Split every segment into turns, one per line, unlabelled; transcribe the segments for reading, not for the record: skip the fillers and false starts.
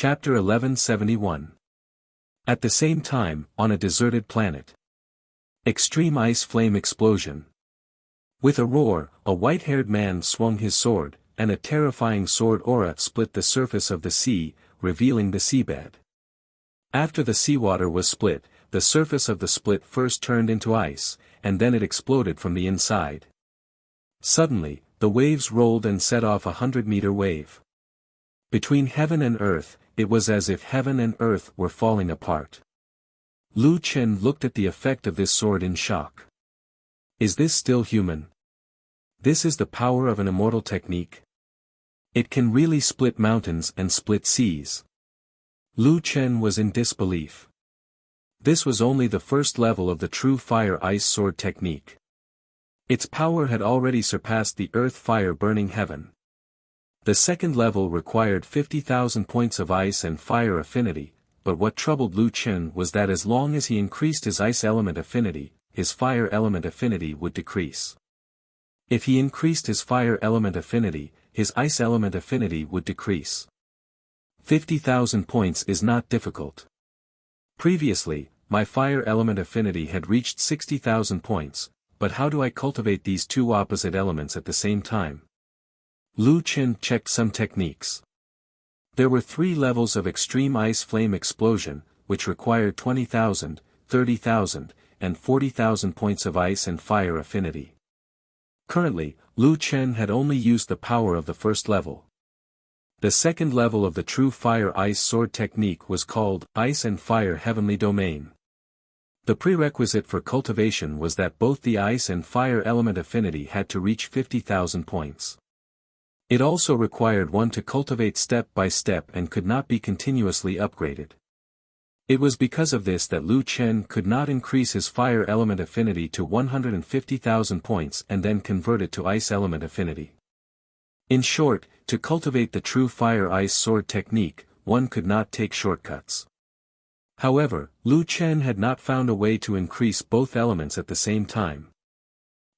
Chapter 1171. At the same time, on a deserted planet. Extreme ice flame explosion. With a roar, a white-haired man swung his sword, and a terrifying sword aura split the surface of the sea, revealing the seabed. After the seawater was split, the surface of the split first turned into ice, and then it exploded from the inside. Suddenly, the waves rolled and set off a 100-meter wave. Between heaven and earth, it was as if heaven and earth were falling apart. Lu Chen looked at the effect of this sword in shock. Is this still human? This is the power of an immortal technique? It can really split mountains and split seas. Lu Chen was in disbelief. This was only the first level of the true fire-ice sword technique. Its power had already surpassed the earth-fire burning heaven. The second level required 50,000 points of ice and fire affinity, but what troubled Lu Chen was that as long as he increased his ice element affinity, his fire element affinity would decrease. If he increased his fire element affinity, his ice element affinity would decrease. 50,000 points is not difficult. Previously, my fire element affinity had reached 60,000 points, but how do I cultivate these two opposite elements at the same time? Lu Chen checked some techniques. There were 3 levels of extreme ice flame explosion, which required 20,000, 30,000, and 40,000 points of ice and fire affinity. Currently, Lu Chen had only used the power of the first level. The second level of the true fire-ice sword technique was called Ice and Fire Heavenly Domain. The prerequisite for cultivation was that both the ice and fire element affinity had to reach 50,000 points. It also required one to cultivate step by step and could not be continuously upgraded. It was because of this that Lu Chen could not increase his fire element affinity to 150,000 points and then convert it to ice element affinity. In short, to cultivate the true fire-ice sword technique, one could not take shortcuts. However, Lu Chen had not found a way to increase both elements at the same time.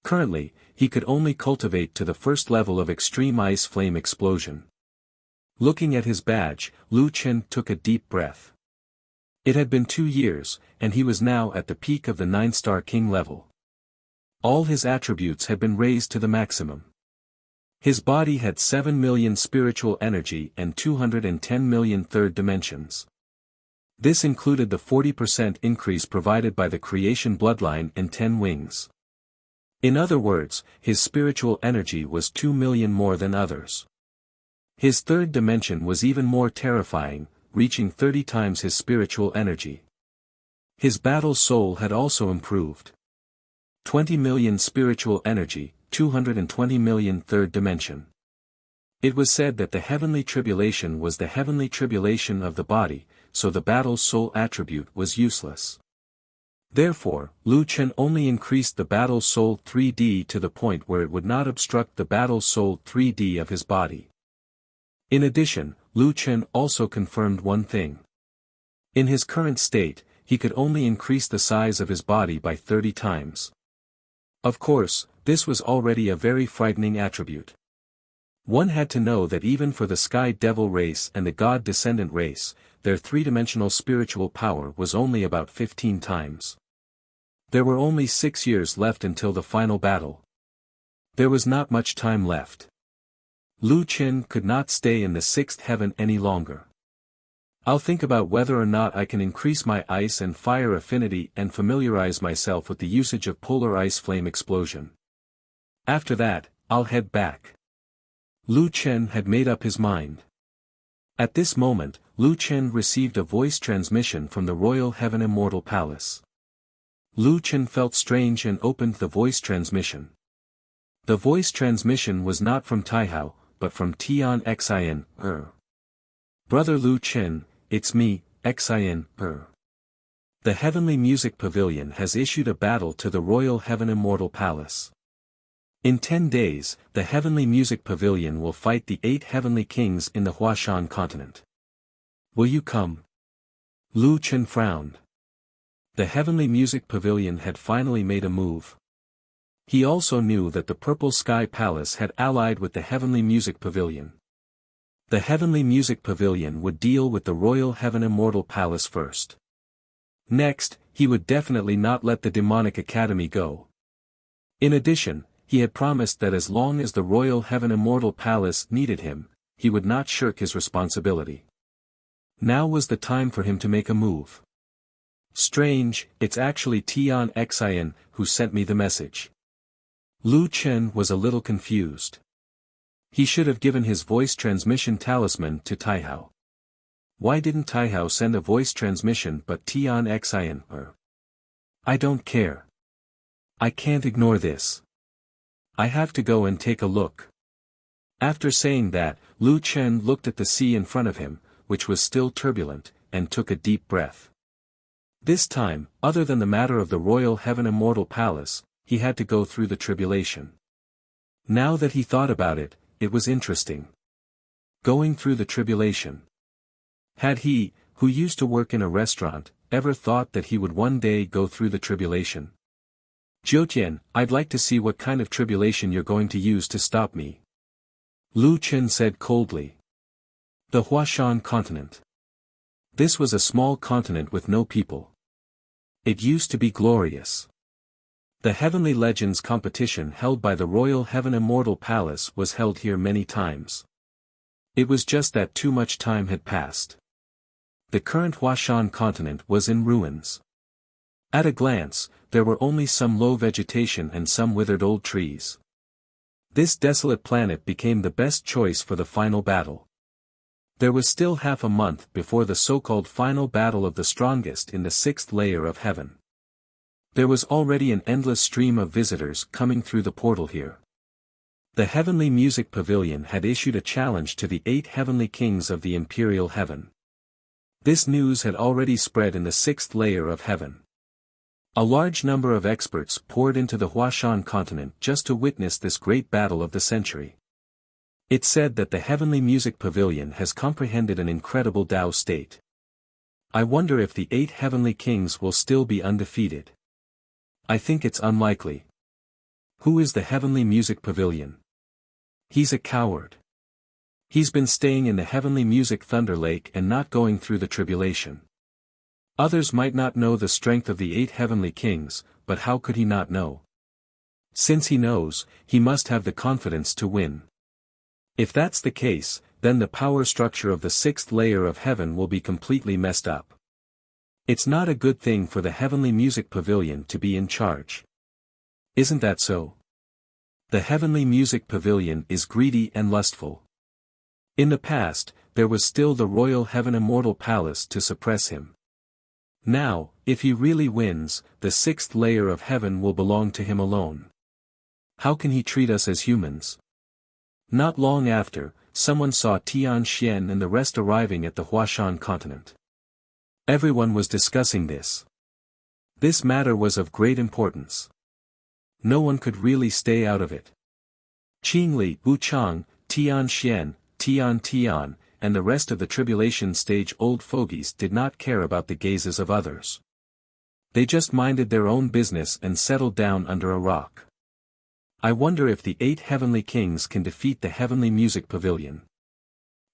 Currently, he could only cultivate to the first level of extreme ice flame explosion. Looking at his badge, Lu Chen took a deep breath. It had been 2 years, and he was now at the peak of the 9-star king level. All his attributes had been raised to the maximum. His body had 7 million spiritual energy and 210 million third dimensions. This included the 40% increase provided by the creation bloodline and 10 wings. In other words, his spiritual energy was 2 million more than others. His third dimension was even more terrifying, reaching 30 times his spiritual energy. His battle soul had also improved. 20 million spiritual energy, 220 million third dimension. It was said that the heavenly tribulation was the heavenly tribulation of the body, so the battle soul attribute was useless. Therefore, Lu Chen only increased the battle soul 3D to the point where it would not obstruct the battle soul 3D of his body. In addition, Lu Chen also confirmed one thing. In his current state, he could only increase the size of his body by 30 times. Of course, this was already a very frightening attribute. One had to know that even for the Sky Devil race and the God Descendant race, their 3-dimensional spiritual power was only about 15 times. There were only 6 years left until the final battle. There was not much time left. Lu Chen could not stay in the 6th heaven any longer. I'll think about whether or not I can increase my ice and fire affinity and familiarize myself with the usage of polar ice flame explosion. After that, I'll head back. Lu Chen had made up his mind. At this moment, Lu Chen received a voice transmission from the Royal Heaven Immortal Palace. Lu Chen felt strange and opened the voice transmission. The voice transmission was not from Taihao, but from Tian Xin. Brother Lu Chen, it's me, Xin. The Heavenly Music Pavilion has issued a battle to the Royal Heaven Immortal Palace. In 10 days, the Heavenly Music Pavilion will fight the 8 Heavenly Kings in the Huashan continent. Will you come? Lu Chen frowned. The Heavenly Music Pavilion had finally made a move. He also knew that the Purple Sky Palace had allied with the Heavenly Music Pavilion. The Heavenly Music Pavilion would deal with the Royal Heaven Immortal Palace first. Next, he would definitely not let the Demonic Academy go. In addition, he had promised that as long as the Royal Heaven Immortal Palace needed him, he would not shirk his responsibility. Now was the time for him to make a move. Strange, it's actually Tian Xian who sent me the message. Lu Chen was a little confused. He should have given his voice transmission talisman to Taihao. Why didn't Taihao send a voice transmission but Tian Xian or? I don't care. I can't ignore this. I have to go and take a look. After saying that, Lu Chen looked at the sea in front of him, which was still turbulent, and took a deep breath. This time, other than the matter of the Royal Heaven Immortal Palace, he had to go through the tribulation. Now that he thought about it, it was interesting. Going through the tribulation. Had he, who used to work in a restaurant, ever thought that he would one day go through the tribulation? Jiutian, I'd like to see what kind of tribulation you're going to use to stop me. Lu Chen said coldly. The Huashan continent. This was a small continent with no people. It used to be glorious. The Heavenly Legends competition held by the Royal Heaven Immortal Palace was held here many times. It was just that too much time had passed. The current Huashan continent was in ruins. At a glance, there were only some low vegetation and some withered old trees. This desolate planet became the best choice for the final battle. There was still half a month before the so-called final battle of the strongest in the sixth layer of heaven. There was already an endless stream of visitors coming through the portal here. The Heavenly Music Pavilion had issued a challenge to the 8 heavenly kings of the Imperial Heaven. This news had already spread in the sixth layer of heaven. A large number of experts poured into the Huashan continent just to witness this great battle of the century. It said that the Heavenly Music Pavilion has comprehended an incredible Tao state. I wonder if the 8 heavenly kings will still be undefeated. I think it's unlikely. Who is the Heavenly Music Pavilion? He's a coward. He's been staying in the Heavenly Music Thunder Lake and not going through the tribulation. Others might not know the strength of the 8 heavenly kings, but how could he not know? Since he knows, he must have the confidence to win. If that's the case, then the power structure of the sixth layer of heaven will be completely messed up. It's not a good thing for the Heavenly Music Pavilion to be in charge. Isn't that so? The Heavenly Music Pavilion is greedy and lustful. In the past, there was still the Royal Heaven Immortal Palace to suppress him. Now, if he really wins, the sixth layer of heaven will belong to him alone. How can he treat us as humans? Not long after, someone saw Tian Xian and the rest arriving at the Huashan continent. Everyone was discussing this. This matter was of great importance. No one could really stay out of it. Qingli, Wuchang, Tian Xian, Tian, and the rest of the tribulation stage old fogies did not care about the gazes of others. They just minded their own business and settled down under a rock. I wonder if the 8 heavenly kings can defeat the Heavenly Music Pavilion.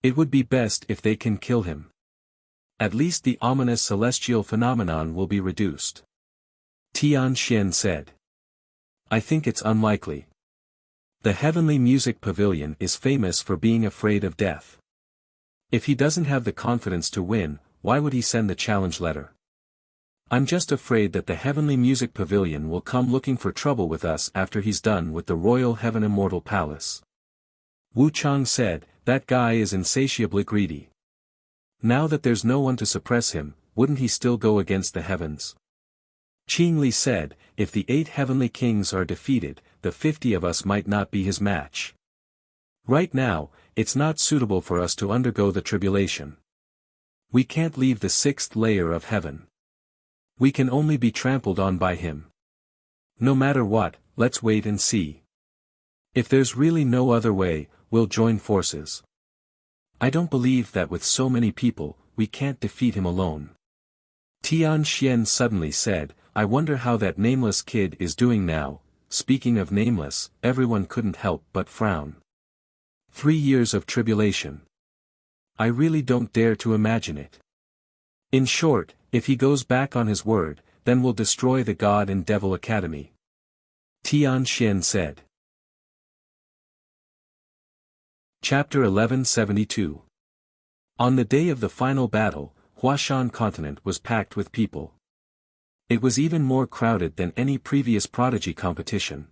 It would be best if they can kill him. At least the ominous celestial phenomenon will be reduced. Tian Xian said. I think it's unlikely. The Heavenly Music Pavilion is famous for being afraid of death. If he doesn't have the confidence to win, why would he send the challenge letter? I'm just afraid that the Heavenly Music Pavilion will come looking for trouble with us after he's done with the Royal Heaven Immortal Palace. Wu Chang said, that guy is insatiably greedy. Now that there's no one to suppress him, wouldn't he still go against the heavens? Qingli said, if the 8 heavenly kings are defeated, the 50 of us might not be his match. Right now, it's not suitable for us to undergo the tribulation. We can't leave the sixth layer of heaven. We can only be trampled on by him. No matter what, let's wait and see. If there's really no other way, we'll join forces. I don't believe that with so many people, we can't defeat him alone. Tian Xian suddenly said, I wonder how that nameless kid is doing now. Speaking of nameless, everyone couldn't help but frown. 3 years of tribulation. I really don't dare to imagine it. In short, if he goes back on his word, then we'll destroy the God and Devil Academy. Tian Xian said. Chapter 1172. On the day of the final battle, Huashan continent was packed with people. It was even more crowded than any previous prodigy competition.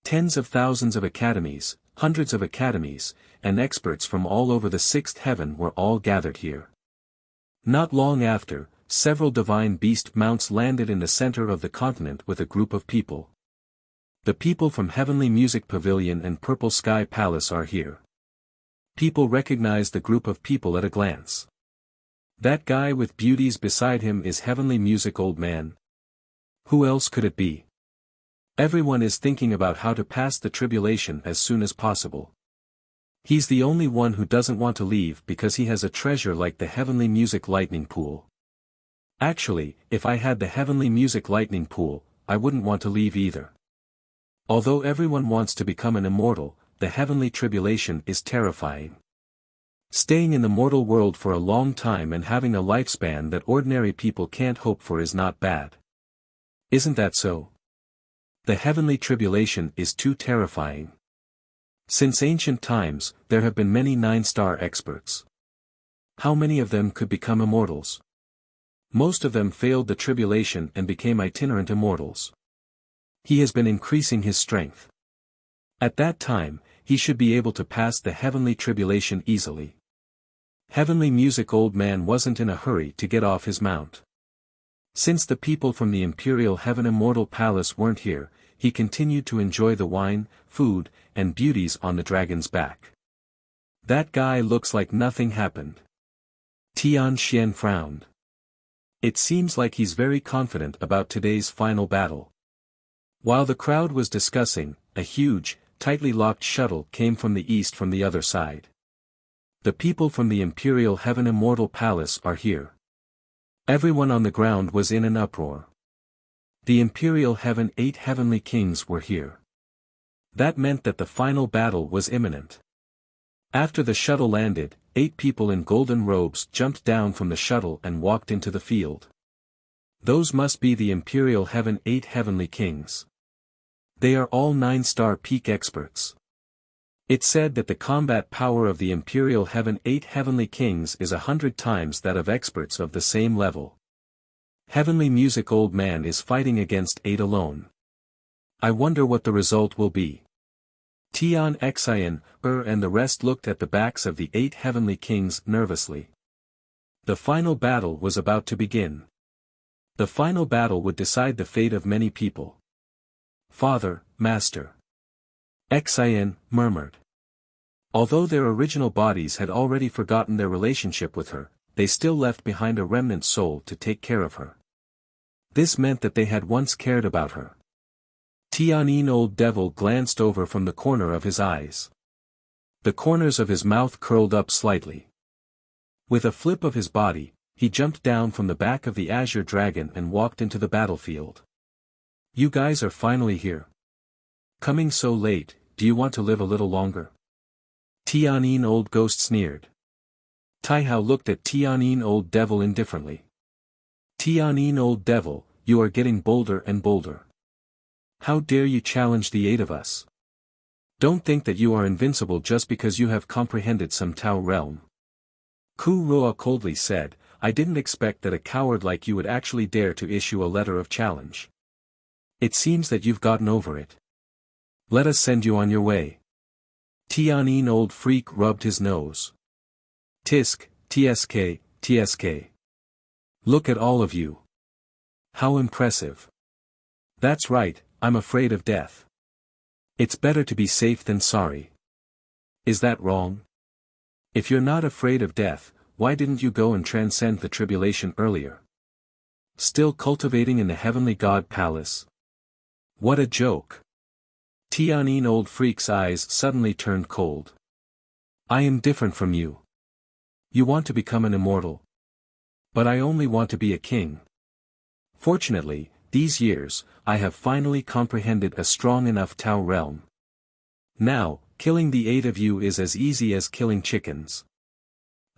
Tens of thousands of academies, hundreds of academies, and experts from all over the sixth heaven were all gathered here. Not long after, several divine beast mounts landed in the center of the continent with a group of people. The people from Heavenly Music Pavilion and Purple Sky Palace are here. People recognize the group of people at a glance. That guy with beauties beside him is Heavenly Music Old Man. Who else could it be? Everyone is thinking about how to pass the tribulation as soon as possible. He's the only one who doesn't want to leave because he has a treasure like the Heavenly Music Lightning Pool. Actually, if I had the Heavenly Music Lightning Pool, I wouldn't want to leave either. Although everyone wants to become an immortal, the heavenly tribulation is terrifying. Staying in the mortal world for a long time and having a lifespan that ordinary people can't hope for is not bad. Isn't that so? The heavenly tribulation is too terrifying. Since ancient times, there have been many 9-star experts. How many of them could become immortals? Most of them failed the tribulation and became itinerant immortals. He has been increasing his strength. At that time, he should be able to pass the heavenly tribulation easily. Heavenly Music Old Man wasn't in a hurry to get off his mount. Since the people from the Imperial Heaven Immortal Palace weren't here, he continued to enjoy the wine, food, and beauties on the dragon's back. That guy looks like nothing happened. Tian Xian frowned. It seems like he's very confident about today's final battle. While the crowd was discussing, a huge, tightly locked shuttle came from the east from the other side. The people from the Imperial Heaven Immortal Palace are here. Everyone on the ground was in an uproar. The Imperial Heaven 8 heavenly kings were here. That meant that the final battle was imminent. After the shuttle landed, 8 people in golden robes jumped down from the shuttle and walked into the field. Those must be the Imperial Heaven 8 heavenly kings. They are all 9-star peak experts. It said that the combat power of the Imperial Heaven 8 heavenly kings is 100 times that of experts of the same level. Heavenly Music Old Man is fighting against 8 alone. I wonder what the result will be. Tian Xian, and the rest looked at the backs of the 8 heavenly kings nervously. The final battle was about to begin. The final battle would decide the fate of many people. Father, Master. Xian murmured. Although their original bodies had already forgotten their relationship with her, they still left behind a remnant soul to take care of her. This meant that they had once cared about her. Tianyin Old Devil glanced over from the corner of his eyes. The corners of his mouth curled up slightly. With a flip of his body, he jumped down from the back of the Azure Dragon and walked into the battlefield. You guys are finally here. Coming so late, do you want to live a little longer? Tianyin Old Ghost sneered. Taihao looked at Tianyin Old Devil indifferently. Tianyin Old Devil, you are getting bolder and bolder. How dare you challenge the 8 of us? Don't think that you are invincible just because you have comprehended some Tao realm. Ku Roa coldly said, I didn't expect that a coward like you would actually dare to issue a letter of challenge. It seems that you've gotten over it. Let us send you on your way. Tianyin Old Freak rubbed his nose. Tisk, tsk, tsk. Look at all of you. How impressive. That's right, I'm afraid of death. It's better to be safe than sorry. Is that wrong? If you're not afraid of death, why didn't you go and transcend the tribulation earlier? Still cultivating in the Heavenly God Palace? What a joke. Tianyin Old Freak's eyes suddenly turned cold. I am different from you. You want to become an immortal. But I only want to be a king. Fortunately, these years, I have finally comprehended a strong enough Tao realm. Now, killing the 8 of you is as easy as killing chickens.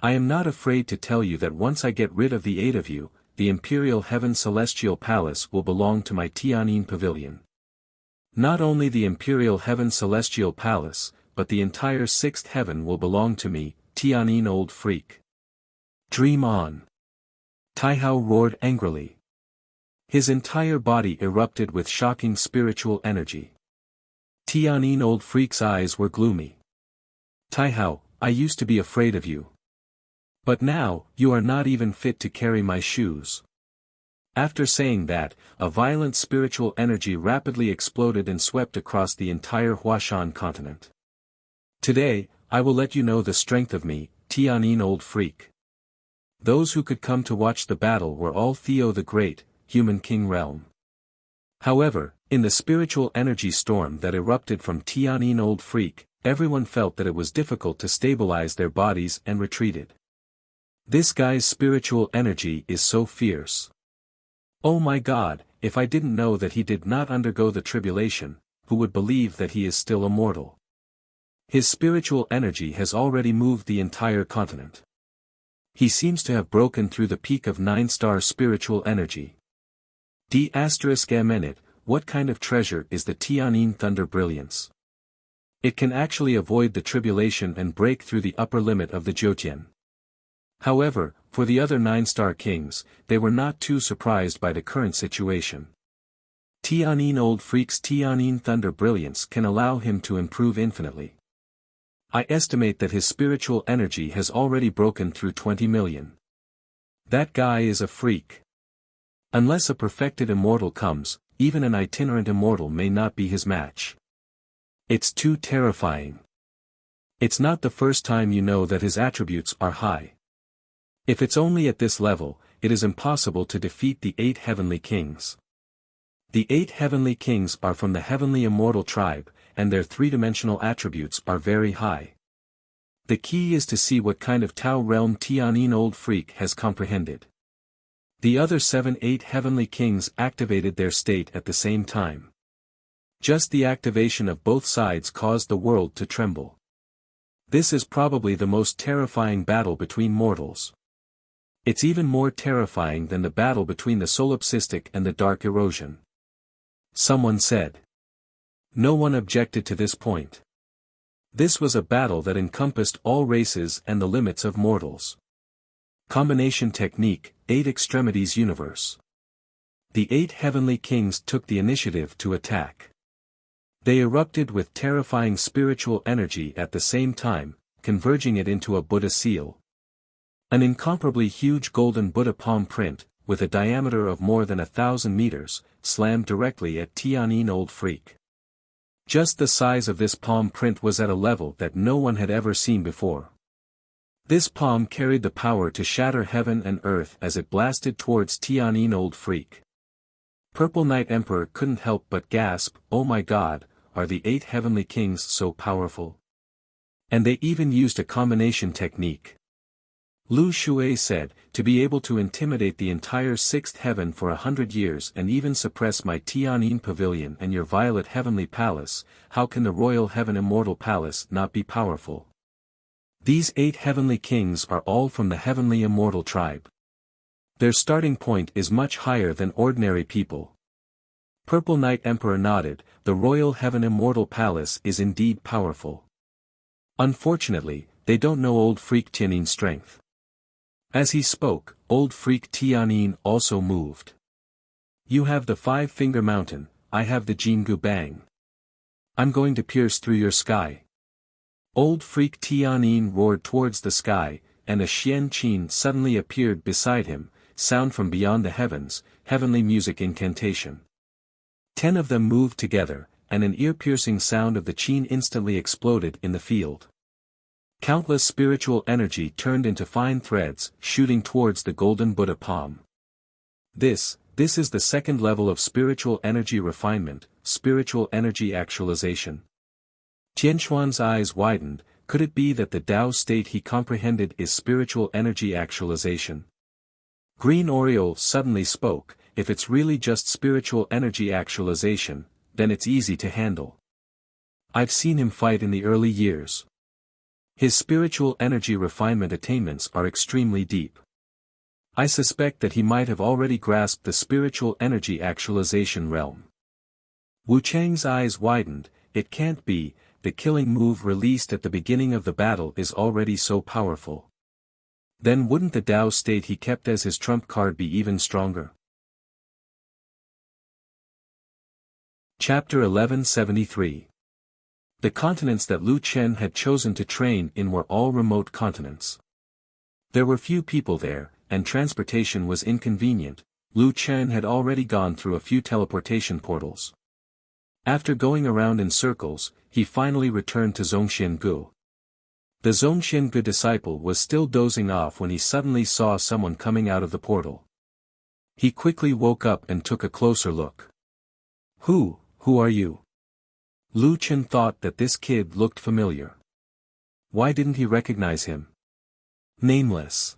I am not afraid to tell you that once I get rid of the 8 of you, the Imperial Heaven Celestial Palace will belong to my Tianyin Pavilion. Not only the Imperial Heaven Celestial Palace, but the entire 6th heaven will belong to me, Tianyin old freak. Dream on. Taihao roared angrily. His entire body erupted with shocking spiritual energy. Tianyin old freak's eyes were gloomy. Taihao, I used to be afraid of you. But now, you are not even fit to carry my shoes. After saying that, a violent spiritual energy rapidly exploded and swept across the entire Huashan continent. Today, I will let you know the strength of me, Tianyin old freak. Those who could come to watch the battle were all Theo the Great, human king realm. However, in the spiritual energy storm that erupted from Tianyin old freak, everyone felt that it was difficult to stabilize their bodies and retreated. This guy's spiritual energy is so fierce. Oh my God, if I didn't know that he did not undergo the tribulation, who would believe that he is still immortal? His spiritual energy has already moved the entire continent. He seems to have broken through the peak of 9-star spiritual energy. D***, what kind of treasure is the Tianyin Thunder Brilliance? It can actually avoid the tribulation and break through the upper limit of the Jiutian. However, for the other 9-star kings, they were not too surprised by the current situation. Tianyin old freak's Tianyin Thunder Brilliance can allow him to improve infinitely. I estimate that his spiritual energy has already broken through 20 million. That guy is a freak. Unless a perfected immortal comes, even an itinerant immortal may not be his match. It's too terrifying. It's not the first time you know that his attributes are high. If it's only at this level, it is impossible to defeat the 8 heavenly kings. The 8 heavenly kings are from the heavenly immortal tribe, and their 3-dimensional attributes are very high. The key is to see what kind of Tao realm Tianyin old freak has comprehended. The other 7-8 heavenly kings activated their state at the same time. Just the activation of both sides caused the world to tremble. This is probably the most terrifying battle between mortals. It's even more terrifying than the battle between the solipsistic and the dark erosion. Someone said. No one objected to this point. This was a battle that encompassed all races and the limits of mortals. Combination technique, 8 extremities universe. The 8 heavenly kings took the initiative to attack. They erupted with terrifying spiritual energy at the same time, converging it into a Buddha seal. An incomparably huge golden Buddha palm print, with a diameter of more than 1,000 meters, slammed directly at Tianyin old freak. Just the size of this palm print was at a level that no one had ever seen before. This palm carried the power to shatter heaven and earth as it blasted towards Tianyin old freak. Purple Knight Emperor couldn't help but gasp, oh my God, are the 8 heavenly kings so powerful? And they even used a combination technique. Lu Shui said, to be able to intimidate the entire 6th heaven for 100 years and even suppress my Tianyin Pavilion and your Violet Heavenly Palace, how can the Royal Heaven Immortal Palace not be powerful? These 8 heavenly kings are all from the Heavenly Immortal tribe. Their starting point is much higher than ordinary people. Purple Knight Emperor nodded, the Royal Heaven Immortal Palace is indeed powerful. Unfortunately, they don't know old freak Tianin's strength. As he spoke, old freak Tianin also moved. You have the 5-finger mountain, I have the Jingu Bang. I'm going to pierce through your sky. Old freak Tianin roared towards the sky, and a Xian Qin suddenly appeared beside him, sound from beyond the heavens, heavenly music incantation. 10 of them moved together, and an ear-piercing sound of the Qin instantly exploded in the field. Countless spiritual energy turned into fine threads, shooting towards the golden Buddha palm. This is the second level of spiritual energy refinement, spiritual energy actualization. Tianxuan's eyes widened, could it be that the Tao state he comprehended is spiritual energy actualization? Green Oriole suddenly spoke, if it's really just spiritual energy actualization, then it's easy to handle. I've seen him fight in the early years. His spiritual energy refinement attainments are extremely deep. I suspect that he might have already grasped the spiritual energy actualization realm. Wu Chang's eyes widened. It can't be, the killing move released at the beginning of the battle is already so powerful. Then wouldn't the Tao state he kept as his trump card be even stronger? Chapter 1173. The continents that Lu Chen had chosen to train in were all remote continents. There were few people there, and transportation was inconvenient. Lu Chen had already gone through a few teleportation portals. After going around in circles, he finally returned to Zhongxiangu. The Zhongxiangu disciple was still dozing off when he suddenly saw someone coming out of the portal. He quickly woke up and took a closer look. Who are you? Lu Chen thought that this kid looked familiar. Why didn't he recognize him? Nameless.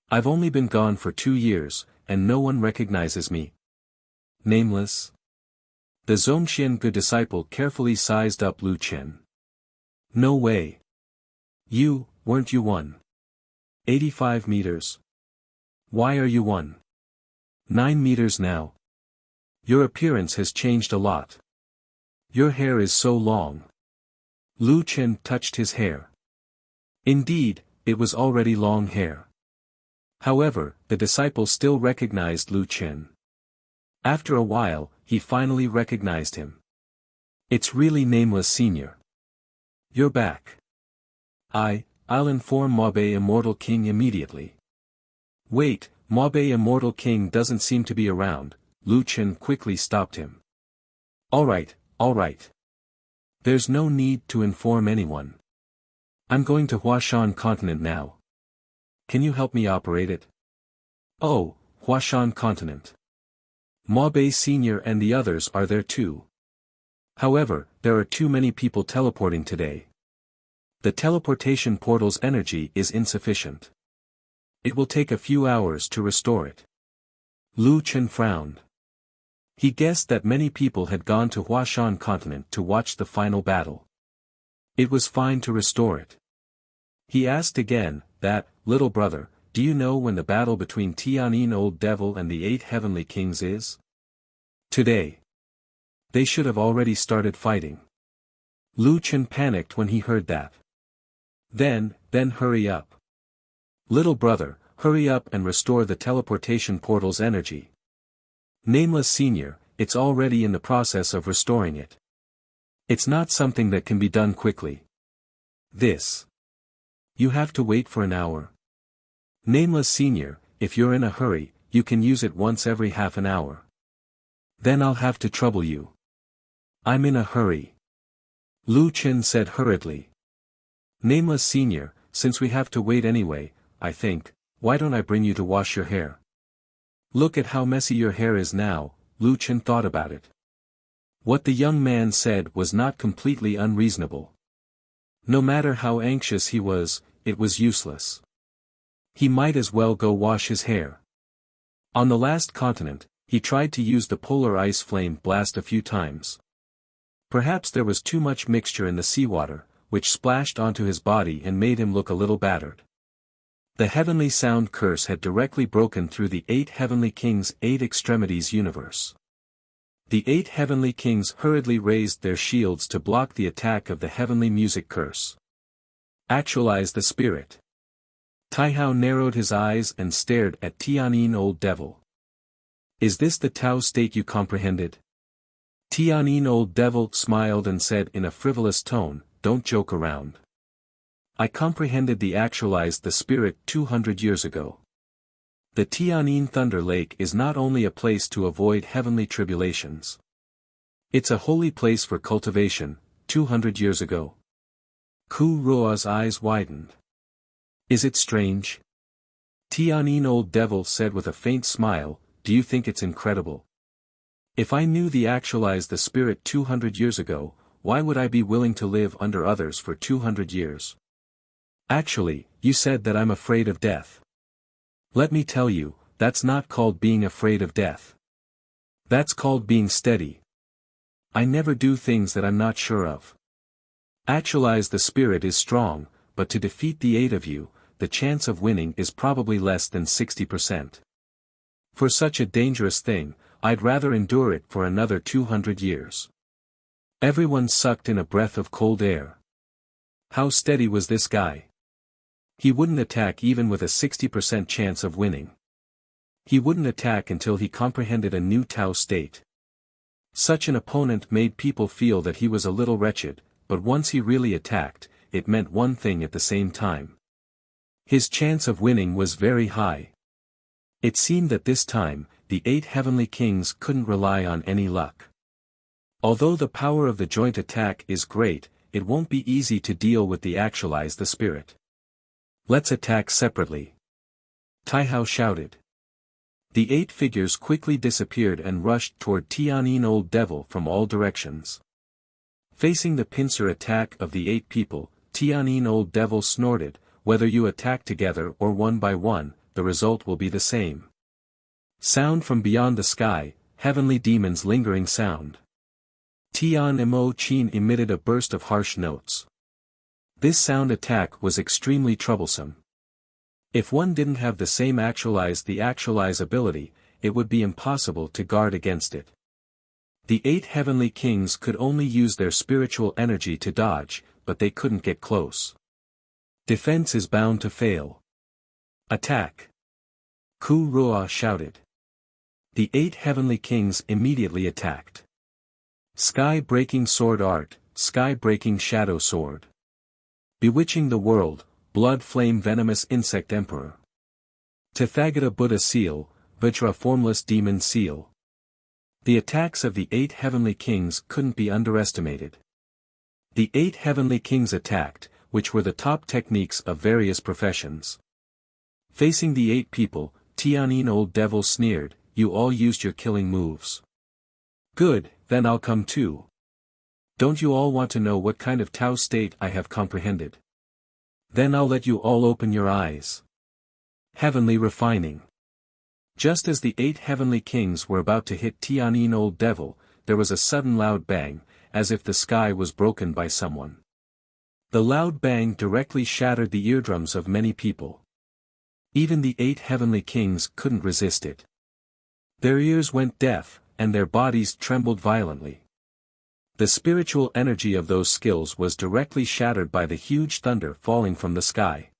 I've only been gone for 2 years, and no one recognizes me. Nameless? The Zhongxiangu disciple carefully sized up Lu Chen. No way. Weren't you 185 meters? Why are you 19 meters now? Your appearance has changed a lot. Your hair is so long. Lu Chen touched his hair. Indeed, it was already long hair. However, the disciple still recognized Lu Chen. After a while, he finally recognized him. It's really Nameless Senior. You're back. I'll inform Mabe Immortal King immediately. Wait, Mabe Immortal King doesn't seem to be around. Lu Chen quickly stopped him. Alright. There's no need to inform anyone. I'm going to Huashan Continent now. Can you help me operate it? Oh, Huashan Continent. Mabe Senior and the others are there too. However, there are too many people teleporting today. The teleportation portal's energy is insufficient. It will take a few hours to restore it. Lu Chen frowned. He guessed that many people had gone to Huashan Continent to watch the final battle. It was fine to restore it. He asked again, little brother, do you know when the battle between Tianyin Old Devil and the 8 Heavenly Kings is? Today. They should have already started fighting. Lu Chen panicked when he heard that. Then hurry up. Little brother, hurry up and restore the teleportation portal's energy. Nameless Senior, it's already in the process of restoring it. It's not something that can be done quickly. You have to wait for an hour. Nameless Senior, if you're in a hurry, you can use it once every half an hour. Then I'll have to trouble you. I'm in a hurry. Lu Chen said hurriedly. Nameless Senior, since we have to wait anyway, I think, why don't I bring you to wash your hair? Look at how messy your hair is now. Lu Chen thought about it. What the young man said was not completely unreasonable. No matter how anxious he was, it was useless. He might as well go wash his hair. On the last continent, he tried to use the polar ice flame blast a few times. Perhaps there was too much mixture in the seawater, which splashed onto his body and made him look a little battered. The heavenly sound curse had directly broken through the 8 Heavenly Kings' 8 extremities universe. The 8 Heavenly Kings hurriedly raised their shields to block the attack of the heavenly music curse. Actualize the spirit. Taihao narrowed his eyes and stared at Tianyin Old Devil. Is this the Tao state you comprehended? Tianyin Old Devil smiled and said in a frivolous tone, don't joke around. I comprehended the actualized the spirit 200 years ago. The Tianyin Thunder Lake is not only a place to avoid heavenly tribulations. It's a holy place for cultivation, 200 years ago. Ku Rua's eyes widened. Is it strange? Tianyin Old Devil said with a faint smile, do you think it's incredible? If I knew the actualized the spirit 200 years ago, why would I be willing to live under others for 200 years? Actually, you said that I'm afraid of death. Let me tell you, that's not called being afraid of death. That's called being steady. I never do things that I'm not sure of. Actualize the spirit is strong, but to defeat the 8 of you, the chance of winning is probably less than 60%. For such a dangerous thing, I'd rather endure it for another 200 years. Everyone sucked in a breath of cold air. How steady was this guy? He wouldn't attack even with a 60% chance of winning. He wouldn't attack until he comprehended a new Tao state. Such an opponent made people feel that he was a little wretched, but once he really attacked, it meant one thing at the same time. His chance of winning was very high. It seemed that this time, the 8 heavenly kings couldn't rely on any luck. Although the power of the joint attack is great, it won't be easy to deal with the actualize the spirit. Let's attack separately. Taihao shouted. The 8 figures quickly disappeared and rushed toward Tianyin Old Devil from all directions. Facing the pincer attack of the 8 people, Tianyin Old Devil snorted, whether you attack together or one by one, the result will be the same. Sound from beyond the sky, heavenly demons lingering sound. Tian Mo Qin emitted a burst of harsh notes. This sound attack was extremely troublesome. If one didn't have the same actualize ability, it would be impossible to guard against it. The 8 heavenly kings could only use their spiritual energy to dodge, but they couldn't get close. Defense is bound to fail. Attack! Ku Rua shouted. The 8 heavenly kings immediately attacked. Sky-breaking sword art, sky-breaking shadow sword. Bewitching the world, blood flame venomous insect emperor. Tathagata Buddha seal, Vajra formless demon seal. The attacks of the 8 heavenly kings couldn't be underestimated. The 8 heavenly kings attacked, which were the top techniques of various professions. Facing the 8 people, Tianyin Old Devil sneered, you all used your killing moves. Good, then I'll come too. Don't you all want to know what kind of Tao state I have comprehended? Then I'll let you all open your eyes. Heavenly refining. Just as the 8 heavenly kings were about to hit Tianyin Old Devil, there was a sudden loud bang, as if the sky was broken by someone. The loud bang directly shattered the eardrums of many people. Even the 8 heavenly kings couldn't resist it. Their ears went deaf, and their bodies trembled violently. The spiritual energy of those skills was directly shattered by the huge thunder falling from the sky.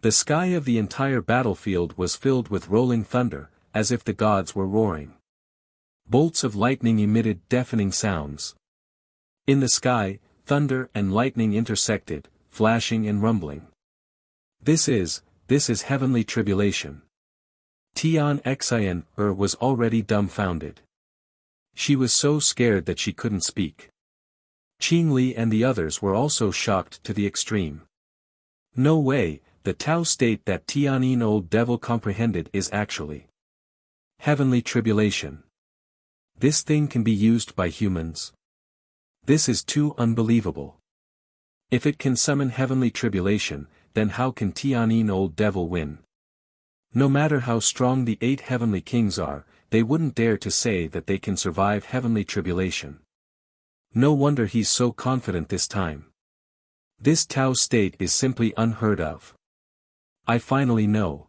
The sky of the entire battlefield was filled with rolling thunder, as if the gods were roaring. Bolts of lightning emitted deafening sounds. In the sky, thunder and lightning intersected, flashing and rumbling. This is heavenly tribulation. Tian Xian was already dumbfounded. She was so scared that she couldn't speak. Qing Li and the others were also shocked to the extreme. No way, the Tao state that Tianyin Old Devil comprehended is actually heavenly tribulation. This thing can be used by humans. This is too unbelievable. If it can summon heavenly tribulation, then how can Tianyin Old Devil win? No matter how strong the 8 heavenly kings are, they wouldn't dare to say that they can survive heavenly tribulation. No wonder he's so confident this time. This Tao state is simply unheard of. I finally know.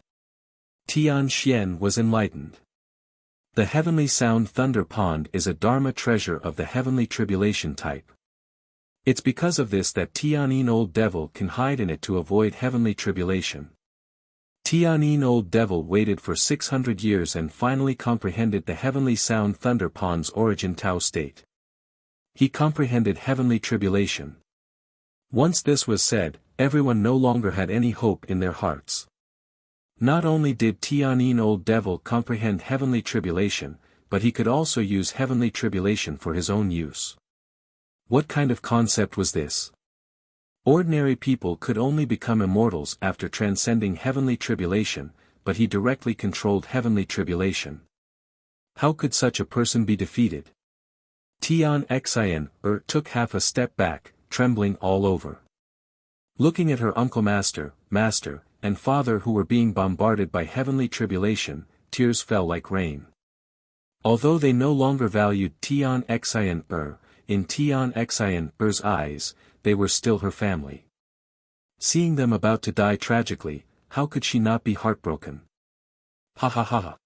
Tian Xian was enlightened. The heavenly sound thunder pond is a dharma treasure of the heavenly tribulation type. It's because of this that Tianyin Old Devil can hide in it to avoid heavenly tribulation. Tianyin Old Devil waited for 600 years and finally comprehended the heavenly sound thunder pond's origin Tao state. He comprehended heavenly tribulation. Once this was said, everyone no longer had any hope in their hearts. Not only did Tianyin Old Devil comprehend heavenly tribulation, but he could also use heavenly tribulation for his own use. What kind of concept was this? Ordinary people could only become immortals after transcending heavenly tribulation, but he directly controlled heavenly tribulation. How could such a person be defeated? Tian Xian took half a step back, trembling all over. Looking at her uncle master, and father who were being bombarded by heavenly tribulation, tears fell like rain. Although they no longer valued Tian Xian in Tian Xian's eyes, they were still her family. Seeing them about to die tragically, how could she not be heartbroken? Ha ha ha ha.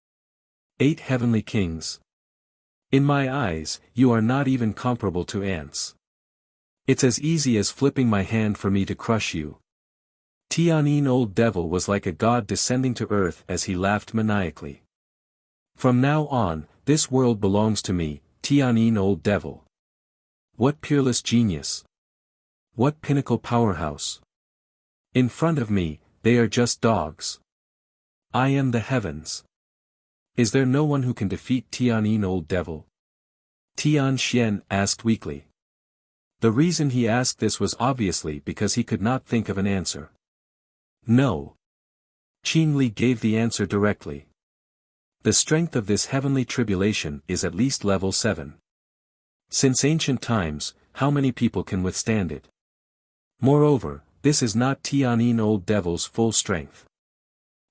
8 heavenly kings. In my eyes, you are not even comparable to ants. It's as easy as flipping my hand for me to crush you. Tianyin old devil was like a god descending to earth as he laughed maniacally. From now on, this world belongs to me, Tianyin old devil. What peerless genius! What pinnacle powerhouse! In front of me, they are just dogs. I am the heavens. Is there no one who can defeat Tianyin old devil? Tian Xian asked weakly. The reason he asked this was obviously because he could not think of an answer. No. Qing Li gave the answer directly. The strength of this heavenly tribulation is at least level 7. Since ancient times, how many people can withstand it? Moreover, this is not Tianyin old devil's full strength.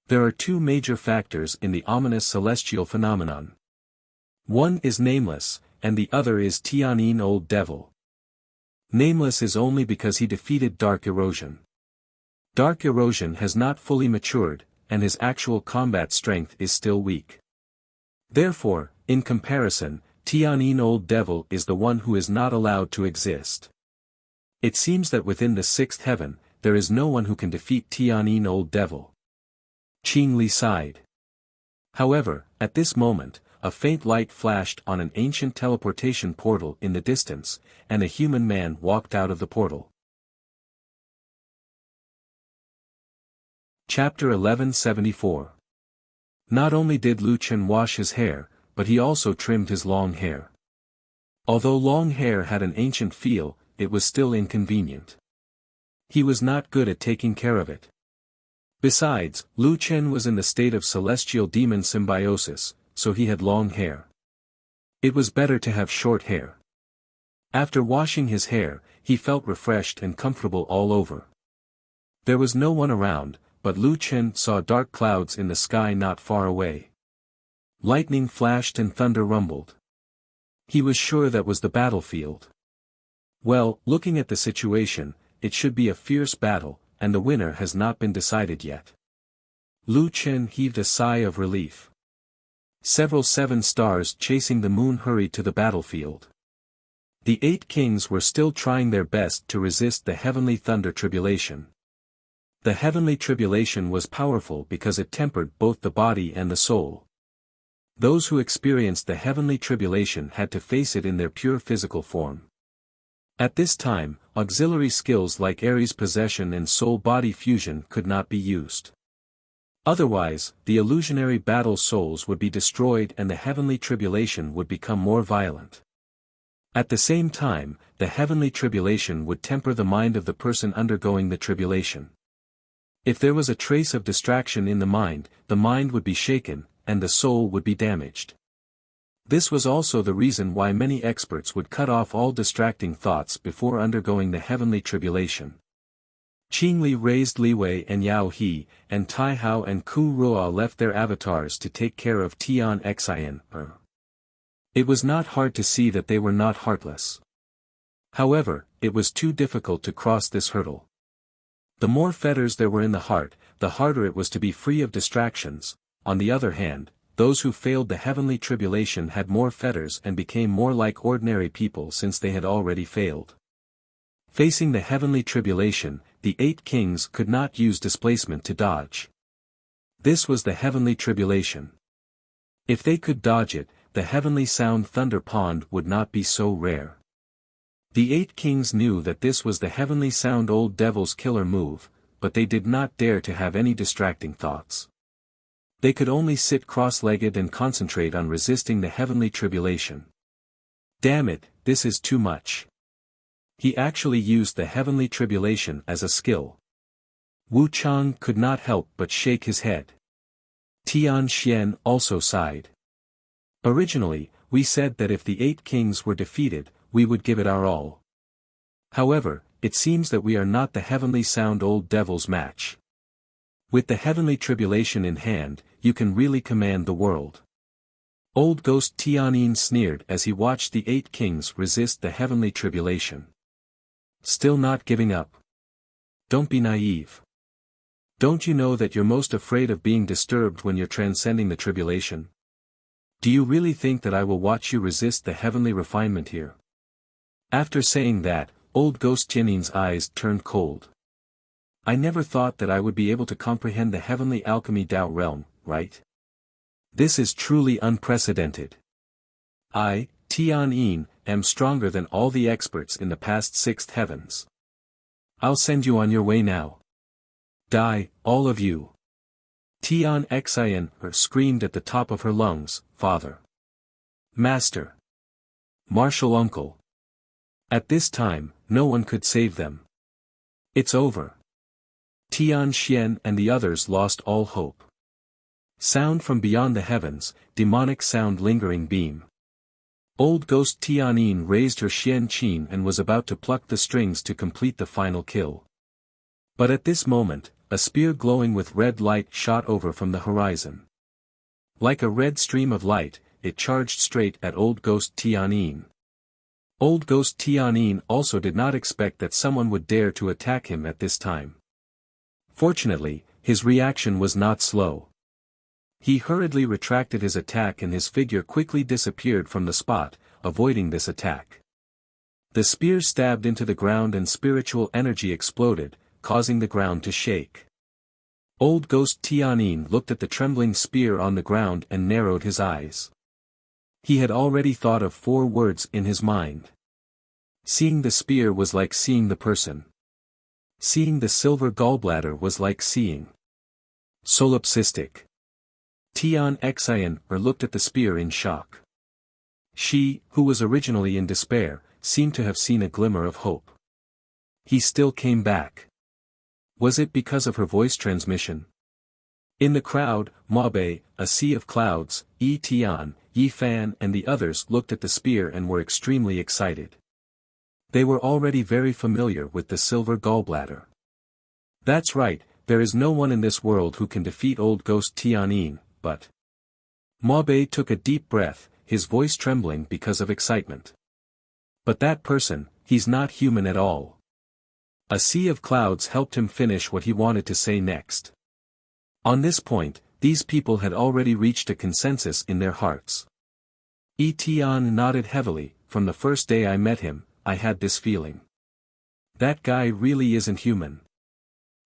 There are two major factors in the ominous celestial phenomenon. One is nameless, and the other is Tianyin old devil. Nameless is only because he defeated dark erosion. Dark erosion has not fully matured, and his actual combat strength is still weak. Therefore, in comparison, Tianyin old devil is the one who is not allowed to exist. It seems that within the 6th heaven, there is no one who can defeat Tianyin old devil. Qing Li sighed. However, at this moment, a faint light flashed on an ancient teleportation portal in the distance, and a human man walked out of the portal. Chapter 1174. Not only did Lu Chen wash his hair, but he also trimmed his long hair. Although long hair had an ancient feel, it was still inconvenient. He was not good at taking care of it. Besides, Lu Chen was in the state of celestial demon symbiosis, so he had long hair. It was better to have short hair. After washing his hair, he felt refreshed and comfortable all over. There was no one around, but Lu Chen saw dark clouds in the sky not far away. Lightning flashed and thunder rumbled. He was sure that was the battlefield. Well, looking at the situation, it should be a fierce battle, and the winner has not been decided yet. Lu Chen heaved a sigh of relief. Several 7 stars chasing the moon hurried to the battlefield. The 8 kings were still trying their best to resist the heavenly thunder tribulation. The heavenly tribulation was powerful because it tempered both the body and the soul. Those who experienced the heavenly tribulation had to face it in their pure physical form. At this time, auxiliary skills like Ares possession and soul-body fusion could not be used. Otherwise, the illusionary battle souls would be destroyed and the heavenly tribulation would become more violent. At the same time, the heavenly tribulation would temper the mind of the person undergoing the tribulation. If there was a trace of distraction in the mind would be shaken, and the soul would be damaged. This was also the reason why many experts would cut off all distracting thoughts before undergoing the heavenly tribulation. Qing Li raised Li Wei and Yao He, and Tai Hao and Ku Ruo left their avatars to take care of Tian Xian. It was not hard to see that they were not heartless. However, it was too difficult to cross this hurdle. The more fetters there were in the heart, the harder it was to be free of distractions. On the other hand, those who failed the heavenly tribulation had more fetters and became more like ordinary people since they had already failed. Facing the heavenly tribulation, the 8 kings could not use displacement to dodge. This was the heavenly tribulation. If they could dodge it, the heavenly sound thunder pond would not be so rare. The 8 kings knew that this was the heavenly sound old devil's killer move, but they did not dare to have any distracting thoughts. They could only sit cross-legged and concentrate on resisting the heavenly tribulation. Damn it, this is too much. He actually used the heavenly tribulation as a skill. Wu Chang could not help but shake his head. Tian Xian also sighed. Originally, we said that if the 8 kings were defeated, we would give it our all. However, it seems that we are not the heavenly sound old devil's match. With the heavenly tribulation in hand, you can really command the world. Old Ghost Tianyin sneered as he watched the 8 kings resist the heavenly tribulation. Still not giving up. Don't be naive. Don't you know that you're most afraid of being disturbed when you're transcending the tribulation? Do you really think that I will watch you resist the heavenly refinement here? After saying that, old ghost Tianin's eyes turned cold. I never thought that I would be able to comprehend the heavenly alchemy Tao realm, right? This is truly unprecedented. I, Tianin, am stronger than all the experts in the past sixth heavens. I'll send you on your way now. Die, all of you. Tian Xin screamed at the top of her lungs, Father. Master. Martial uncle. At this time, no one could save them. It's over. Tian Xian and the others lost all hope. Sound from beyond the heavens, demonic sound lingering beam. Old ghost Tianin raised her Xian Qin and was about to pluck the strings to complete the final kill. But at this moment, a spear glowing with red light shot over from the horizon. Like a red stream of light, it charged straight at old ghost Tianin. Old ghost Tianin also did not expect that someone would dare to attack him at this time. Fortunately, his reaction was not slow. He hurriedly retracted his attack and his figure quickly disappeared from the spot, avoiding this attack. The spear stabbed into the ground and spiritual energy exploded, causing the ground to shake. Old ghost Tianin looked at the trembling spear on the ground and narrowed his eyes. He had already thought of 4 words in his mind. Seeing the spear was like seeing the person. Seeing the silver gallbladder was like seeing. Solipsistic. Tian Xin looked at the spear in shock. She, who was originally in despair, seemed to have seen a glimmer of hope. He still came back. Was it because of her voice transmission? In the crowd, Mabe, a sea of clouds, Yi Tian, Yi Fan and the others looked at the spear and were extremely excited. They were already very familiar with the silver gallbladder. That's right, there is no one in this world who can defeat old ghost Tianin, but... Mabe took a deep breath, his voice trembling because of excitement. But that person, he's not human at all. A sea of clouds helped him finish what he wanted to say next. On this point, these people had already reached a consensus in their hearts. Tian nodded heavily. From the first day I met him, I had this feeling. That guy really isn't human.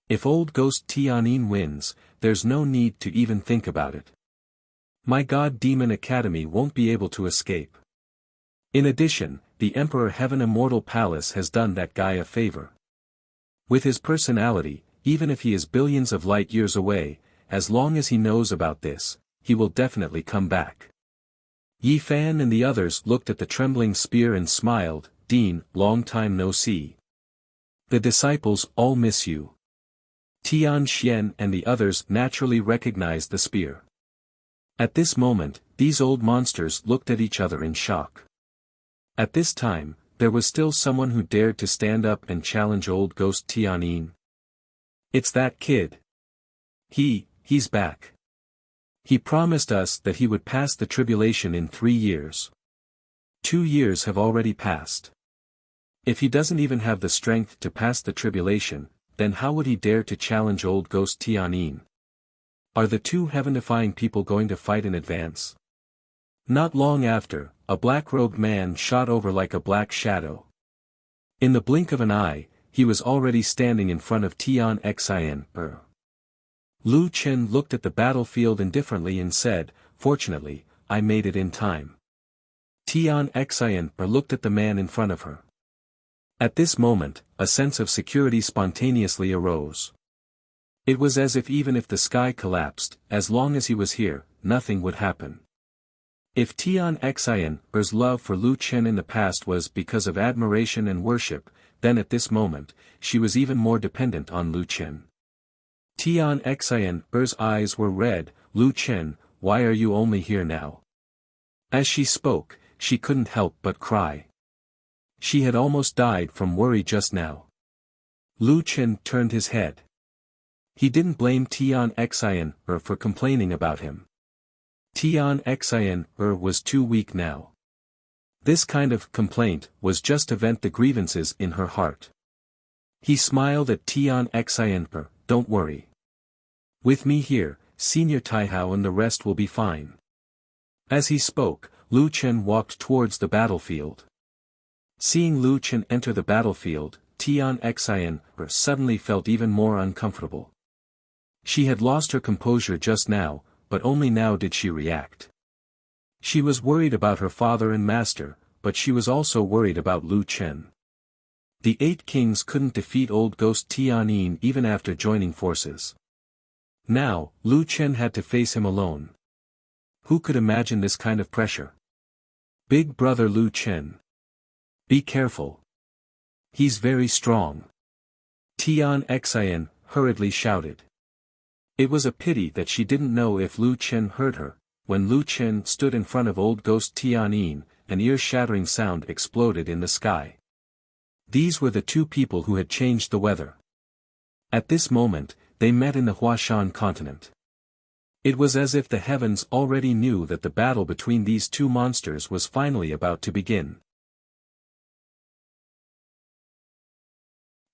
If old ghost Tianin wins, there's no need to even think about it. My God Demon Academy won't be able to escape. In addition, the Emperor Heaven Immortal Palace has done that guy a favor. With his personality, even if he is billions of light years away, as long as he knows about this, he will definitely come back. Yi Fan and the others looked at the trembling spear and smiled, Dean, long time no see. The disciples all miss you. Tian Xian and the others naturally recognized the spear. At this moment, these old monsters looked at each other in shock. At this time, there was still someone who dared to stand up and challenge old ghost Tianin. It's that kid. He's back. He promised us that he would pass the tribulation in 3 years. 2 years have already passed. If he doesn't even have the strength to pass the tribulation, then how would he dare to challenge old ghost Tianin? Are the 2 heaven-defying people going to fight in advance? Not long after, a black-robed man shot over like a black shadow. In the blink of an eye, he was already standing in front of Tian Xin. Lu Chen looked at the battlefield indifferently and said, Fortunately, I made it in time. Tian Xin looked at the man in front of her. At this moment, a sense of security spontaneously arose. It was as if even if the sky collapsed, as long as he was here, nothing would happen. If Tian Xin's love for Lu Chen in the past was because of admiration and worship, then at this moment, she was even more dependent on Lu Chen. Tian Xin's eyes were red, Lu Chen, why are you only here now? As she spoke, she couldn't help but cry. She had almost died from worry just now. Lu Chen turned his head. He didn't blame Tian Xin for complaining about him. Tian Xin was too weak now. This kind of complaint was just to vent the grievances in her heart. He smiled at Tian Xianper, don't worry. With me here, Senior Taihao and the rest will be fine. As he spoke, Lu Chen walked towards the battlefield. Seeing Lu Chen enter the battlefield, Tian Xianper suddenly felt even more uncomfortable. She had lost her composure just now, but only now did she react. She was worried about her father and master, but she was also worried about Lu Chen. The 8 kings couldn't defeat old ghost Tianyin even after joining forces. Now, Lu Chen had to face him alone. Who could imagine this kind of pressure? Big brother Lu Chen. Be careful. He's very strong. Tian Xian hurriedly shouted. It was a pity that she didn't know if Lu Chen heard her. When Lu Chen stood in front of old ghost Tianyin, an ear-shattering sound exploded in the sky. These were the 2 people who had changed the weather. At this moment, they met in the Huashan continent. It was as if the heavens already knew that the battle between these 2 monsters was finally about to begin.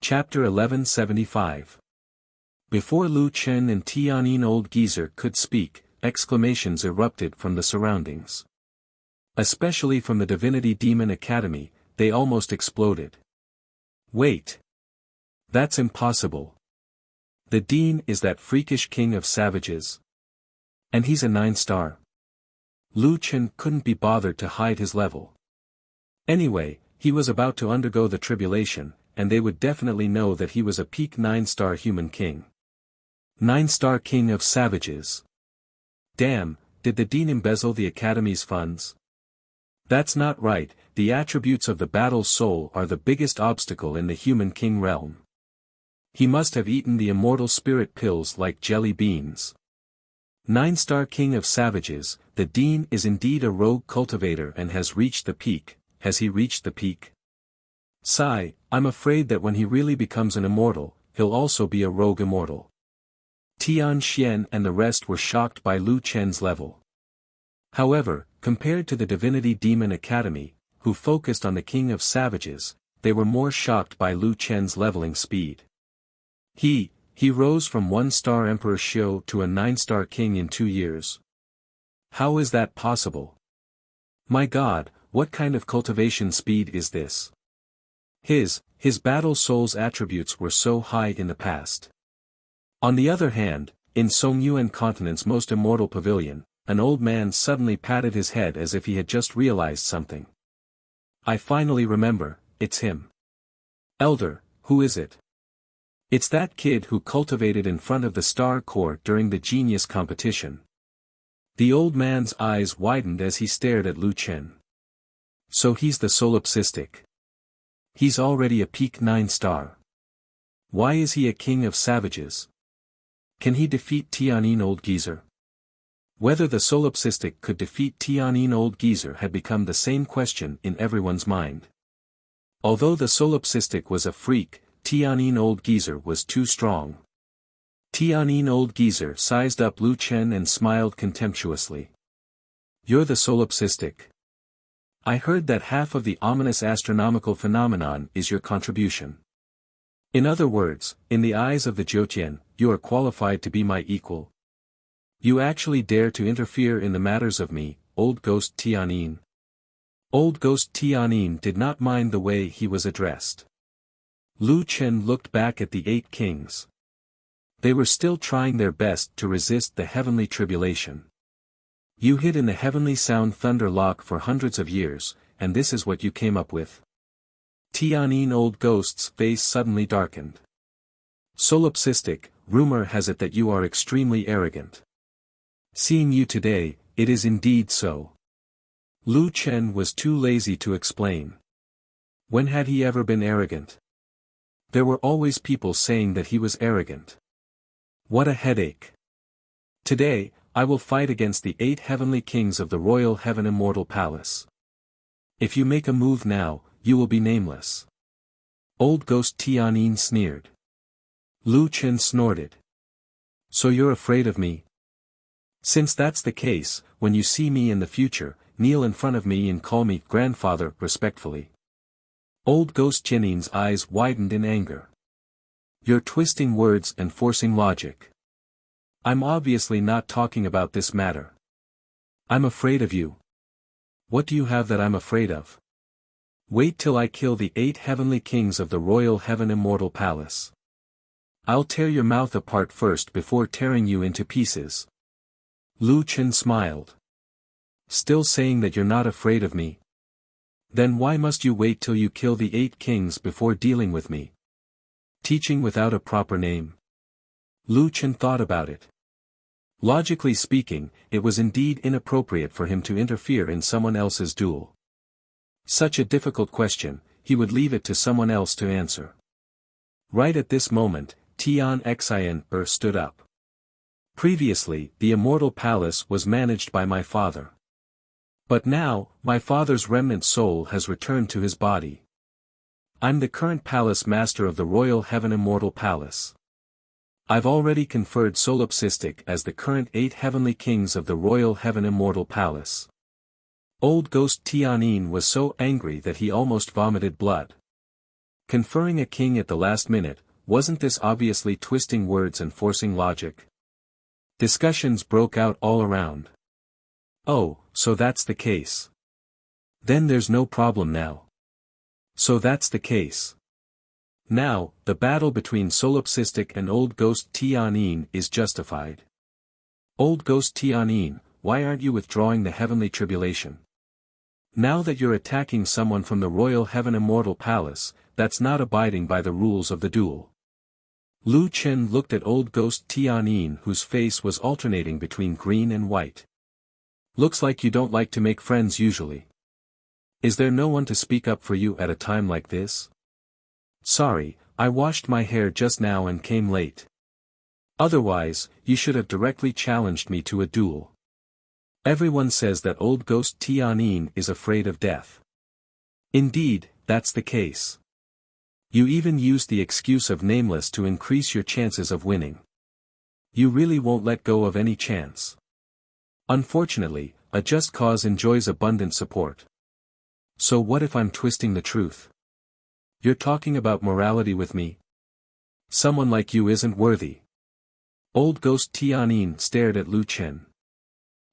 Chapter 1175. Before Lu Chen and Tianyin old geezer could speak, exclamations erupted from the surroundings. Especially from the Divinity Demon Academy, they almost exploded. Wait! That's impossible. The Dean is that freakish king of savages. And he's a 9-star. Lu Chen couldn't be bothered to hide his level. Anyway, he was about to undergo the tribulation, and they would definitely know that he was a peak 9-star human king. 9-star king of savages. Damn, did the Dean embezzle the Academy's funds? That's not right, the attributes of the battle soul are the biggest obstacle in the human king realm. He must have eaten the immortal spirit pills like jelly beans. 9-star king of savages, the Dean is indeed a rogue cultivator and has reached the peak. Has he reached the peak? Sigh, I'm afraid that when he really becomes an immortal, he'll also be a rogue immortal. Tian Xian and the rest were shocked by Lu Chen's level. However, compared to the Divinity Demon Academy, who focused on the king of savages, they were more shocked by Lu Chen's leveling speed. He rose from 1-star Emperor Xiu to a 9-star king in 2 years. How is that possible? My god, what kind of cultivation speed is this? His battle soul's attributes were so high in the past. On the other hand, in Songyuan Continent's most immortal pavilion, an old man suddenly patted his head as if he had just realized something. I finally remember, it's him. Elder, who is it? It's that kid who cultivated in front of the Star Court during the genius competition. The old man's eyes widened as he stared at Lu Chen. So he's the solipsistic. He's already a peak 9-star. Why is he a king of savages? Can he defeat Tianyin old geezer? Whether the solipsistic could defeat Tianyin old geezer had become the same question in everyone's mind. Although the solipsistic was a freak, Tianyin old geezer was too strong. Tianyin old geezer sized up Lu Chen and smiled contemptuously. You're the solipsistic. I heard that half of the ominous astronomical phenomenon is your contribution. In other words, in the eyes of the Jiutian, you are qualified to be my equal. You actually dare to interfere in the matters of me, old ghost Tianyin. Old ghost Tianyin did not mind the way he was addressed. Lu Chen looked back at the 8 kings. They were still trying their best to resist the heavenly tribulation. You hid in the heavenly sound thunder lock for hundreds of years, and this is what you came up with? Tianyin old ghost's face suddenly darkened. Solipsistic, rumor has it that you are extremely arrogant. Seeing you today, it is indeed so. Lu Chen was too lazy to explain. When had he ever been arrogant? There were always people saying that he was arrogant. What a headache. Today, I will fight against the 8 heavenly kings of the Royal Heaven Immortal Palace. If you make a move now, you will be nameless. Old ghost Tianyin sneered. Lu Chen snorted. So you're afraid of me? Since that's the case, when you see me in the future, kneel in front of me and call me grandfather respectfully. Old ghost Jinin's eyes widened in anger. You're twisting words and forcing logic. I'm obviously not talking about this matter. I'm afraid of you. What do you have that I'm afraid of? Wait till I kill the 8 heavenly kings of the royal heaven immortal palace. I'll tear your mouth apart first before tearing you into pieces. Lu Chen smiled. Still saying that you're not afraid of me? Then why must you wait till you kill the 8 kings before dealing with me? Teaching without a proper name. Lu Chen thought about it. Logically speaking, it was indeed inappropriate for him to interfere in someone else's duel. Such a difficult question, he would leave it to someone else to answer. Right at this moment, Tian Xin stood up. Previously, the immortal palace was managed by my father. But now, my father's remnant soul has returned to his body. I'm the current palace master of the royal heaven immortal palace. I've already conferred Solipsistic as the current 8 heavenly kings of the royal heaven immortal palace. Old ghost Tianyin was so angry that he almost vomited blood. Conferring a king at the last minute, wasn't this obviously twisting words and forcing logic? Discussions broke out all around. Oh, so that's the case. Then there's no problem now. So that's the case. Now, the battle between Solipsistic and Old Ghost Tianyin is justified. Old Ghost Tianyin, why aren't you withdrawing the heavenly tribulation? Now that you're attacking someone from the royal heaven immortal palace, that's not abiding by the rules of the duel. Lu Chen looked at Old Ghost Tianyin, whose face was alternating between green and white. Looks like you don't like to make friends usually. Is there no one to speak up for you at a time like this? Sorry, I washed my hair just now and came late. Otherwise, you should have directly challenged me to a duel. Everyone says that Old Ghost Tianyin is afraid of death. Indeed, that's the case. You even used the excuse of nameless to increase your chances of winning. You really won't let go of any chance. Unfortunately, a just cause enjoys abundant support. So what if I'm twisting the truth? You're talking about morality with me? Someone like you isn't worthy. Old Ghost Tianyin stared at Lu Chen.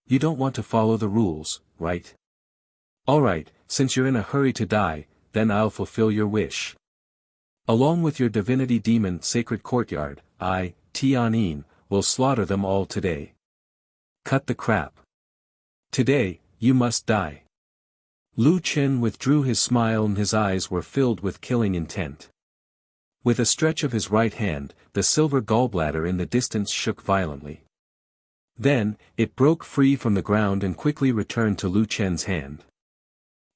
You don't want to follow the rules, right? Alright, since you're in a hurry to die, then I'll fulfill your wish. Along with your divinity demon sacred courtyard, I, Tianyin, will slaughter them all today. Cut the crap. Today, you must die. Lu Chen withdrew his smile and his eyes were filled with killing intent. With a stretch of his right hand, the silver gallbladder in the distance shook violently. Then, it broke free from the ground and quickly returned to Lu Chen's hand.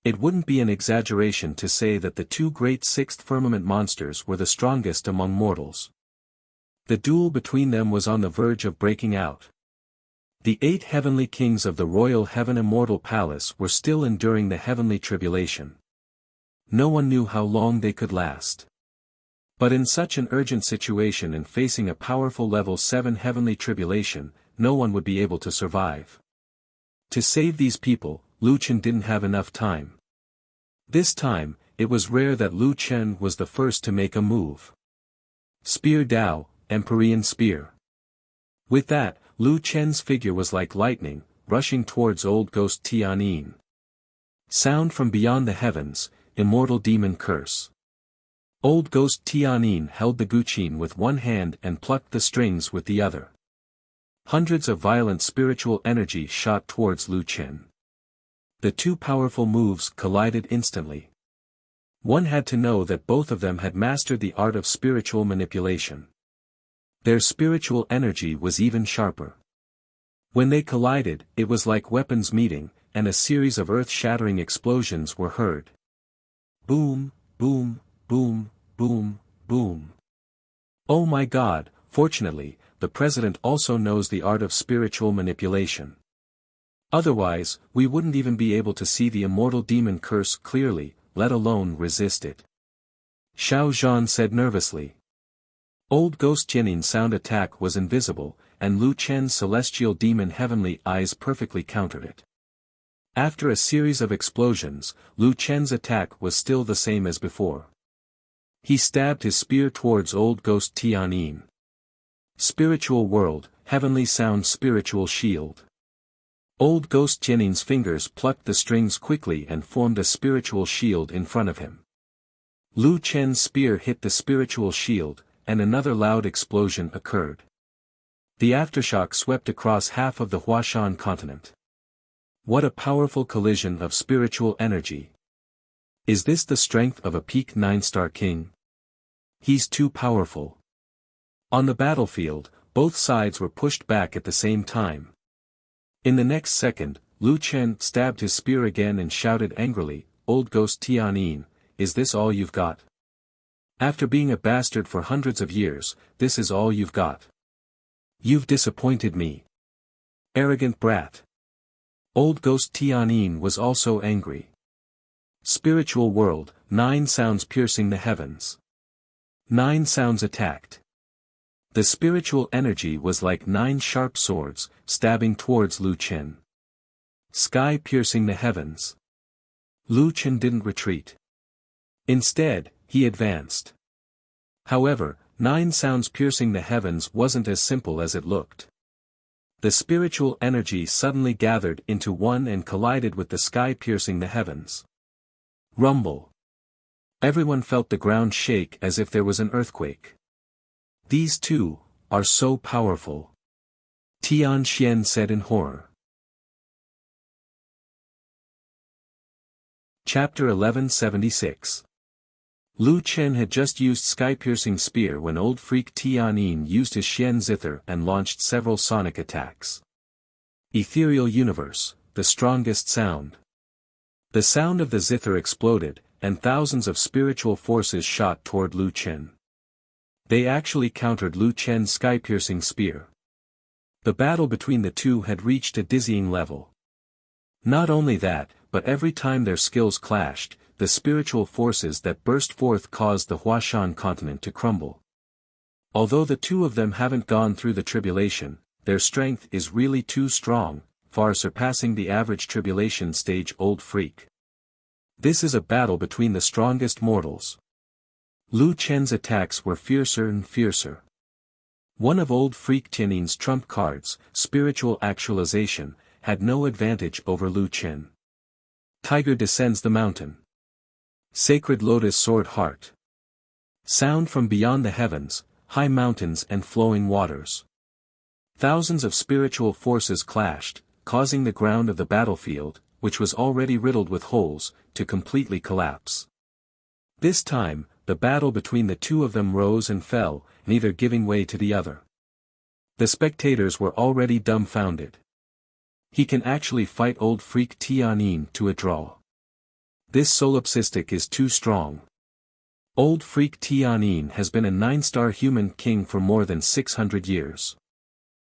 It wouldn't be an exaggeration to say that the 2 great sixth firmament monsters were the strongest among mortals. The duel between them was on the verge of breaking out. The 8 heavenly kings of the royal heaven immortal palace were still enduring the heavenly tribulation. No one knew how long they could last. But in such an urgent situation and facing a powerful level 7 heavenly tribulation, no one would be able to survive. To save these people, Lu Chen didn't have enough time. This time, it was rare that Lu Chen was the first to make a move. Spear Dao, Empyrean Spear. With that, Lu Chen's figure was like lightning, rushing towards Old Ghost Tianyin. Sound from beyond the heavens, immortal demon curse. Old Ghost Tianyin held the guqin with one hand and plucked the strings with the other. Hundreds of violent spiritual energy shot towards Lu Chen. The 2 powerful moves collided instantly. One had to know that both of them had mastered the art of spiritual manipulation. Their spiritual energy was even sharper. When they collided, it was like weapons meeting, and a series of earth-shattering explosions were heard. Boom, boom, boom, boom, boom. Oh my God, fortunately, the president also knows the art of spiritual manipulation. Otherwise, we wouldn't even be able to see the immortal demon curse clearly, let alone resist it. Xiao Zhan said nervously. Old Ghost Jinin's sound attack was invisible, and Lu Chen's celestial demon heavenly eyes perfectly countered it. After a series of explosions, Lu Chen's attack was still the same as before. He stabbed his spear towards old ghost Tianyin. Spiritual world, heavenly sound spiritual shield. Old ghost Tianyin's fingers plucked the strings quickly and formed a spiritual shield in front of him. Lu Chen's spear hit the spiritual shield, and another loud explosion occurred. The aftershock swept across half of the Huashan continent. What a powerful collision of spiritual energy. Is this the strength of a peak 9-star king? He's too powerful. On the battlefield, both sides were pushed back at the same time. In the next second, Lu Chen stabbed his spear again and shouted angrily, "Old ghost Tianyin, is this all you've got? After being a bastard for hundreds of years, this is all you've got? You've disappointed me. Arrogant brat." Old ghost Tianyin was also angry. Spiritual world, 9 sounds piercing the heavens. 9 sounds attacked. The spiritual energy was like 9 sharp swords, stabbing towards Lu Chen. Sky piercing the heavens. Lu Chen didn't retreat. Instead, he advanced. However, 9 sounds piercing the heavens wasn't as simple as it looked. The spiritual energy suddenly gathered into one and collided with the sky piercing the heavens. Rumble. Everyone felt the ground shake as if there was an earthquake. These two are so powerful. Tian Xian said in horror. Chapter 1176. Lu Chen had just used sky-piercing spear when old freak Tianyin used his Xian zither and launched several sonic attacks. Ethereal universe, the strongest sound. The sound of the zither exploded, and thousands of spiritual forces shot toward Lu Chen. They actually countered Lu Chen's sky-piercing spear. The battle between the two had reached a dizzying level. Not only that, but every time their skills clashed, the spiritual forces that burst forth caused the Huashan continent to crumble. Although the two of them haven't gone through the tribulation, their strength is really too strong, far surpassing the average tribulation stage old freak. This is a battle between the strongest mortals. Lu Chen's attacks were fiercer and fiercer. One of old freak Tianyin's trump cards, spiritual actualization, had no advantage over Lu Chen. Tiger descends the mountain. Sacred Lotus Sword Heart. Sound from beyond the heavens, high mountains and flowing waters. Thousands of spiritual forces clashed, causing the ground of the battlefield, which was already riddled with holes, to completely collapse. This time, the battle between the two of them rose and fell, neither giving way to the other. The spectators were already dumbfounded. He can actually fight old freak Tianyin to a draw. This solipsistic is too strong. Old freak Tianyin has been a 9-star human king for more than 600 years.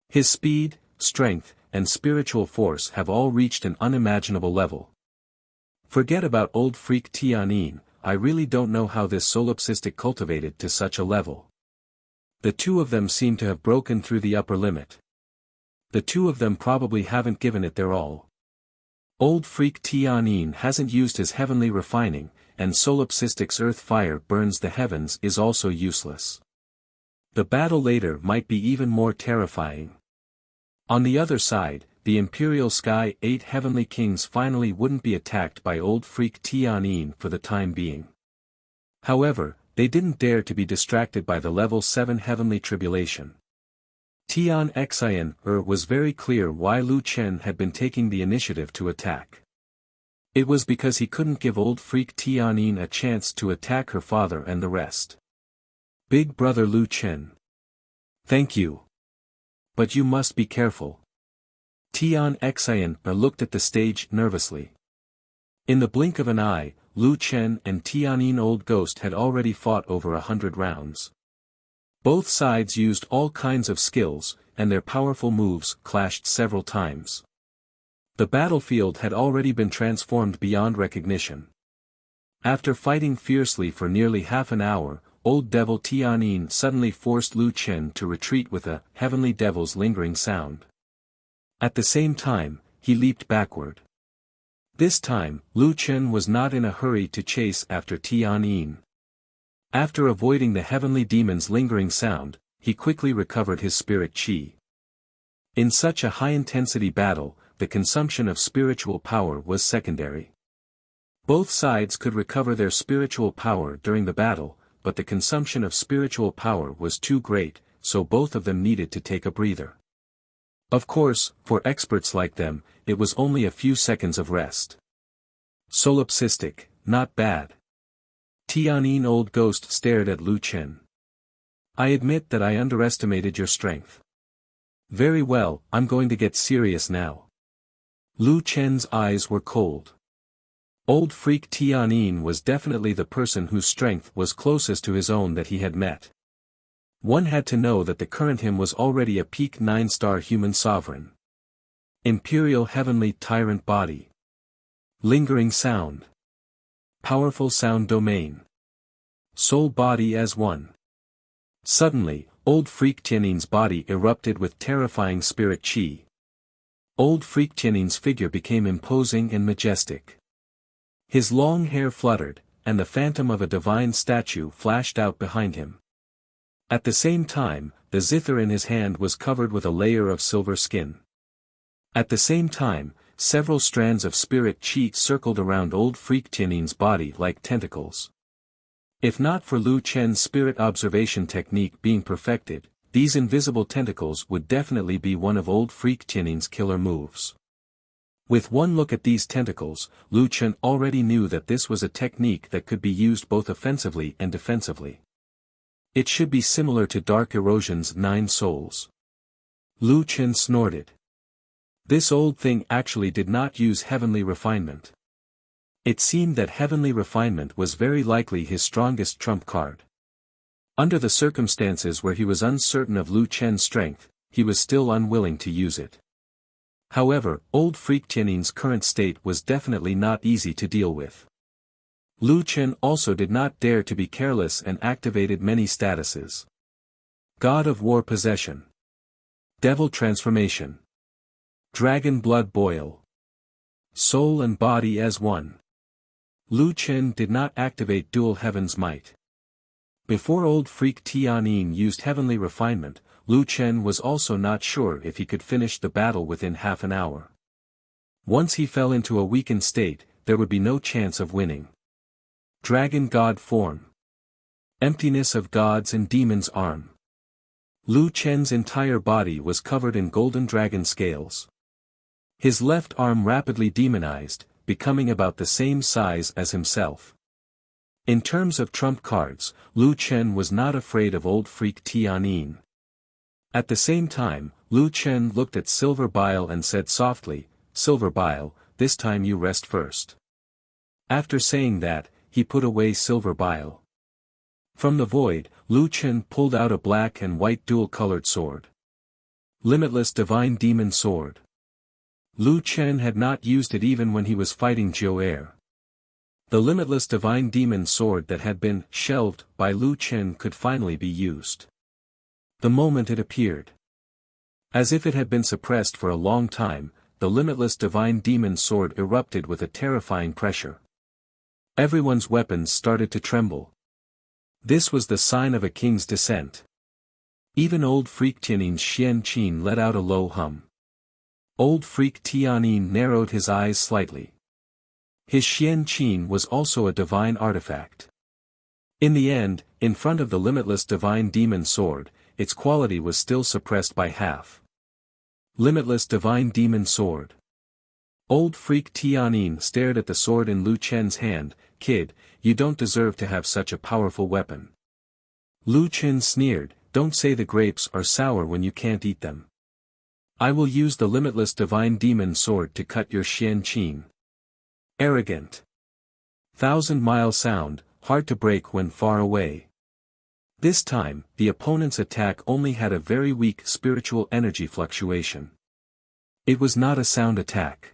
His speed, strength, and spiritual force have all reached an unimaginable level. Forget about old freak Tianyin, I really don't know how this solipsistic cultivated to such a level. The two of them seem to have broken through the upper limit. The two of them probably haven't given it their all. Old freak Tianyin hasn't used his heavenly refining, and solipsistic's earth fire burns the heavens is also useless. The battle later might be even more terrifying. On the other side, the Imperial Sky 8 Heavenly Kings finally wouldn't be attacked by old freak Tianyin for the time being. However, they didn't dare to be distracted by the level 7 Heavenly Tribulation. Tian Xian was very clear why Lu Chen had been taking the initiative to attack. It was because he couldn't give old freak Tianyin a chance to attack her father and the rest. Big brother Lu Chen. Thank you. But you must be careful. Tian Xian looked at the stage nervously. In the blink of an eye, Lu Chen and Tianyin Old Ghost had already fought over 100 rounds. Both sides used all kinds of skills, and their powerful moves clashed several times. The battlefield had already been transformed beyond recognition. After fighting fiercely for nearly half an hour, Old Devil Tianyin suddenly forced Lu Chen to retreat with a heavenly devil's lingering sound. At the same time, he leaped backward. This time, Lu Chen was not in a hurry to chase after Tianyin. After avoiding the heavenly demon's lingering sound, he quickly recovered his spirit chi. In such a high-intensity battle, the consumption of spiritual power was secondary. Both sides could recover their spiritual power during the battle, but the consumption of spiritual power was too great, so both of them needed to take a breather. Of course, for experts like them, it was only a few seconds of rest. Solipsistic, not bad. Tianyin old ghost stared at Lu Chen. I admit that I underestimated your strength. Very well, I'm going to get serious now. Lu Chen's eyes were cold. Old freak Tianyin was definitely the person whose strength was closest to his own that he had met. One had to know that the current him was already a peak 9-star human sovereign. Imperial heavenly tyrant body. Lingering sound. Powerful sound domain. Soul body as one. Suddenly, old freak Tianyin's body erupted with terrifying spirit chi. Old freak Tianyin's figure became imposing and majestic. His long hair fluttered, and the phantom of a divine statue flashed out behind him. At the same time, the zither in his hand was covered with a layer of silver skin. At the same time, several strands of spirit chi circled around old freak Tianyin's body like tentacles. If not for Lu Chen's spirit observation technique being perfected, these invisible tentacles would definitely be one of old freak Tianyin's killer moves. With one look at these tentacles, Lu Chen already knew that this was a technique that could be used both offensively and defensively. It should be similar to Dark Erosion's 9 souls. Lu Chen snorted. This old thing actually did not use heavenly refinement. It seemed that heavenly refinement was very likely his strongest trump card. Under the circumstances where he was uncertain of Lu Chen's strength, he was still unwilling to use it. However, old freak Tianyin's current state was definitely not easy to deal with. Lu Chen also did not dare to be careless and activated many statuses. God of War Possession. Devil Transformation. Dragon Blood Boil. Soul and Body as One. Lu Chen did not activate Dual Heaven's Might. Before old freak Tianyin used heavenly refinement, Lu Chen was also not sure if he could finish the battle within half an hour. Once he fell into a weakened state, there would be no chance of winning. Dragon God Form. Emptiness of Gods and Demons Arm. Lu Chen's entire body was covered in golden dragon scales. His left arm rapidly demonized, becoming about the same size as himself. In terms of trump cards, Lu Chen was not afraid of old freak Tianyin. At the same time, Lu Chen looked at Silver Bile and said softly, "Silver Bile, this time you rest first." After saying that, he put away Silver Bile. From the void, Lu Chen pulled out a black and white dual-colored sword. Limitless Divine Demon Sword. Lu Chen had not used it even when he was fighting Jiu Er. The limitless divine demon sword that had been shelved by Lu Chen could finally be used. The moment it appeared. As if it had been suppressed for a long time, the limitless divine demon sword erupted with a terrifying pressure. Everyone's weapons started to tremble. This was the sign of a king's descent. Even old freak Tianyin's Xian Qin let out a low hum. Old freak Tianyin narrowed his eyes slightly. His Xian Qin was also a divine artifact. In the end, in front of the limitless divine demon sword, its quality was still suppressed by half. Limitless divine demon sword. Old freak Tianyin stared at the sword in Lu Chen's hand. "Kid, you don't deserve to have such a powerful weapon." Lu Chen sneered, "Don't say the grapes are sour when you can't eat them. I will use the limitless divine demon sword to cut your Xian Qin." Arrogant. 1,000-mile sound, hard to break when far away. This time, the opponent's attack only had a very weak spiritual energy fluctuation. It was not a sound attack.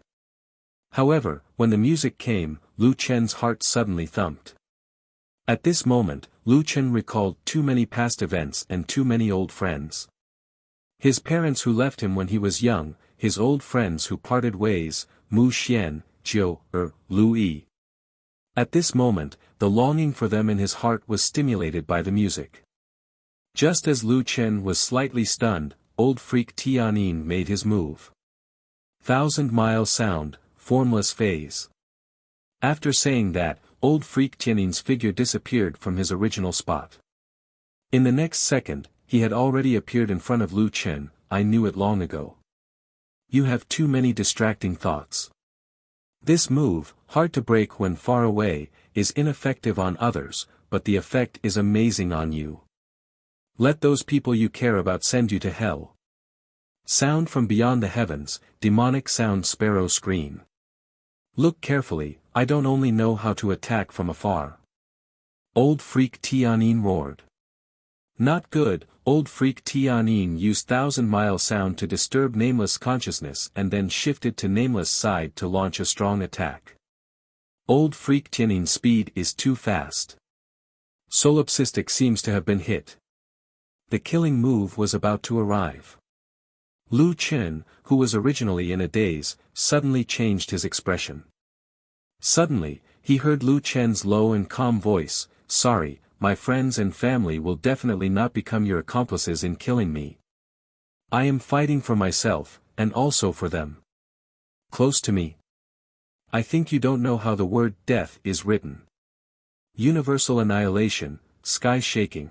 However, when the music came, Lu Chen's heart suddenly thumped. At this moment, Lu Chen recalled too many past events and too many old friends. His parents who left him when he was young, his old friends who parted ways, Mu Xian, Jiu Er, Lu Yi. At this moment, the longing for them in his heart was stimulated by the music. Just as Lu Chen was slightly stunned, old freak Tianyin made his move. 1,000-mile sound, formless phase. After saying that, old freak Tianyin's figure disappeared from his original spot. In the next second, he had already appeared in front of Lu Chen. I knew it long ago. You have too many distracting thoughts. This move, hard to break when far away, is ineffective on others, but the effect is amazing on you. Let those people you care about send you to hell. Sound from beyond the heavens, demonic sound sparrow scream. Look carefully, I don't only know how to attack from afar. Old freak Tianyin roared. Not good. Old freak Tianyin used 1,000-mile sound to disturb Nameless consciousness and then shifted to Nameless side to launch a strong attack. Old freak Tianyin's speed is too fast. Solipsistic seems to have been hit. The killing move was about to arrive. Lu Chen, who was originally in a daze, suddenly changed his expression. Suddenly, he heard Lu Chen's low and calm voice, "Sorry, my friends and family will definitely not become your accomplices in killing me. I am fighting for myself, and also for them. Close to me. I think you don't know how the word death is written. Universal annihilation, sky shaking."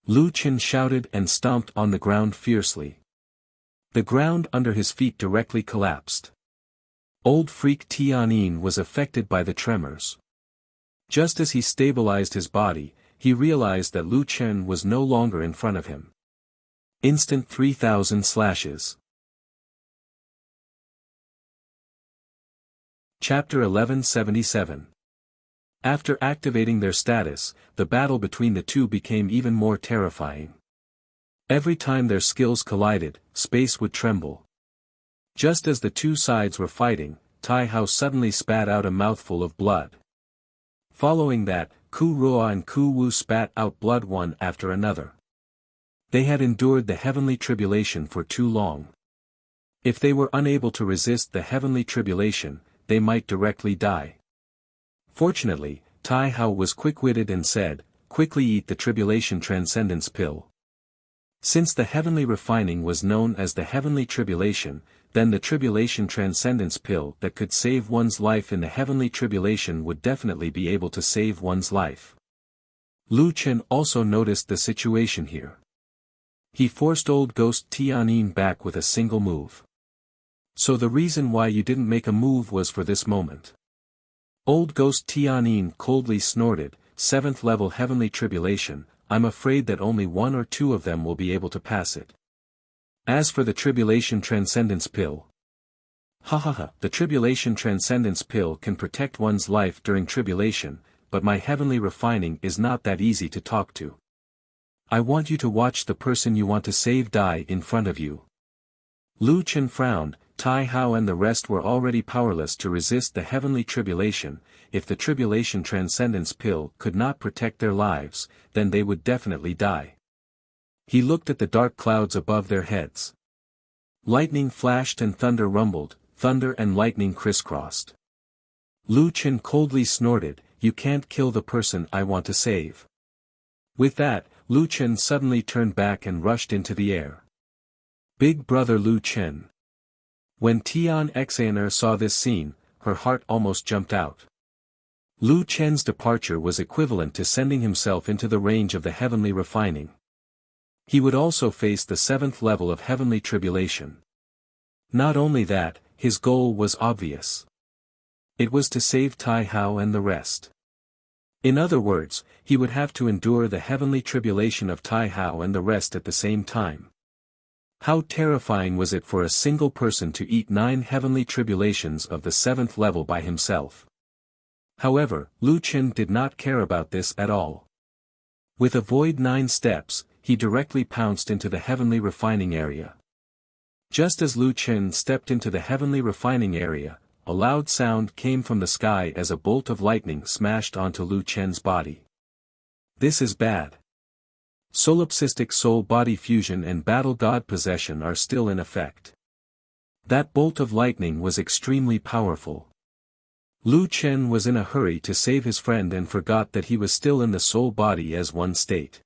Lu Chen shouted and stomped on the ground fiercely. The ground under his feet directly collapsed. Old freak Tianyin was affected by the tremors. Just as he stabilized his body, he realized that Lu Chen was no longer in front of him. Instant 3,000 slashes. Chapter 1177. After activating their status, the battle between the two became even more terrifying. Every time their skills collided, space would tremble. Just as the two sides were fighting, Tai Hao suddenly spat out a mouthful of blood. Following that, Ku Ruo and Ku Wu spat out blood one after another. They had endured the heavenly tribulation for too long. If they were unable to resist the heavenly tribulation, they might directly die. Fortunately, Tai Hao was quick-witted and said, "Quickly eat the tribulation transcendence pill." Since the heavenly refining was known as the heavenly tribulation, then the tribulation transcendence pill that could save one's life in the heavenly tribulation would definitely be able to save one's life. Lu Chen also noticed the situation here. He forced old ghost Tianyin back with a single move. So the reason why you didn't make a move was for this moment. Old ghost Tianyin coldly snorted, "7th level heavenly tribulation, I'm afraid that only one or two of them will be able to pass it. As for the tribulation transcendence pill. The tribulation transcendence pill can protect one's life during tribulation, but my heavenly refining is not that easy to talk to. I want you to watch the person you want to save die in front of you." Lu Chen frowned. Tai Hao and the rest were already powerless to resist the heavenly tribulation. If the tribulation transcendence pill could not protect their lives, then they would definitely die. He looked at the dark clouds above their heads. Lightning flashed and thunder rumbled, thunder and lightning crisscrossed. Lu Chen coldly snorted, "You can't kill the person I want to save." With that, Lu Chen suddenly turned back and rushed into the air. Big brother Lu Chen. When Tian Xaner saw this scene, her heart almost jumped out. Lu Chen's departure was equivalent to sending himself into the range of the heavenly refining. He would also face the 7th level of heavenly tribulation. Not only that, his goal was obvious. It was to save Tai Hao and the rest. In other words, he would have to endure the heavenly tribulation of Tai Hao and the rest at the same time. How terrifying was it for a single person to eat 9 heavenly tribulations of the 7th level by himself? However, Lu Chen did not care about this at all. With a void 9 steps, he directly pounced into the heavenly refining area. Just as Lu Chen stepped into the heavenly refining area, a loud sound came from the sky as a bolt of lightning smashed onto Lu Chen's body. This is bad. Solipsistic soul-body fusion and battle god possession are still in effect. That bolt of lightning was extremely powerful. Lu Chen was in a hurry to save his friend and forgot that he was still in the soul body as one state.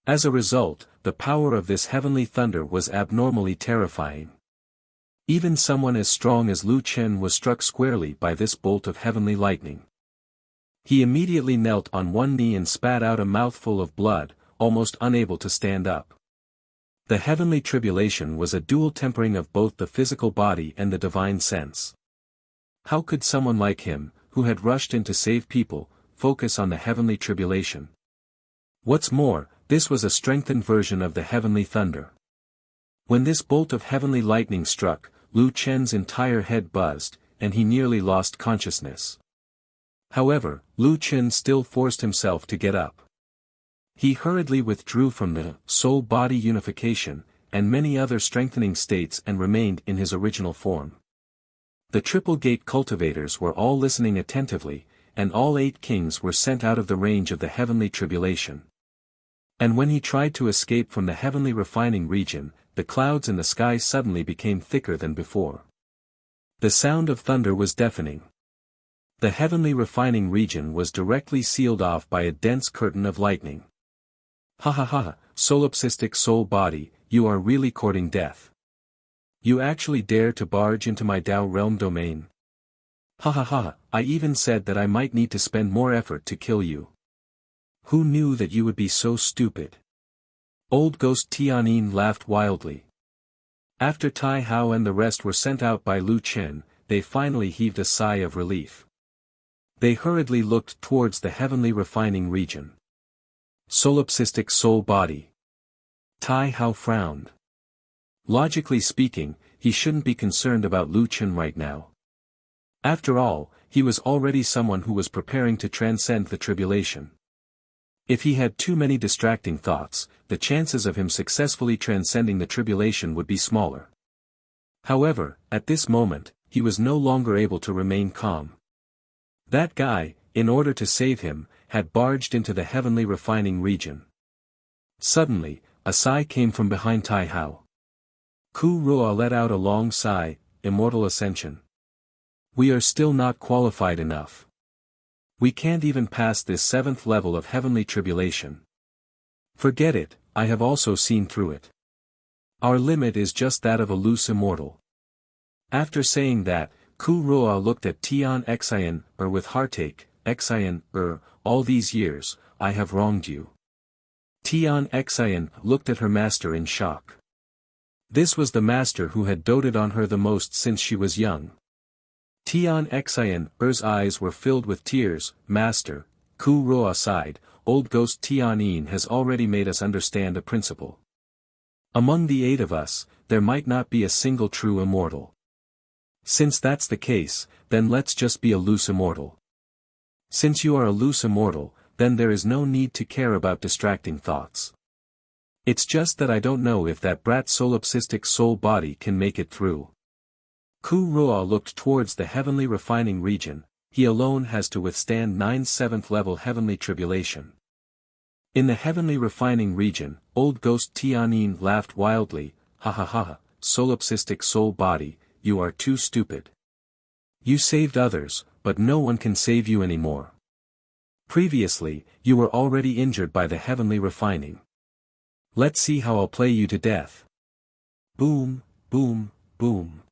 As a result, the power of this heavenly thunder was abnormally terrifying. Even someone as strong as Lu Chen was struck squarely by this bolt of heavenly lightning. He immediately knelt on one knee and spat out a mouthful of blood, almost unable to stand up. The heavenly tribulation was a dual tempering of both the physical body and the divine sense. How could someone like him, who had rushed in to save people, focus on the heavenly tribulation? What's more, this was a strengthened version of the heavenly thunder. When this bolt of heavenly lightning struck, Lu Chen's entire head buzzed, and he nearly lost consciousness. However, Lu Chen still forced himself to get up. He hurriedly withdrew from the soul-body unification, and many other strengthening states and remained in his original form. The Triple Gate cultivators were all listening attentively, and all 8 kings were sent out of the range of the heavenly tribulation. And when he tried to escape from the heavenly refining region, the clouds in the sky suddenly became thicker than before. The sound of thunder was deafening. The heavenly refining region was directly sealed off by a dense curtain of lightning. Ha ha ha, solipsistic soul body, you are really courting death. You actually dare to barge into my Tao realm domain. Ha ha ha, I even said that I might need to spend more effort to kill you. Who knew that you would be so stupid? Old Ghost Tianyin laughed wildly. After Tai Hao and the rest were sent out by Lu Chen, they finally heaved a sigh of relief. They hurriedly looked towards the heavenly refining region. Solipsistic soul body. Tai Hao frowned. Logically speaking, he shouldn't be concerned about Lu Chen right now. After all, he was already someone who was preparing to transcend the tribulation. If he had too many distracting thoughts, the chances of him successfully transcending the tribulation would be smaller. However, at this moment, he was no longer able to remain calm. That guy, in order to save him, had barged into the heavenly refining region. Suddenly, a sigh came from behind Tai Hao. Ku Ruo let out a long sigh, immortal ascension. We are still not qualified enough. We can't even pass this 7th level of heavenly tribulation. Forget it, I have also seen through it. Our limit is just that of a loose immortal. After saying that, Ku Ruo looked at Tian Xian, with heartache, Xian, all these years, I have wronged you. Tian Xian looked at her master in shock. This was the master who had doted on her the most since she was young. Tian Xian's eyes were filled with tears. Master, Ku Ruo sighed, old ghost Tianyin has already made us understand a principle. Among the 8 of us, there might not be a single true immortal. Since that's the case, then let's just be a loose immortal. Since you are a loose immortal, then there is no need to care about distracting thoughts. It's just that I don't know if that brat solipsistic soul body can make it through. Ku Ruo looked towards the heavenly refining region, he alone has to withstand 9 7th level heavenly tribulation. In the heavenly refining region, old ghost Tianyin laughed wildly, ha ha ha, solipsistic soul body, you are too stupid. You saved others, but no one can save you anymore. Previously, you were already injured by the heavenly refining. Let's see how I'll play you to death. Boom, boom, boom.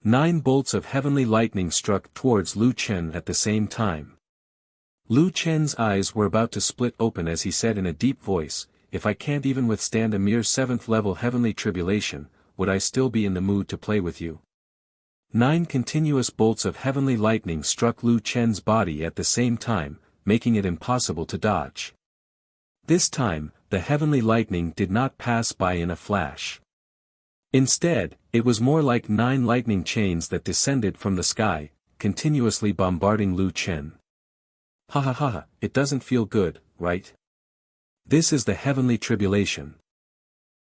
9 bolts of heavenly lightning struck towards Lu Chen at the same time. Lu Chen's eyes were about to split open as he said in a deep voice, if I can't even withstand a mere 7th level heavenly tribulation, would I still be in the mood to play with you? 9 continuous bolts of heavenly lightning struck Lu Chen's body at the same time, making it impossible to dodge. This time, the heavenly lightning did not pass by in a flash. Instead, it was more like 9 lightning chains that descended from the sky, continuously bombarding Lu Chen. Ha ha ha, it doesn't feel good, right? This is the heavenly tribulation.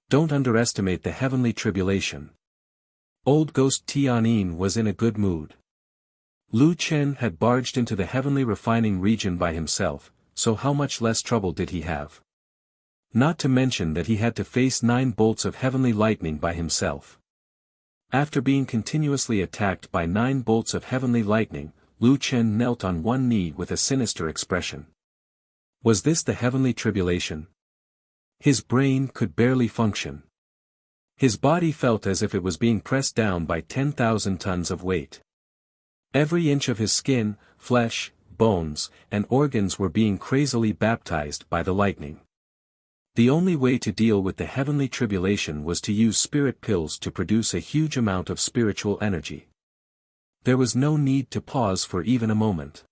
Don't underestimate the heavenly tribulation. Old ghost Tianyin was in a good mood. Lu Chen had barged into the heavenly refining region by himself, so how much less trouble did he have? Not to mention that he had to face 9 bolts of heavenly lightning by himself. After being continuously attacked by 9 bolts of heavenly lightning, Lu Chen knelt on one knee with a sinister expression. Was this the heavenly tribulation? His brain could barely function. His body felt as if it was being pressed down by 10,000 tons of weight. Every inch of his skin, flesh, bones, and organs were being crazily baptized by the lightning. The only way to deal with the heavenly tribulation was to use spirit pills to produce a huge amount of spiritual energy. There was no need to pause for even a moment.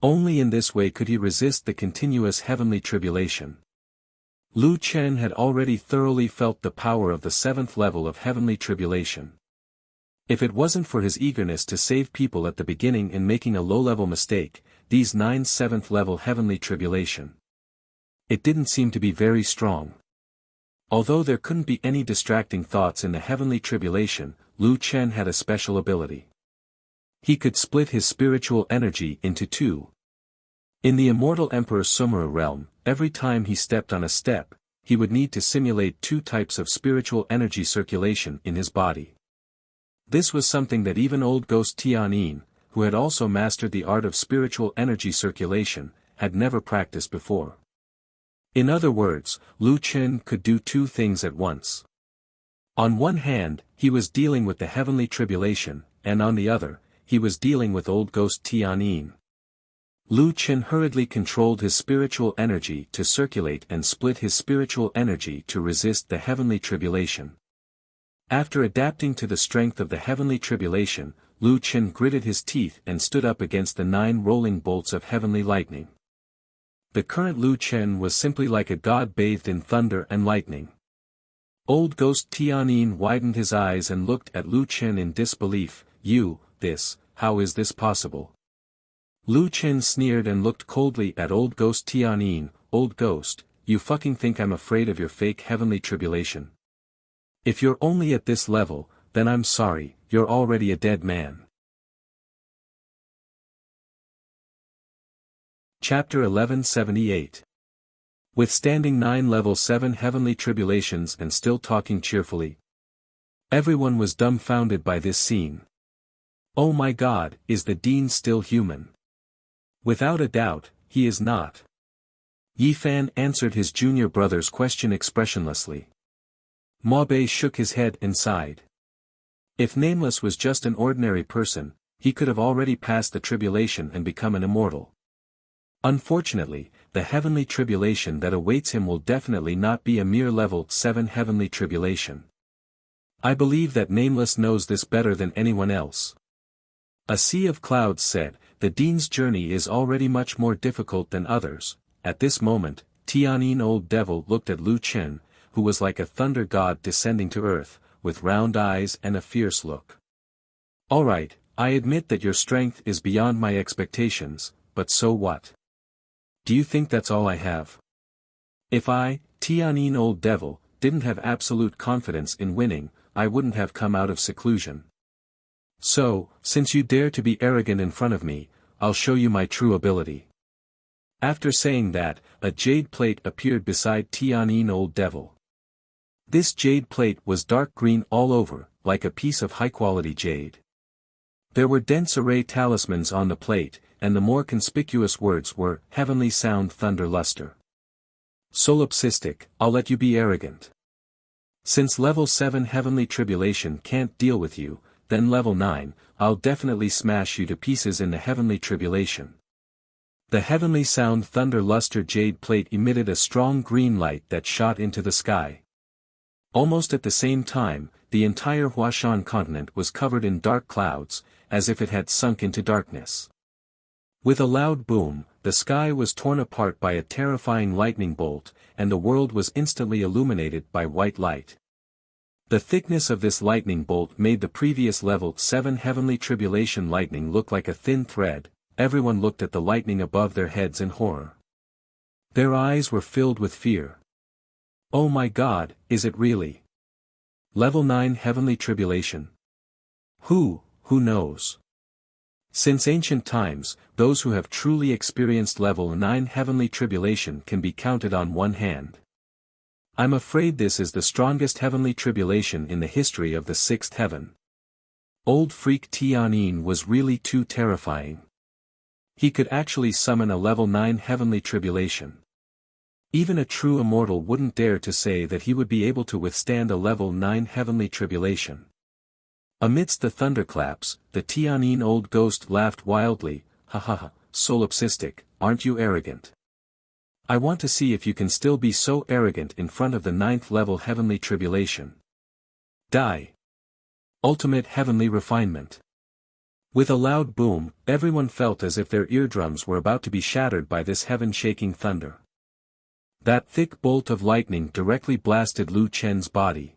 Only in this way could he resist the continuous heavenly tribulation. Lu Chen had already thoroughly felt the power of the 7th level of heavenly tribulation. If it wasn't for his eagerness to save people at the beginning in making a low-level mistake, these 9 7th level heavenly tribulation. It didn't seem to be very strong. Although there couldn't be any distracting thoughts in the heavenly tribulation, Lu Chen had a special ability. He could split his spiritual energy into two. In the immortal Emperor Sumera realm, every time he stepped on a step, he would need to simulate 2 types of spiritual energy circulation in his body. This was something that even old ghost Tianyin, who had also mastered the art of spiritual energy circulation, had never practiced before. In other words, Lu Chen could do 2 things at once. On one hand, he was dealing with the heavenly tribulation, and on the other, he was dealing with old ghost Tianyin. Lu Chen hurriedly controlled his spiritual energy to circulate and split his spiritual energy to resist the heavenly tribulation. After adapting to the strength of the heavenly tribulation, Lu Chen gritted his teeth and stood up against the 9 rolling bolts of heavenly lightning. The current Lu Chen was simply like a god bathed in thunder and lightning. Old ghost Tianyin widened his eyes and looked at Lu Chen in disbelief. How is this possible? Lu Chen sneered and looked coldly at old ghost Tianyin. Old ghost, you fucking think I'm afraid of your fake heavenly tribulation? If you're only at this level, then I'm sorry, you're already a dead man. Chapter 1178. Withstanding 9 level 7 heavenly tribulations and still talking cheerfully. Everyone was dumbfounded by this scene. Oh my God, is the Dean still human? Without a doubt, he is not. Yi Fan answered his junior brother's question expressionlessly. Ma Bei shook his head and sighed. If Nameless was just an ordinary person, he could have already passed the tribulation and become an immortal. Unfortunately, the heavenly tribulation that awaits him will definitely not be a mere level 7 heavenly tribulation. I believe that Nameless knows this better than anyone else. A sea of clouds said, the Dean's journey is already much more difficult than others. At this moment, Tianyin Old Devil looked at Lu Chen, who was like a thunder god descending to earth, with round eyes and a fierce look. Alright, I admit that your strength is beyond my expectations, but so what? Do you think that's all I have? If I, Tianyin Old Devil, didn't have absolute confidence in winning, I wouldn't have come out of seclusion. So, since you dare to be arrogant in front of me, I'll show you my true ability. After saying that, a jade plate appeared beside Tianyin Old Devil. This jade plate was dark green all over, like a piece of high-quality jade. There were dense array talismans on the plate, and the more conspicuous words were, Heavenly Sound Thunder Luster. Solipsistic, I'll let you be arrogant. Since level 7 heavenly tribulation can't deal with you, then level 9, I'll definitely smash you to pieces in the heavenly tribulation. The Heavenly Sound Thunder Luster jade plate emitted a strong green light that shot into the sky. Almost at the same time, the entire Huashan continent was covered in dark clouds, as if it had sunk into darkness. With a loud boom, the sky was torn apart by a terrifying lightning bolt, and the world was instantly illuminated by white light. The thickness of this lightning bolt made the previous level 7 heavenly tribulation lightning look like a thin thread. Everyone looked at the lightning above their heads in horror. Their eyes were filled with fear. Oh my God, is it really? Level 9 heavenly tribulation? Who knows? Since ancient times, those who have truly experienced level 9 heavenly tribulation can be counted on one hand. I'm afraid this is the strongest heavenly tribulation in the history of the 6th heaven. Old freak Tianyin was really too terrifying. He could actually summon a level 9 heavenly tribulation. Even a true immortal wouldn't dare to say that he would be able to withstand a level 9 heavenly tribulation. Amidst the thunderclaps, the Tianyin old ghost laughed wildly, "Ha ha ha, solipsistic, aren't you arrogant? I want to see if you can still be so arrogant in front of the 9th level heavenly tribulation. Die. Ultimate heavenly refinement." With a loud boom, everyone felt as if their eardrums were about to be shattered by this heaven-shaking thunder. That thick bolt of lightning directly blasted Lu Chen's body.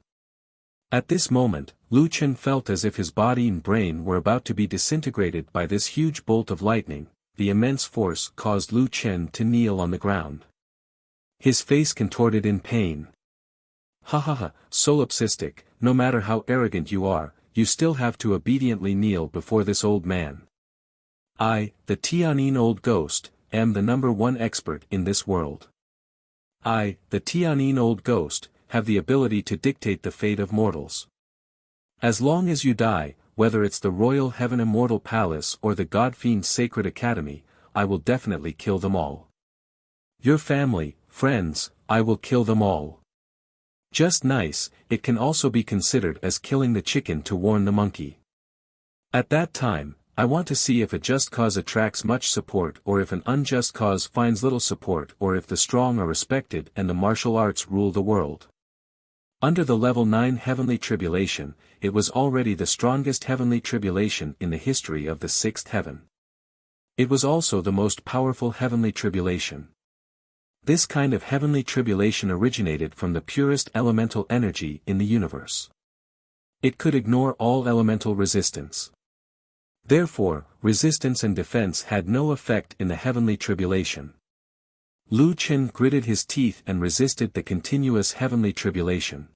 At this moment, Lu Chen felt as if his body and brain were about to be disintegrated by this huge bolt of lightning. The immense force caused Lu Chen to kneel on the ground. His face contorted in pain. "Ha ha ha, solipsistic, no matter how arrogant you are, you still have to obediently kneel before this old man. I, the Tianyin old ghost, am the #1 expert in this world. I, the Tianyin old ghost, have the ability to dictate the fate of mortals. As long as you die, whether it's the Royal Heaven Immortal Palace or the God-Fiend Sacred Academy, I will definitely kill them all. Your family, friends, I will kill them all. Just nice, it can also be considered as killing the chicken to warn the monkey. At that time, I want to see if a just cause attracts much support or if an unjust cause finds little support or if the strong are respected and the martial arts rule the world." Under the level 9 heavenly tribulation, it was already the strongest heavenly tribulation in the history of the 6th heaven. It was also the most powerful heavenly tribulation. This kind of heavenly tribulation originated from the purest elemental energy in the universe. It could ignore all elemental resistance. Therefore, resistance and defense had no effect in the heavenly tribulation. Lu Chen gritted his teeth and resisted the continuous heavenly tribulation.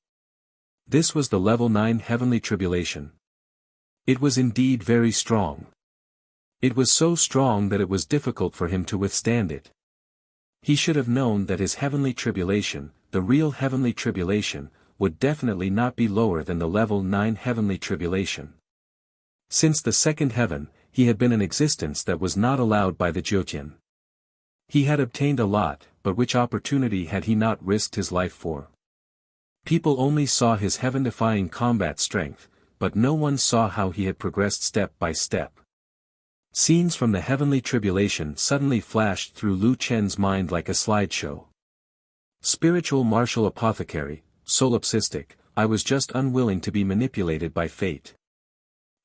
This was the level 9 heavenly tribulation. It was indeed very strong. It was so strong that it was difficult for him to withstand it. He should have known that his heavenly tribulation, the real heavenly tribulation, would definitely not be lower than the level 9 heavenly tribulation. Since the 2nd heaven, he had been in existence that was not allowed by the Jiutian. He had obtained a lot, but which opportunity had he not risked his life for? People only saw his heaven-defying combat strength, but no one saw how he had progressed step by step. Scenes from the heavenly tribulation suddenly flashed through Lu Chen's mind like a slideshow. Spiritual martial apothecary, solipsistic, I was just unwilling to be manipulated by fate.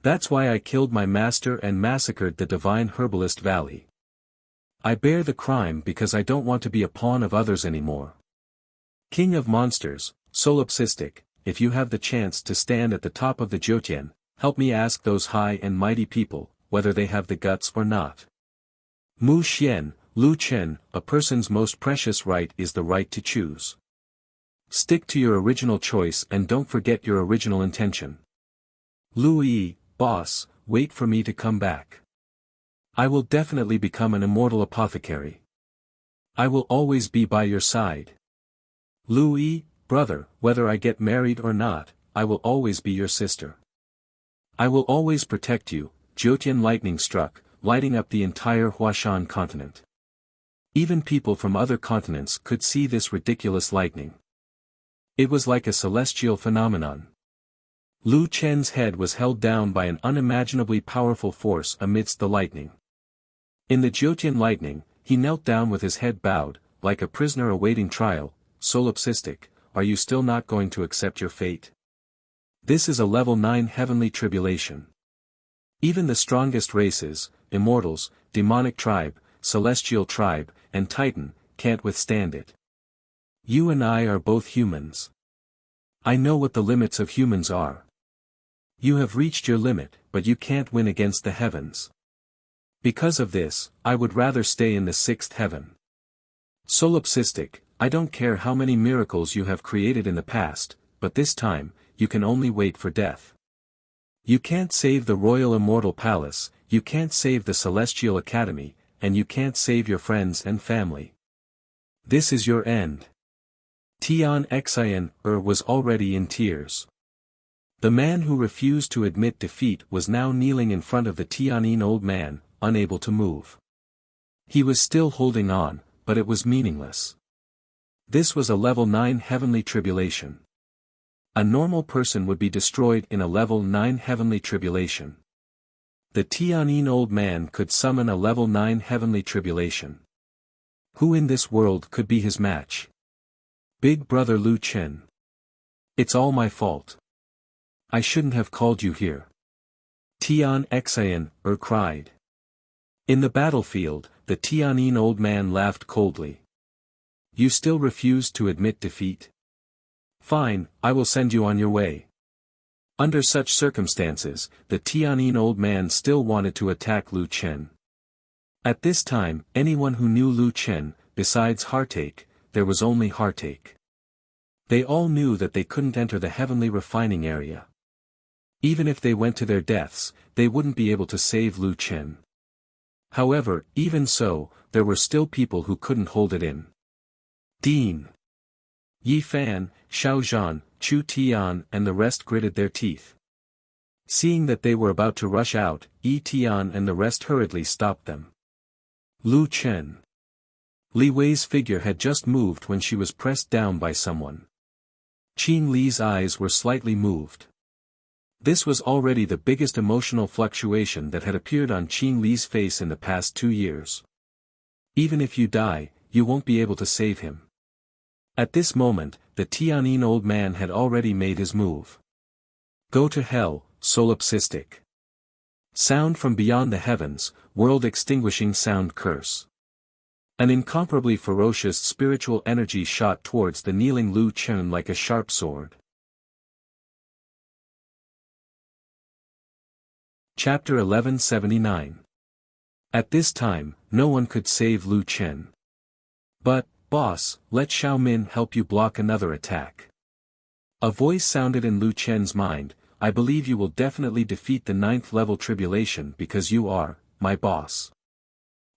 That's why I killed my master and massacred the divine herbalist Valley. I bear the crime because I don't want to be a pawn of others anymore. King of monsters, solipsistic, if you have the chance to stand at the top of the Jiutian, help me ask those high and mighty people, whether they have the guts or not. Mu Xian, Lu Chen, a person's most precious right is the right to choose. Stick to your original choice and don't forget your original intention. Lu Yi, boss, wait for me to come back. I will definitely become an immortal apothecary. I will always be by your side. Lu Yi, brother, whether I get married or not, I will always be your sister. I will always protect you. Jiutian lightning struck, lighting up the entire Huashan continent. Even people from other continents could see this ridiculous lightning. It was like a celestial phenomenon. Lu Chen's head was held down by an unimaginably powerful force amidst the lightning. In the Jiutian lightning, he knelt down with his head bowed, like a prisoner awaiting trial. Solipsistic, are you still not going to accept your fate? This is a level 9 heavenly tribulation. Even the strongest races, immortals, demonic tribe, celestial tribe, and titan, can't withstand it. You and I are both humans. I know what the limits of humans are. You have reached your limit, but you can't win against the heavens. Because of this, I would rather stay in the 6th heaven. Solipsistic, I don't care how many miracles you have created in the past, but this time, you can only wait for death. You can't save the Royal Immortal Palace, you can't save the Celestial Academy, and you can't save your friends and family. This is your end. Tian Xian was already in tears. The man who refused to admit defeat was now kneeling in front of the Tianyin old man, unable to move. He was still holding on, but it was meaningless. This was a level 9 heavenly tribulation. A normal person would be destroyed in a level 9 heavenly tribulation. The Tianyin old man could summon a level 9 heavenly tribulation. Who in this world could be his match? Big brother Lu Chen. It's all my fault. I shouldn't have called you here. Tian Xian cried. In the battlefield, the Tianyin old man laughed coldly. You still refuse to admit defeat? Fine, I will send you on your way. Under such circumstances, the Tianyin old man still wanted to attack Lu Chen. At this time, anyone who knew Lu Chen, besides heartache, there was only heartache. They all knew that they couldn't enter the heavenly refining area. Even if they went to their deaths, they wouldn't be able to save Lu Chen. However, even so, there were still people who couldn't hold it in. Dean, Yi Fan, Xiao Zhan, Chu Tian and the rest gritted their teeth. Seeing that they were about to rush out, Yi Tian and the rest hurriedly stopped them. Lu Chen. Li Wei's figure had just moved when she was pressed down by someone. Qin Li's eyes were slightly moved. This was already the biggest emotional fluctuation that had appeared on Qin Li's face in the past 2 years. Even if you die, you won't be able to save him. At this moment, the Tianyin old man had already made his move. Go to hell, solipsistic. Sound from beyond the heavens, world-extinguishing sound curse. An incomparably ferocious spiritual energy shot towards the kneeling Lu Chen like a sharp sword. Chapter 1179. At this time, no one could save Lu Chen. But, boss, let Xiao Min help you block another attack. A voice sounded in Lu Chen's mind, I believe you will definitely defeat the 9th level tribulation because you are, my boss.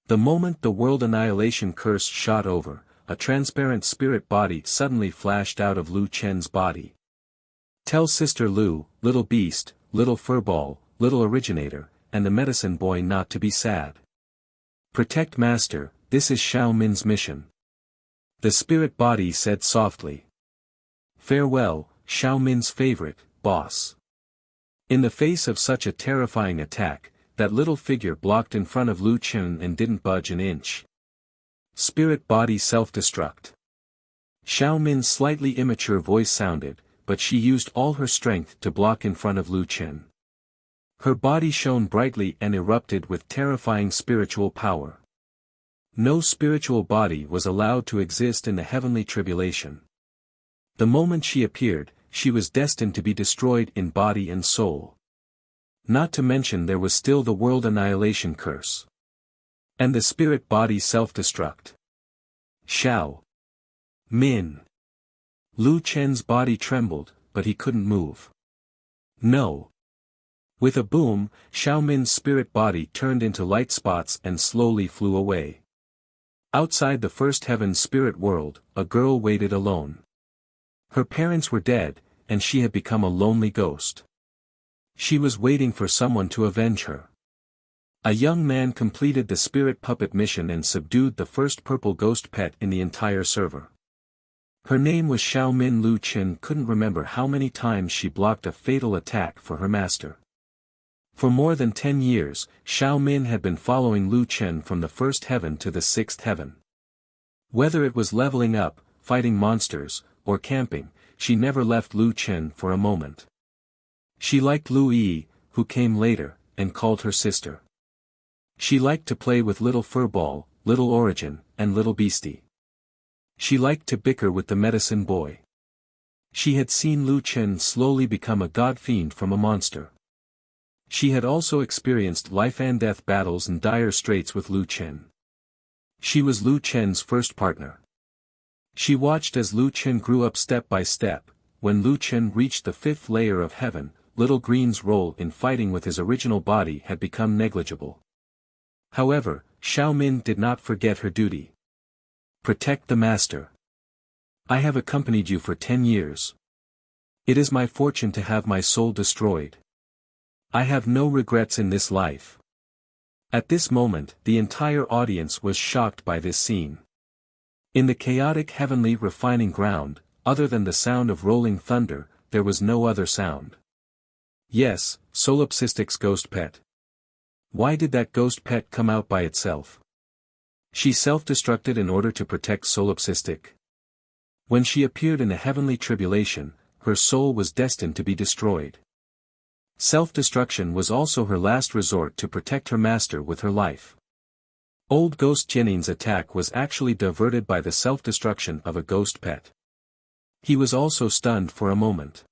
The moment the world annihilation curse shot over, a transparent spirit body suddenly flashed out of Lu Chen's body. Tell Sister Lu, little beast, little furball, little originator, and the medicine boy not to be sad. Protect Master, this is Xiao Min's mission. The spirit body said softly. Farewell, Xiao Min's favorite, boss. In the face of such a terrifying attack, that little figure blocked in front of Lu Chen and didn't budge an inch. Spirit body self-destruct. Xiao Min's slightly immature voice sounded, but she used all her strength to block in front of Lu Chen. Her body shone brightly and erupted with terrifying spiritual power. No spiritual body was allowed to exist in the heavenly tribulation. The moment she appeared, she was destined to be destroyed in body and soul. Not to mention there was still the world annihilation curse. And the spirit body self-destruct. Xiao Min. Lu Chen's body trembled, but he couldn't move. No. With a boom, Xiao Min's spirit body turned into light spots and slowly flew away. Outside the first heaven's spirit world, a girl waited alone. Her parents were dead, and she had become a lonely ghost. She was waiting for someone to avenge her. A young man completed the spirit puppet mission and subdued the first purple ghost pet in the entire server. Her name was Xiao Min. Lu Chen couldn't remember how many times she blocked a fatal attack for her master. For more than 10 years, Xiao Min had been following Lu Chen from the first heaven to the 6th heaven. Whether it was leveling up, fighting monsters, or camping, she never left Lu Chen for a moment. She liked Lu Yi, who came later, and called her sister. She liked to play with little furball, little origin, and little beastie. She liked to bicker with the medicine boy. She had seen Lu Chen slowly become a god fiend from a monster. She had also experienced life and death battles and dire straits with Lu Chen. She was Lu Chen's first partner. She watched as Lu Chen grew up step by step. When Lu Chen reached the 5th layer of heaven, Little Green's role in fighting with his original body had become negligible. However, Xiao Min did not forget her duty. Protect the master. I have accompanied you for 10 years. It is my fortune to have my soul destroyed. I have no regrets in this life. At this moment, the entire audience was shocked by this scene. In the chaotic heavenly refining ground, other than the sound of rolling thunder, there was no other sound. Yes, Solipsistic's ghost pet. Why did that ghost pet come out by itself? She self-destructed in order to protect Solipsistic. When she appeared in the heavenly tribulation, her soul was destined to be destroyed. Self-destruction was also her last resort to protect her master with her life. Old Ghost Jinin's attack was actually diverted by the self-destruction of a ghost pet. He was also stunned for a moment.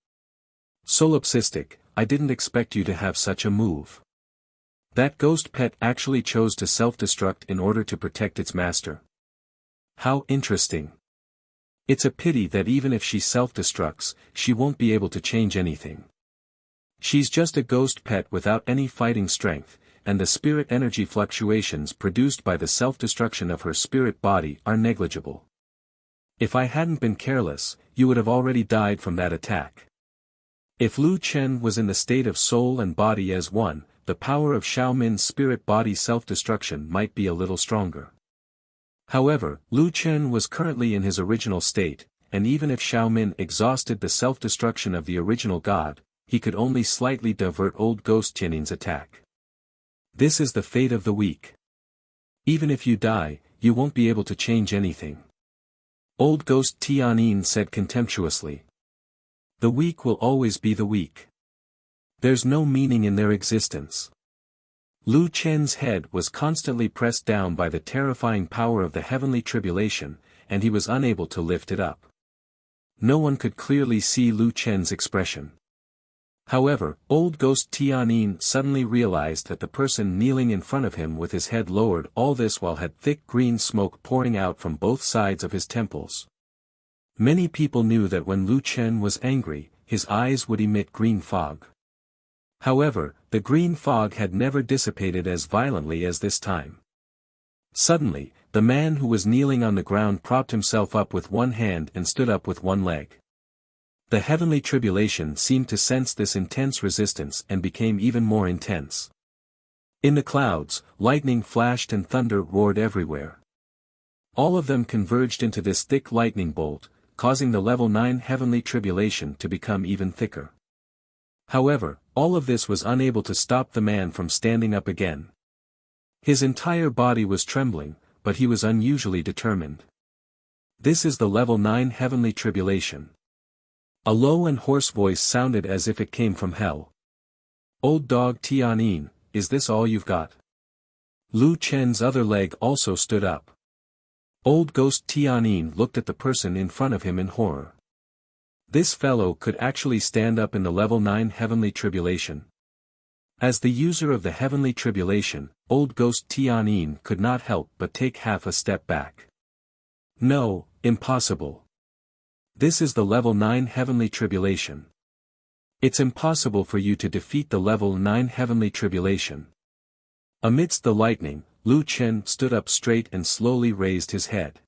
Solipsistic, I didn't expect you to have such a move. That ghost pet actually chose to self-destruct in order to protect its master. How interesting. It's a pity that even if she self-destructs, she won't be able to change anything. She's just a ghost pet without any fighting strength, and the spirit energy fluctuations produced by the self-destruction of her spirit body are negligible. If I hadn't been careless, you would have already died from that attack. If Lu Chen was in the state of soul and body as one, the power of Xiaomin's spirit body self-destruction might be a little stronger. However, Lu Chen was currently in his original state, and even if Xiaomin exhausted the self-destruction of the original god, he could only slightly divert old Ghost Jinin's attack. This is the fate of the weak. Even if you die, you won't be able to change anything. Old Ghost Tianyin said contemptuously. The weak will always be the weak. There's no meaning in their existence. Lu Chen's head was constantly pressed down by the terrifying power of the heavenly tribulation, and he was unable to lift it up. No one could clearly see Lu Chen's expression. However, old Ghost Tianyin suddenly realized that the person kneeling in front of him with his head lowered all this while had thick green smoke pouring out from both sides of his temples. Many people knew that when Lu Chen was angry, his eyes would emit green fog. However, the green fog had never dissipated as violently as this time. Suddenly, the man who was kneeling on the ground propped himself up with one hand and stood up with one leg. The heavenly tribulation seemed to sense this intense resistance and became even more intense. In the clouds, lightning flashed and thunder roared everywhere. All of them converged into this thick lightning bolt, causing the level 9 heavenly tribulation to become even thicker. However, all of this was unable to stop the man from standing up again. His entire body was trembling, but he was unusually determined. This is the level 9 heavenly tribulation. A low and hoarse voice sounded as if it came from hell. Old dog Tianyin, is this all you've got? Lu Chen's other leg also stood up. Old Ghost Tianyin looked at the person in front of him in horror. This fellow could actually stand up in the level 9 heavenly tribulation. As the user of the heavenly tribulation, old Ghost Tianyin could not help but take half a step back. No, impossible. This is the level 9 heavenly tribulation. It's impossible for you to defeat the level 9 heavenly tribulation. Amidst the lightning, Lu Chen stood up straight and slowly raised his head.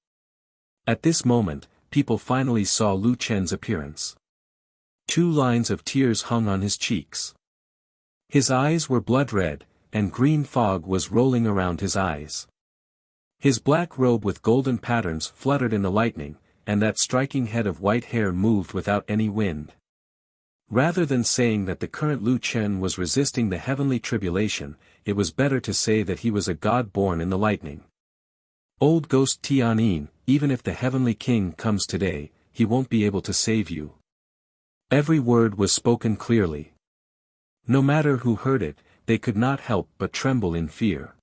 At this moment, people finally saw Lu Chen's appearance. 2 lines of tears hung on his cheeks. His eyes were blood red, and green fog was rolling around his eyes. His black robe with golden patterns fluttered in the lightning, and that striking head of white hair moved without any wind. Rather than saying that the current Lu Chen was resisting the heavenly tribulation, it was better to say that he was a god born in the lightning. Old Ghost Tianyin, even if the heavenly king comes today, he won't be able to save you. Every word was spoken clearly. No matter who heard it, they could not help but tremble in fear.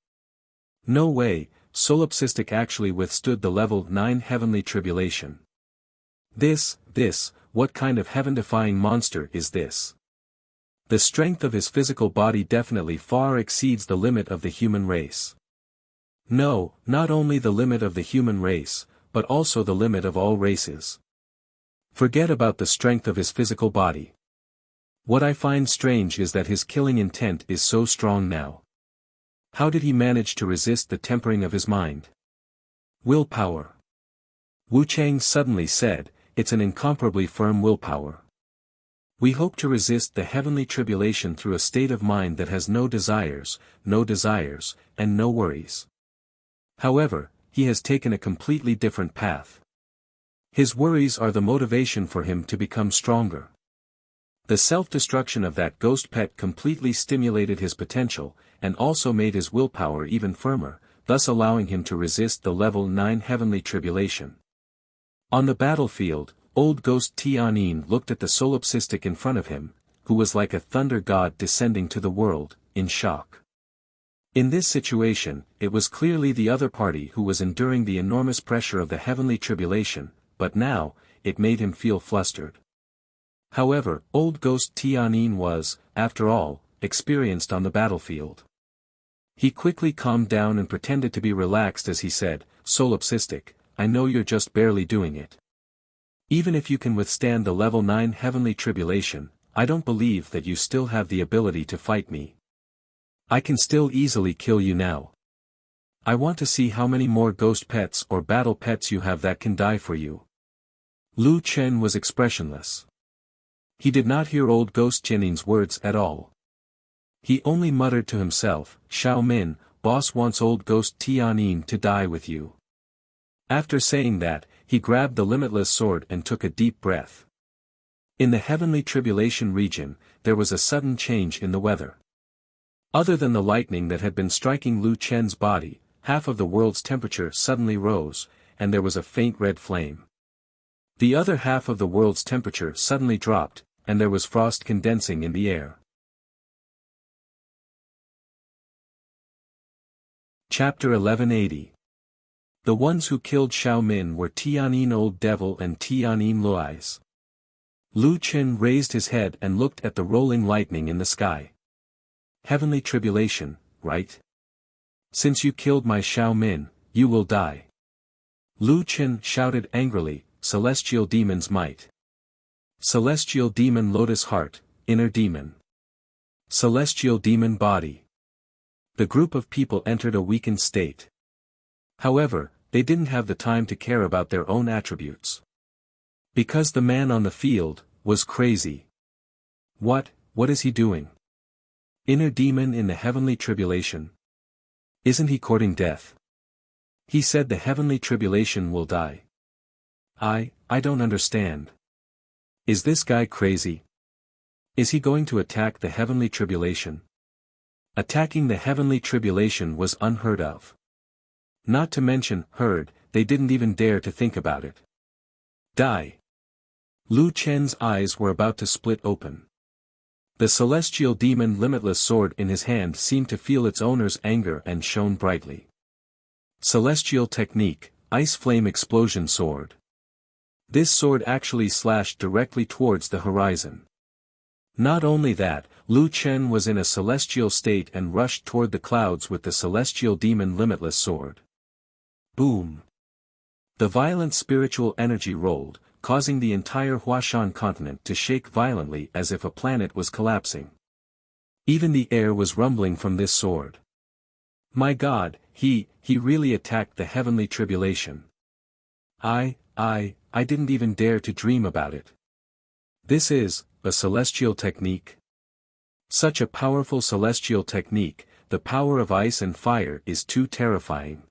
No way, Solipsistic actually withstood the level 9 heavenly tribulation. What kind of heaven-defying monster is this? The strength of his physical body definitely far exceeds the limit of the human race. No, not only the limit of the human race, but also the limit of all races. Forget about the strength of his physical body. What I find strange is that his killing intent is so strong now. How did he manage to resist the tempering of his mind? Willpower. Wu Chang suddenly said, it's an incomparably firm willpower. We hope to resist the heavenly tribulation through a state of mind that has no desires, and no worries. However, he has taken a completely different path. His worries are the motivation for him to become stronger. The self-destruction of that ghost pet completely stimulated his potential, and also made his willpower even firmer, thus allowing him to resist the level 9 heavenly tribulation. On the battlefield, old ghost Tianyin looked at the solipsistic in front of him, who was like a thunder god descending to the world, in shock. In this situation, it was clearly the other party who was enduring the enormous pressure of the heavenly tribulation, but now, it made him feel flustered. However, old ghost Tianyin was, after all, experienced on the battlefield. He quickly calmed down and pretended to be relaxed as he said, "Solipsistic, I know you're just barely doing it. Even if you can withstand the level 9 heavenly tribulation, I don't believe that you still have the ability to fight me. I can still easily kill you now. I want to see how many more ghost pets or battle pets you have that can die for you." Lu Chen was expressionless. He did not hear old ghost Jianin's words at all. He only muttered to himself, "Xiao Min, boss wants old ghost Tianyin to die with you." After saying that, he grabbed the limitless sword and took a deep breath. In the heavenly tribulation region, there was a sudden change in the weather. Other than the lightning that had been striking Lu Chen's body, half of the world's temperature suddenly rose, and there was a faint red flame. The other half of the world's temperature suddenly dropped, and there was frost condensing in the air. Chapter 1180. The ones who killed Xiao Min were Tianyin Old Devil and Tianyin Luais. Lu Chen raised his head and looked at the rolling lightning in the sky. Heavenly tribulation, right? Since you killed my Xiao Min, you will die. Lu Chen shouted angrily, "Celestial Demon's Might. Celestial Demon Lotus Heart, Inner Demon. Celestial Demon Body." The group of people entered a weakened state. However, they didn't have the time to care about their own attributes. Because the man on the field was crazy. What is he doing? Inner demon in the heavenly tribulation? Isn't he courting death? He said the heavenly tribulation will die. I don't understand. Is this guy crazy? Is he going to attack the heavenly tribulation? Attacking the heavenly tribulation was unheard of. Not to mention, they didn't even dare to think about it. Die. Lu Chen's eyes were about to split open. The celestial demon limitless sword in his hand seemed to feel its owner's anger and shone brightly. Celestial technique, Ice Flame Explosion Sword. This sword actually slashed directly towards the horizon. Not only that, Lu Chen was in a celestial state and rushed toward the clouds with the celestial demon limitless sword. Boom! The violent spiritual energy rolled, causing the entire Huashan continent to shake violently as if a planet was collapsing. Even the air was rumbling from this sword. My God, he really attacked the heavenly tribulation. I didn't even dare to dream about it. This is a celestial technique. Such a powerful celestial technique, the power of ice and fire is too terrifying.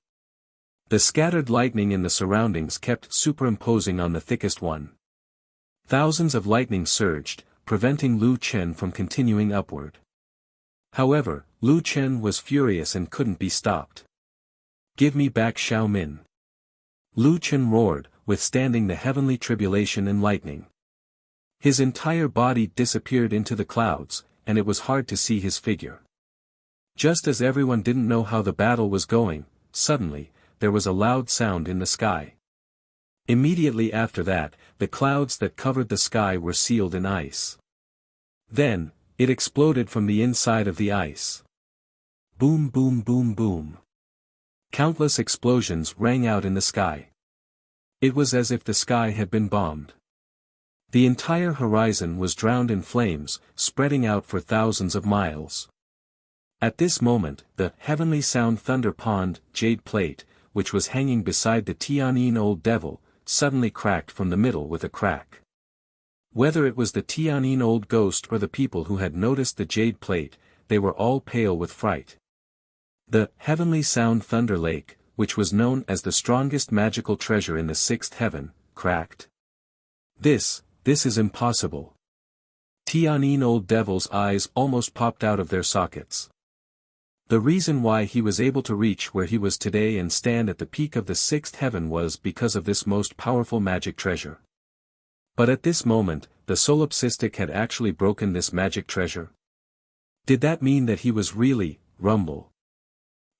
The scattered lightning in the surroundings kept superimposing on the thickest one. Thousands of lightning surged, preventing Lu Chen from continuing upward. However, Lu Chen was furious and couldn't be stopped. Give me back Xiao Min. Lu Chen roared, withstanding the heavenly tribulation and lightning. His entire body disappeared into the clouds, and it was hard to see his figure. Just as everyone didn't know how the battle was going, suddenly, there was a loud sound in the sky. Immediately after that, the clouds that covered the sky were sealed in ice. Then, it exploded from the inside of the ice. Boom boom boom boom. Countless explosions rang out in the sky. It was as if the sky had been bombed. The entire horizon was drowned in flames, spreading out for thousands of miles. At this moment, the heavenly sound thunder pond, jade plate, which was hanging beside the Tianyin Old Devil, suddenly cracked from the middle with a crack. Whether it was the Tianyin old ghost or the people who had noticed the jade plate, they were all pale with fright. The heavenly sound thunder lake, which was known as the strongest magical treasure in the sixth heaven, cracked. This is impossible. Tianyin old devil's eyes almost popped out of their sockets. The reason why he was able to reach where he was today and stand at the peak of the sixth heaven was because of this most powerful magic treasure. But at this moment, the solipsistic had actually broken this magic treasure. Did that mean that he was really, rumble?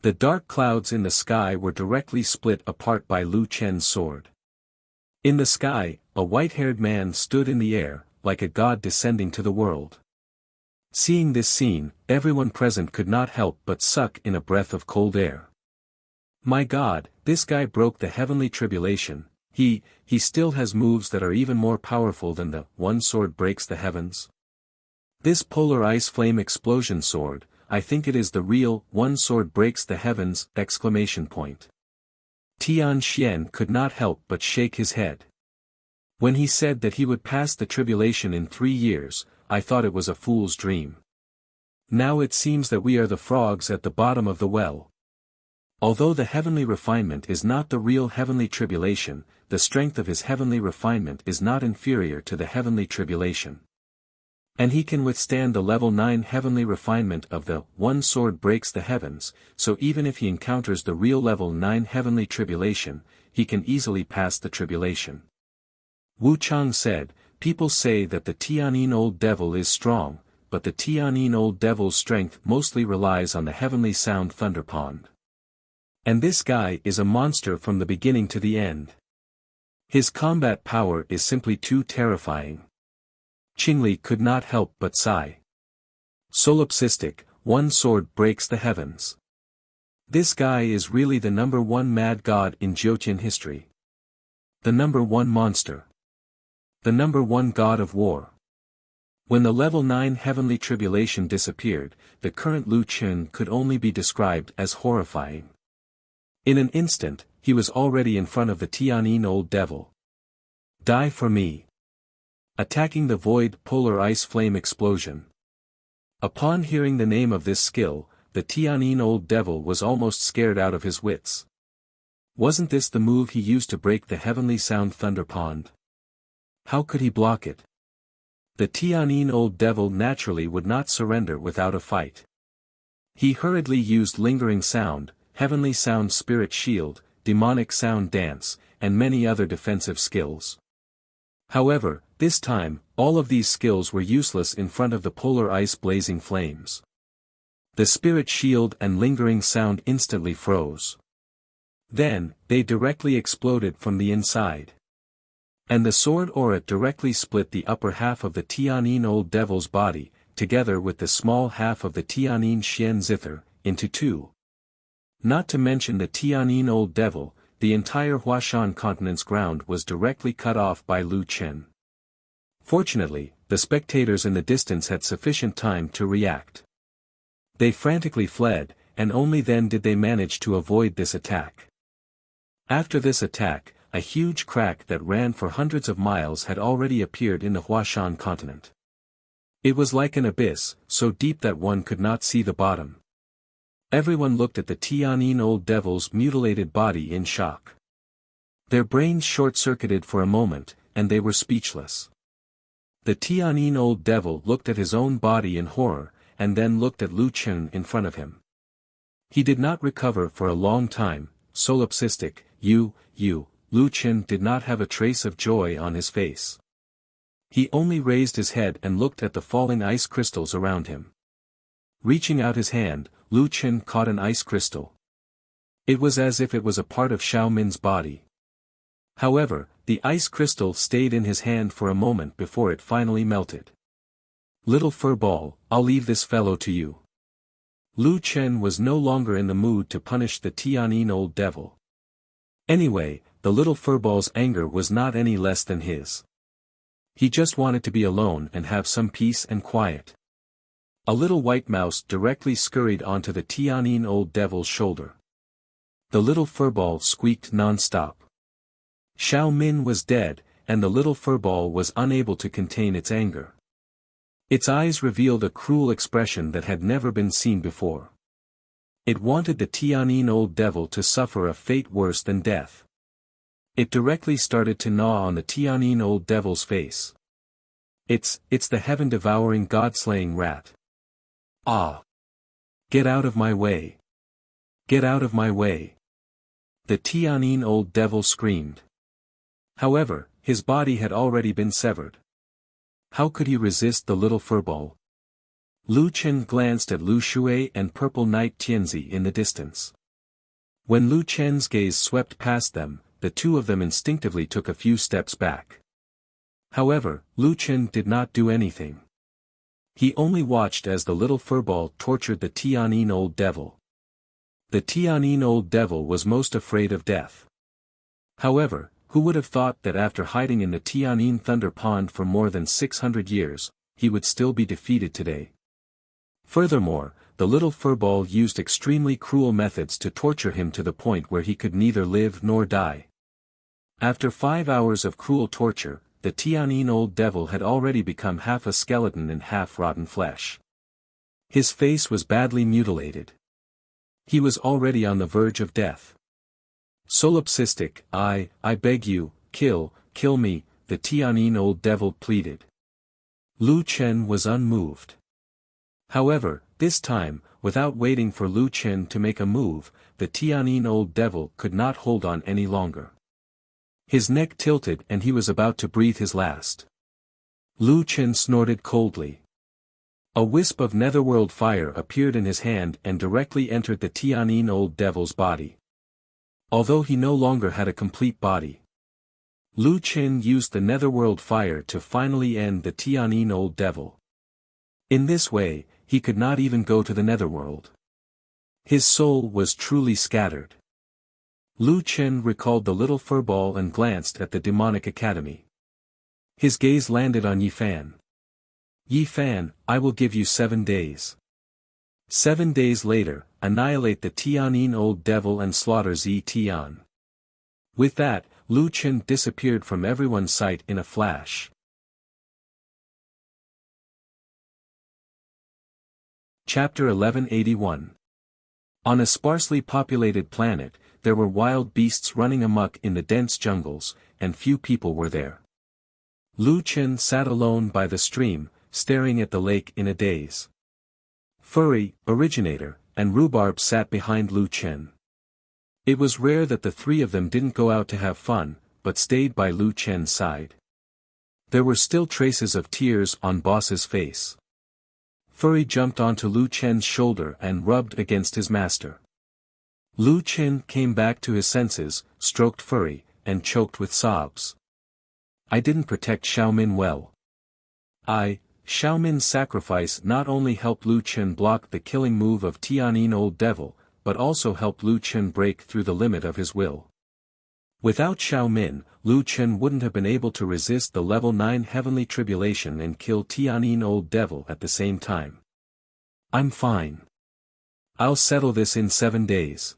The dark clouds in the sky were directly split apart by Lu Chen's sword. In the sky, a white-haired man stood in the air, like a god descending to the world. Seeing this scene, everyone present could not help but suck in a breath of cold air. My God, this guy broke the heavenly tribulation. He still has moves that are even more powerful than the one sword breaks the heavens. This polar ice flame explosion sword, I think it is the real one sword breaks the heavens! Tian Xian could not help but shake his head. When he said that he would pass the tribulation in 3 years, I thought it was a fool's dream. Now it seems that we are the frogs at the bottom of the well. Although the heavenly refinement is not the real heavenly tribulation, the strength of his heavenly refinement is not inferior to the heavenly tribulation. And he can withstand the level 9 heavenly refinement of the one sword breaks the heavens, so even if he encounters the real level 9 heavenly tribulation, he can easily pass the tribulation. Wu Chang said, people say that the Tianyin old devil is strong, but the Tianyin old devil's strength mostly relies on the heavenly sound thunder pond. And this guy is a monster from the beginning to the end. His combat power is simply too terrifying. Qingli could not help but sigh. Solipsistic, one sword breaks the heavens. This guy is really the number 1 mad god in Jiutian history. The number 1 monster. The number 1 god of war. When the level 9 heavenly tribulation disappeared, the current Lu Chen could only be described as horrifying. In an instant, he was already in front of the Tianyin old devil. Die for me. Attacking the void polar ice flame explosion. Upon hearing the name of this skill, the Tianyin old devil was almost scared out of his wits. Wasn't this the move he used to break the heavenly sound thunder pond? How could he block it? The Tianyin old devil naturally would not surrender without a fight. He hurriedly used lingering sound, heavenly sound spirit shield, demonic sound dance, and many other defensive skills. However, this time, all of these skills were useless in front of the polar ice blazing flames. The spirit shield and lingering sound instantly froze. Then, they directly exploded from the inside. And the sword aura directly split the upper half of the Tianyin old devil's body, together with the small half of the Tianyin Xian zither, into 2. Not to mention the Tianyin old devil, the entire Huashan continent's ground was directly cut off by Lu Chen. Fortunately, the spectators in the distance had sufficient time to react. They frantically fled, and only then did they manage to avoid this attack. After this attack, a huge crack that ran for hundreds of miles had already appeared in the Huashan continent. It was like an abyss, so deep that one could not see the bottom. Everyone looked at the Tianyin old devil's mutilated body in shock. Their brains short-circuited for a moment, and they were speechless. The Tianyin old devil looked at his own body in horror, and then looked at Lu Chen in front of him. He did not recover for a long time. Solipsistic, Lu Chen did not have a trace of joy on his face. He only raised his head and looked at the falling ice crystals around him. Reaching out his hand, Lu Chen caught an ice crystal. It was as if it was a part of Xiao Min's body. However, the ice crystal stayed in his hand for a moment before it finally melted. Little furball, I'll leave this fellow to you. Lu Chen was no longer in the mood to punish the Tianyin old devil. Anyway, the little furball's anger was not any less than his. He just wanted to be alone and have some peace and quiet. A little white mouse directly scurried onto the Tianyin old devil's shoulder. The little furball squeaked non-stop. Xiao Min was dead, and the little furball was unable to contain its anger. Its eyes revealed a cruel expression that had never been seen before. It wanted the Tianyin old devil to suffer a fate worse than death. It directly started to gnaw on the Tianyin old devil's face. It's the heaven-devouring god-slaying rat. Ah! Get out of my way! Get out of my way! The Tianyin old devil screamed. However, his body had already been severed. How could he resist the little furball? Lu Chen glanced at Lu Shui and Purple Knight Tianzi in the distance. When Lu Chen's gaze swept past them, the two of them instinctively took a few steps back. However, Lu Chen did not do anything. He only watched as the little furball tortured the Tianyin old devil. The Tianyin old devil was most afraid of death. However, who would have thought that after hiding in the Tianyin Thunder Pond for more than 600 years, he would still be defeated today? Furthermore, the little furball used extremely cruel methods to torture him to the point where he could neither live nor die. After 5 hours of cruel torture, the Tianyin old devil had already become half a skeleton and half rotten flesh. His face was badly mutilated. He was already on the verge of death. Solipsistic, I beg you, kill me, the Tianyin old devil pleaded. Lu Chen was unmoved. However, this time, without waiting for Lu Chen to make a move, the Tianyin old devil could not hold on any longer. His neck tilted and he was about to breathe his last. Lu Chen snorted coldly. A wisp of netherworld fire appeared in his hand and directly entered the Tianyin old devil's body. Although he no longer had a complete body, Lu Chen used the netherworld fire to finally end the Tianyin old devil. In this way, he could not even go to the netherworld. His soul was truly scattered. Lu Chen recalled the little furball and glanced at the demonic academy. His gaze landed on Yi Fan. Yi Fan, I will give you 7 days. 7 days later, annihilate the Tianyin old devil and slaughter Zi Tian. With that, Lu Chen disappeared from everyone's sight in a flash. Chapter 1181. On a sparsely populated planet, there were wild beasts running amok in the dense jungles, and few people were there. Lu Chen sat alone by the stream, staring at the lake in a daze. Furry, Originator, and Rhubarb sat behind Lu Chen. It was rare that the three of them didn't go out to have fun, but stayed by Lu Chen's side. There were still traces of tears on Boss's face. Furry jumped onto Lu Chen's shoulder and rubbed against his master. Lu Chen came back to his senses, stroked Furry, and choked with sobs. I didn't protect Xiaomin well. Xiaomin's sacrifice not only helped Lu Chen block the killing move of Tianyin old devil, but also helped Lu Chen break through the limit of his will. Without Xiaomin, Lu Chen wouldn't have been able to resist the level 9 heavenly tribulation and kill Tianyin old devil at the same time. I'm fine. I'll settle this in 7 days.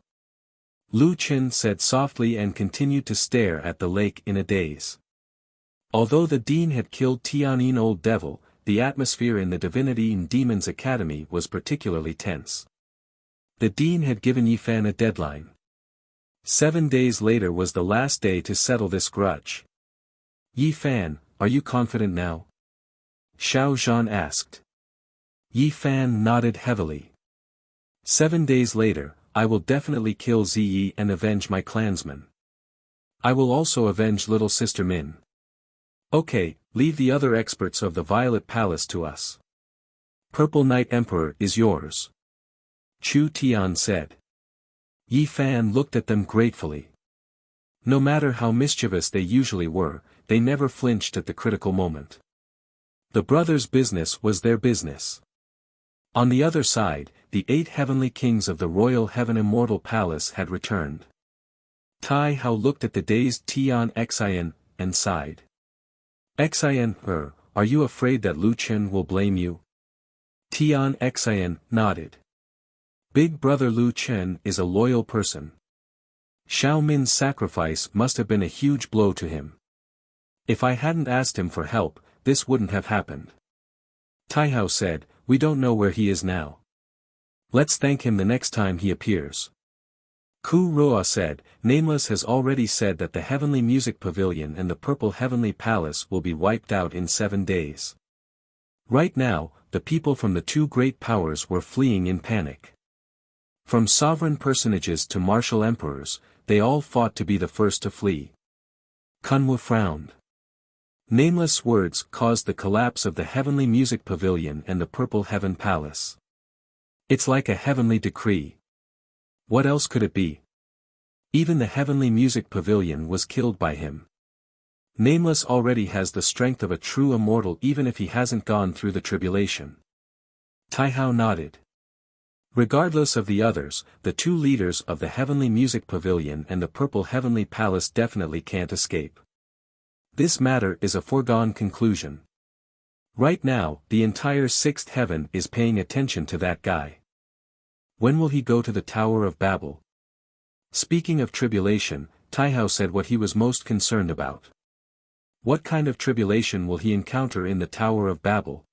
Lu Chen said softly and continued to stare at the lake in a daze. Although the dean had killed Tianyin old devil, the atmosphere in the Divinity and Demons Academy was particularly tense. The dean had given Yi Fan a deadline. 7 days later was the last day to settle this grudge. Yi Fan, are you confident now? Xiao Zhan asked. Yi Fan nodded heavily. 7 days later, I will definitely kill Ziyi and avenge my clansmen. I will also avenge little sister Min. Okay, leave the other experts of the Violet Palace to us. Purple Knight Emperor is yours. Chu Tian said. Yi Fan looked at them gratefully. No matter how mischievous they usually were, they never flinched at the critical moment. The brothers' business was their business. On the other side, the 8 heavenly kings of the Royal Heaven Immortal Palace had returned. Tai Hao looked at the dazed Tian Xian, and sighed. Xian, are you afraid that Lu Chen will blame you? Tian Xian nodded. Big brother Lu Chen is a loyal person. Xiaomin's sacrifice must have been a huge blow to him. If I hadn't asked him for help, this wouldn't have happened. Taihao said, we don't know where he is now. Let's thank him the next time he appears. Ku Roa said, Nameless has already said that the Heavenly Music Pavilion and the Purple Heavenly Palace will be wiped out in 7 days. Right now, the people from the two great powers were fleeing in panic. From sovereign personages to martial emperors, they all fought to be the first to flee. Kunwu frowned. Nameless words caused the collapse of the Heavenly Music Pavilion and the Purple Heaven Palace. It's like a heavenly decree. What else could it be? Even the Heavenly Music Pavilion was killed by him. Nameless already has the strength of a true immortal even if he hasn't gone through the tribulation. Taihao nodded. Regardless of the others, the two leaders of the Heavenly Music Pavilion and the Purple Heavenly Palace definitely can't escape. This matter is a foregone conclusion. Right now, the entire sixth heaven is paying attention to that guy. When will he go to the Tower of Babel? Speaking of tribulation, Taihao said what he was most concerned about. What kind of tribulation will he encounter in the Tower of Babel?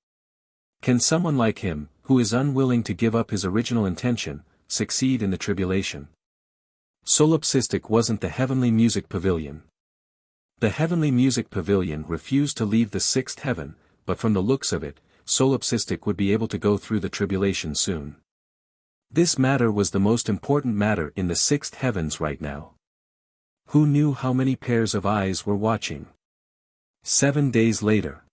Can someone like him, who is unwilling to give up his original intention, succeed in the tribulation? Solipsistic wasn't the Heavenly Music Pavilion. The Heavenly Music Pavilion refused to leave the sixth heaven, but from the looks of it, Solipsistic would be able to go through the tribulation soon. This matter was the most important matter in the sixth heavens right now. Who knew how many pairs of eyes were watching? 7 days later.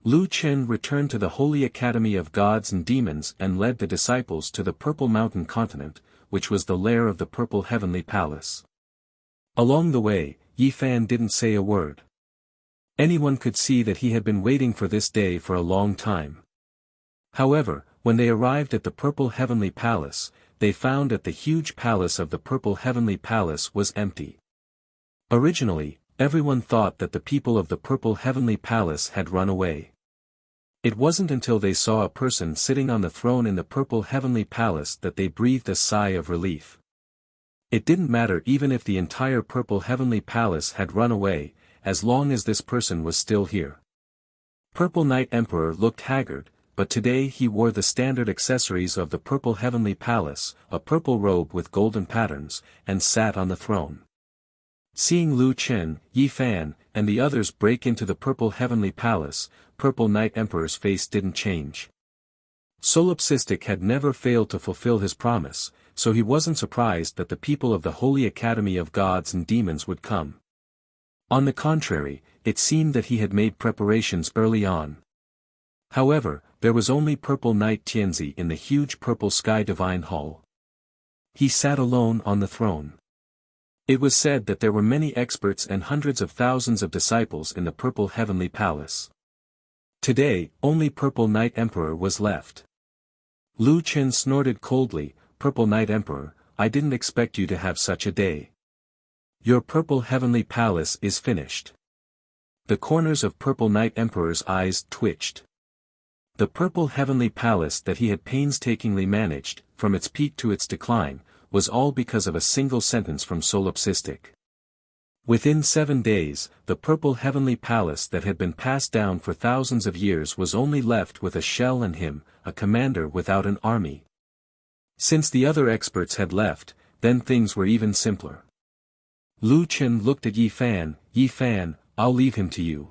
Lu Chen returned to the Holy Academy of Gods and Demons and led the disciples to the Purple Mountain continent, which was the lair of the Purple Heavenly Palace. Along the way, Yi Fan didn't say a word. Anyone could see that he had been waiting for this day for a long time. However, when they arrived at the Purple Heavenly Palace, they found that the huge palace of the Purple Heavenly Palace was empty. Originally, everyone thought that the people of the Purple Heavenly Palace had run away. It wasn't until they saw a person sitting on the throne in the Purple Heavenly Palace that they breathed a sigh of relief. It didn't matter even if the entire Purple Heavenly Palace had run away, as long as this person was still here. Purple Night Emperor looked haggard, but today he wore the standard accessories of the Purple Heavenly Palace, a purple robe with golden patterns, and sat on the throne. Seeing Lu Chen, Yi Fan, and the others break into the Purple Heavenly Palace, Purple Night Emperor's face didn't change. Solipsistic had never failed to fulfill his promise, so he wasn't surprised that the people of the Holy Academy of Gods and Demons would come. On the contrary, it seemed that he had made preparations early on. However, there was only Purple Knight Tianzi in the huge Purple Sky Divine Hall. He sat alone on the throne. It was said that there were many experts and hundreds of thousands of disciples in the Purple Heavenly Palace. Today, only Purple Night Emperor was left. Lu Chen snorted coldly, Purple Night Emperor, I didn't expect you to have such a day. Your Purple Heavenly Palace is finished. The corners of Purple Night Emperor's eyes twitched. The Purple Heavenly Palace that he had painstakingly managed, from its peak to its decline, was all because of a single sentence from Solipsistic. Within 7 days, the Purple Heavenly Palace that had been passed down for thousands of years was only left with a shell and him, a commander without an army. Since the other experts had left, then things were even simpler. Lu Chen looked at Yi Fan, I'll leave him to you.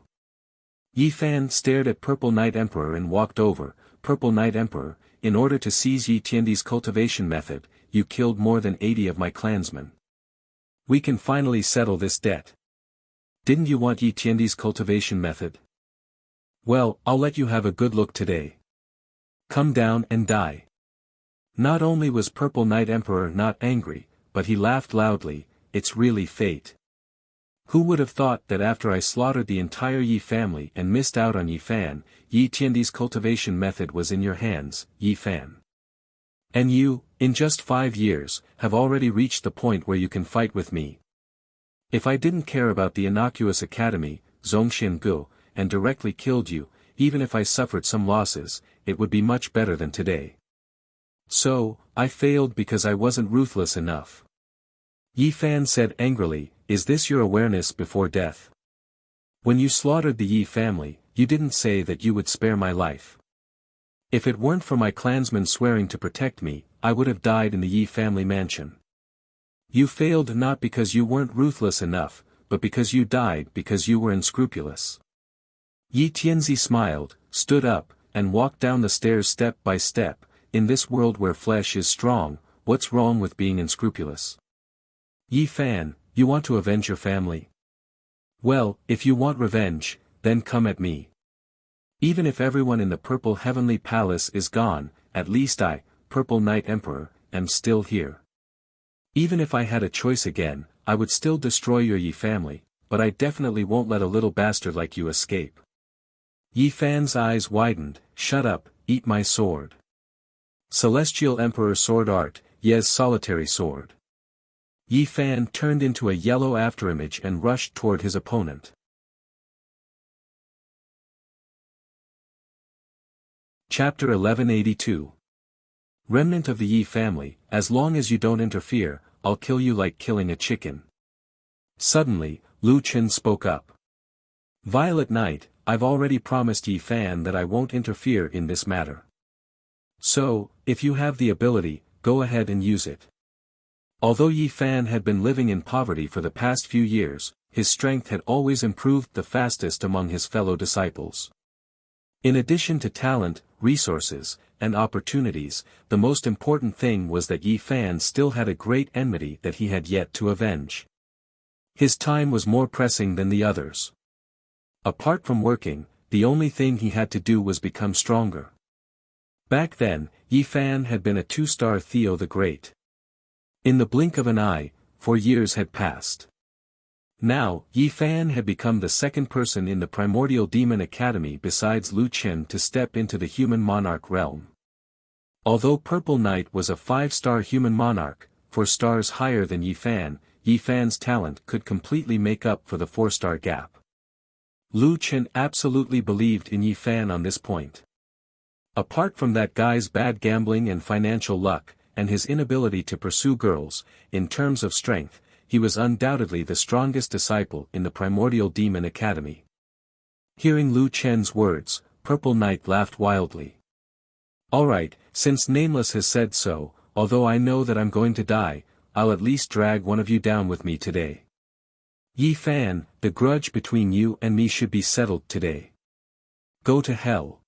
Yi Fan stared at Purple Night Emperor and walked over, Purple Night Emperor, in order to seize Yi Tiandi's cultivation method, you killed more than 80 of my clansmen. We can finally settle this debt. Didn't you want Yi Tiandi's cultivation method? Well, I'll let you have a good look today. Come down and die. Not only was Purple Night Emperor not angry, but he laughed loudly, it's really fate. Who would have thought that after I slaughtered the entire Yi family and missed out on Yi Fan, Yi Tiandi's cultivation method was in your hands, Yi Fan. And you, in just 5 years, have already reached the point where you can fight with me. If I didn't care about the innocuous academy, Zhongxian Gu, and directly killed you, even if I suffered some losses, it would be much better than today. So, I failed because I wasn't ruthless enough. Yi Fan said angrily, is this your awareness before death? When you slaughtered the Yi family, you didn't say that you would spare my life. If it weren't for my clansmen swearing to protect me, I would have died in the Yi family mansion. You failed not because you weren't ruthless enough, but because you died because you were unscrupulous. Yi Tianzi smiled, stood up, and walked down the stairs step by step. In this world where flesh is strong, what's wrong with being unscrupulous? Yi Fan, you want to avenge your family? Well, if you want revenge, then come at me. Even if everyone in the Purple Heavenly Palace is gone, at least I, Purple Knight Emperor, am still here. Even if I had a choice again, I would still destroy your Yi family, but I definitely won't let a little bastard like you escape. Yi Fan's eyes widened. Shut up, eat my sword. Celestial Emperor Sword Art, Ye's solitary sword. Yi Fan turned into a yellow afterimage and rushed toward his opponent. Chapter 1182. Remnant of the Yi family, as long as you don't interfere, I'll kill you like killing a chicken. Suddenly, Lu Chen spoke up. Violet Knight, I've already promised Yi Fan that I won't interfere in this matter. So, if you have the ability, go ahead and use it. Although Yi Fan had been living in poverty for the past few years, his strength had always improved the fastest among his fellow disciples. In addition to talent, resources, and opportunities, the most important thing was that Yi Fan still had a great enmity that he had yet to avenge. His time was more pressing than the others. Apart from working, the only thing he had to do was become stronger. Back then, Yi Fan had been a 2-star Theo the Great. In the blink of an eye, 4 years had passed. Now, Yi Fan had become the second person in the Primordial Demon Academy besides Lu Chen to step into the Human Monarch realm. Although Purple Knight was a 5-star Human Monarch, 4 stars higher than Yi Fan's talent could completely make up for the 4-star gap. Lu Chen absolutely believed in Yi Fan on this point. Apart from that guy's bad gambling and financial luck, and his inability to pursue girls, in terms of strength, he was undoubtedly the strongest disciple in the Primordial Demon Academy. Hearing Lu Chen's words, Purple Knight laughed wildly. Alright, since Nameless has said so, although I know that I'm going to die, I'll at least drag one of you down with me today. Yi Fan, the grudge between you and me should be settled today. Go to hell.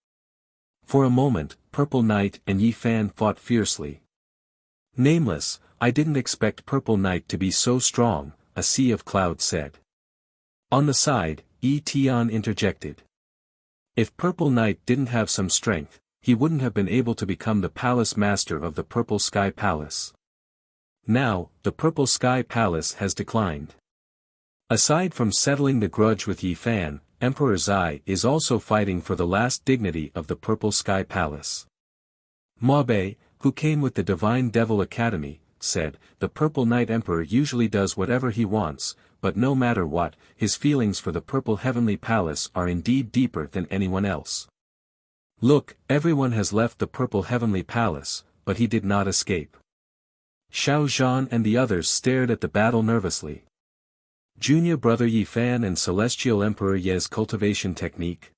For a moment, Purple Knight and Yi Fan fought fiercely. Nameless, I didn't expect Purple Knight to be so strong, a sea of clouds said. On the side, Yi Tian interjected. If Purple Knight didn't have some strength, he wouldn't have been able to become the palace master of the Purple Sky Palace. Now, the Purple Sky Palace has declined. Aside from settling the grudge with Yi Fan, Emperor Zai is also fighting for the last dignity of the Purple Sky Palace. Mabe, who came with the Divine Devil Academy, said, the Purple Knight Emperor usually does whatever he wants, but no matter what, his feelings for the Purple Heavenly Palace are indeed deeper than anyone else. Look, everyone has left the Purple Heavenly Palace, but he did not escape. Xiao Zhan and the others stared at the battle nervously. Junior brother Yi Fan and Celestial Emperor Ye's cultivation technique.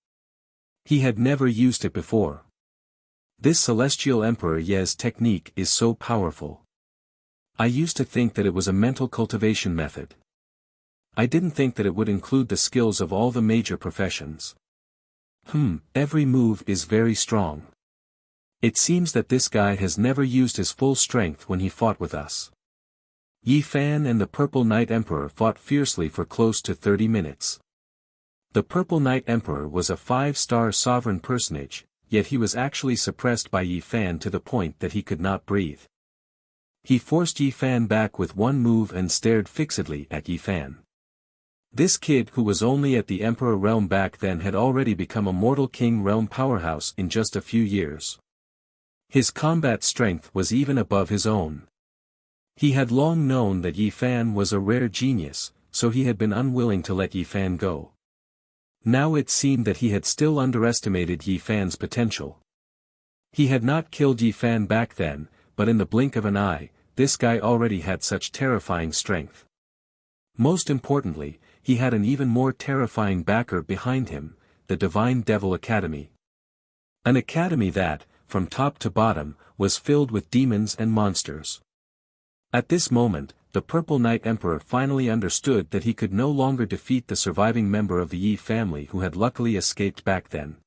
He had never used it before. This Celestial Emperor Ye's technique is so powerful. I used to think that it was a mental cultivation method. I didn't think that it would include the skills of all the major professions. Every move is very strong. It seems that this guy has never used his full strength when he fought with us. Yi Fan and the Purple Knight Emperor fought fiercely for close to 30 minutes. The Purple Knight Emperor was a 5-star sovereign personage, yet he was actually suppressed by Yi Fan to the point that he could not breathe. He forced Yi Fan back with one move and stared fixedly at Yi Fan. This kid who was only at the Emperor realm back then had already become a Mortal King realm powerhouse in just a few years. His combat strength was even above his own. He had long known that Yi Fan was a rare genius, so he had been unwilling to let Yi Fan go. Now it seemed that he had still underestimated Yi Fan's potential. He had not killed Yi Fan back then, but in the blink of an eye, this guy already had such terrifying strength. Most importantly, he had an even more terrifying backer behind him, the Divine Devil Academy. An academy that, from top to bottom, was filled with demons and monsters. At this moment, the Purple Knight Emperor finally understood that he could no longer defeat the surviving member of the Yi family who had luckily escaped back then.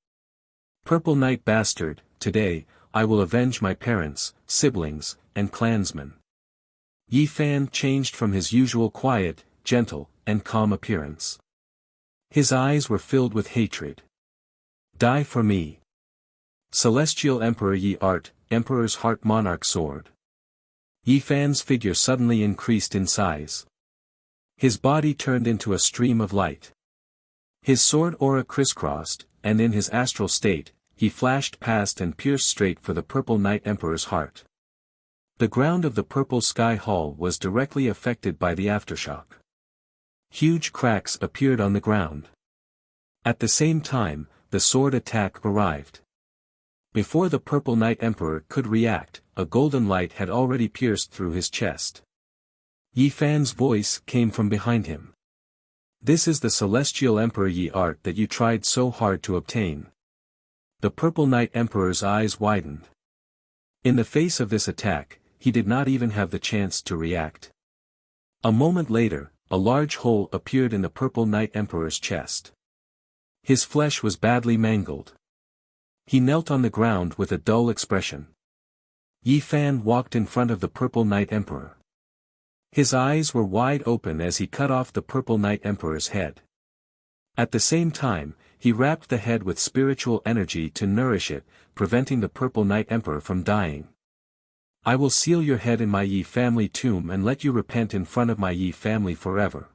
Purple Knight bastard, today, I will avenge my parents, siblings, and clansmen. Yi Fan changed from his usual quiet, gentle, and calm appearance. His eyes were filled with hatred. Die for me. Celestial Emperor Yi Art, Emperor's Heart Monarch Sword. Yi Fan's figure suddenly increased in size. His body turned into a stream of light. His sword aura crisscrossed, and in his astral state, he flashed past and pierced straight for the Purple Knight Emperor's heart. The ground of the Purple Sky Hall was directly affected by the aftershock. Huge cracks appeared on the ground. At the same time, the sword attack arrived. Before the Purple Knight Emperor could react, a golden light had already pierced through his chest. Yi Fan's voice came from behind him. This is the Celestial Emperor Yi Art that you tried so hard to obtain. The Purple Knight Emperor's eyes widened. In the face of this attack, he did not even have the chance to react. A moment later, a large hole appeared in the Purple Knight Emperor's chest. His flesh was badly mangled. He knelt on the ground with a dull expression. Yi Fan walked in front of the Purple Knight Emperor. His eyes were wide open as he cut off the Purple Knight Emperor's head. At the same time, he wrapped the head with spiritual energy to nourish it, preventing the Purple Knight Emperor from dying. I will seal your head in my Yi family tomb and let you repent in front of my Yi family forever.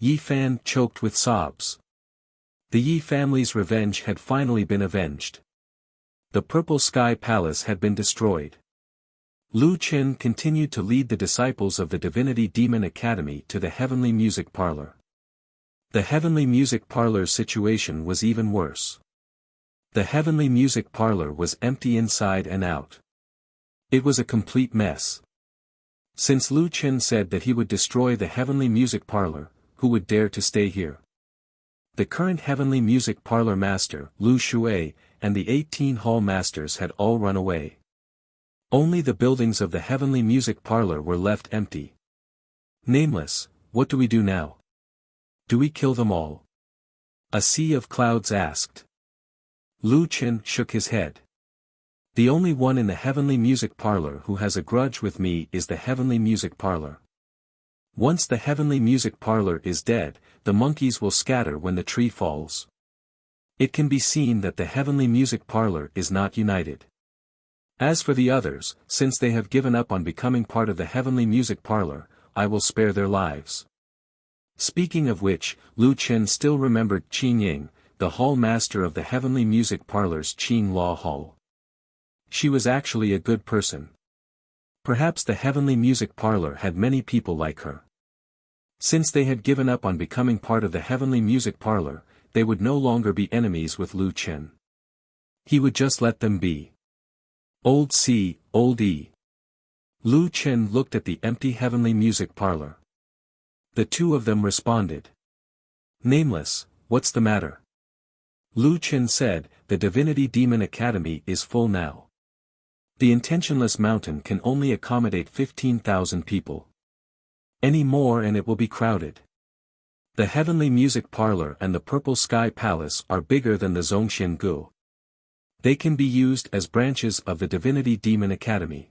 Yi Fan choked with sobs. The Yi family's revenge had finally been avenged. The Purple Sky Palace had been destroyed. Lu Qin continued to lead the disciples of the Divinity Demon Academy to the Heavenly Music Parlor. The Heavenly Music Parlor's situation was even worse. The Heavenly Music Parlor was empty inside and out. It was a complete mess. Since Lu Qin said that he would destroy the Heavenly Music Parlor, who would dare to stay here? The current Heavenly Music Parlor Master, Lu Shui, and the 18 Hall Masters had all run away. Only the buildings of the Heavenly Music Parlor were left empty. Nameless, what do we do now? Do we kill them all? A sea of clouds asked. Lu Qin shook his head. The only one in the Heavenly Music Parlor who has a grudge with me is the Heavenly Music Parlor. Once the Heavenly Music Parlor is dead, the monkeys will scatter when the tree falls. It can be seen that the Heavenly Music Parlor is not united. As for the others, since they have given up on becoming part of the Heavenly Music Parlor, I will spare their lives. Speaking of which, Lu Qin still remembered Qin Ying, the Hall Master of the Heavenly Music Parlor's Qin Law Hall. She was actually a good person. Perhaps the Heavenly Music Parlor had many people like her. Since they had given up on becoming part of the Heavenly Music Parlor, they would no longer be enemies with Lu Qin. He would just let them be. Old C, Old E. Lu Qin looked at the empty Heavenly Music Parlor. The two of them responded. Nameless, what's the matter? Lu Qin said, the Divinity Demon Academy is full now. The Intentionless Mountain can only accommodate 15,000 people. Any more and it will be crowded. The Heavenly Music Parlor and the Purple Sky Palace are bigger than the Zhongxian Gu. They can be used as branches of the Divinity Demon Academy.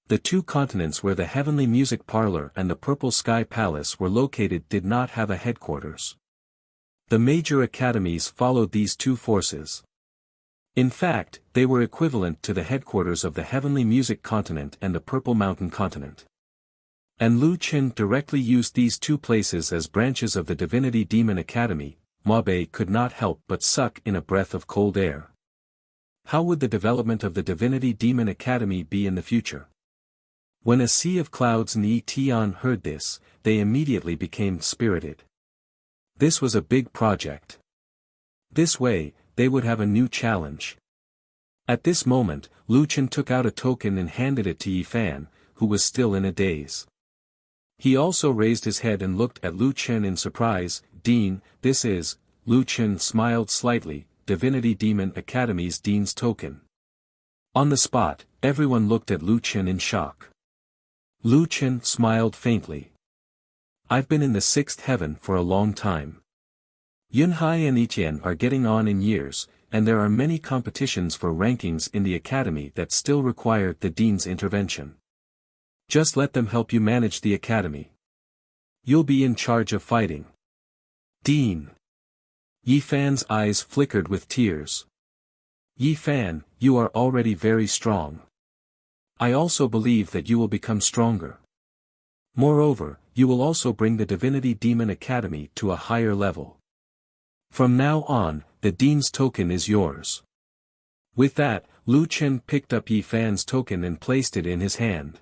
The two continents where the Heavenly Music Parlor and the Purple Sky Palace were located did not have a headquarters. The major academies followed these two forces. In fact, they were equivalent to the headquarters of the Heavenly Music Continent and the Purple Mountain Continent. And Lu Qin directly used these two places as branches of the Divinity Demon Academy. Mabe could not help but suck in a breath of cold air. How would the development of the Divinity Demon Academy be in the future? When a sea of clouds and Yi Tian heard this, they immediately became spirited. This was a big project. This way, they would have a new challenge. At this moment, Lu Qin took out a token and handed it to Yi Fan, who was still in a daze. He also raised his head and looked at Lu Chen in surprise. "Dean, this is," Lu Chen smiled slightly, "Divinity Demon Academy's Dean's token." On the spot, everyone looked at Lu Chen in shock. Lu Chen smiled faintly. "I've been in the sixth heaven for a long time. Yunhai and Etienne are getting on in years, and there are many competitions for rankings in the academy that still require the Dean's intervention. Just let them help you manage the academy. You'll be in charge of fighting." "Dean." Yi Fan's eyes flickered with tears. "Yi Fan, you are already very strong. I also believe that you will become stronger. Moreover, you will also bring the Divinity Demon Academy to a higher level. From now on, the Dean's token is yours." With that, Lu Chen picked up Yi Fan's token and placed it in his hand.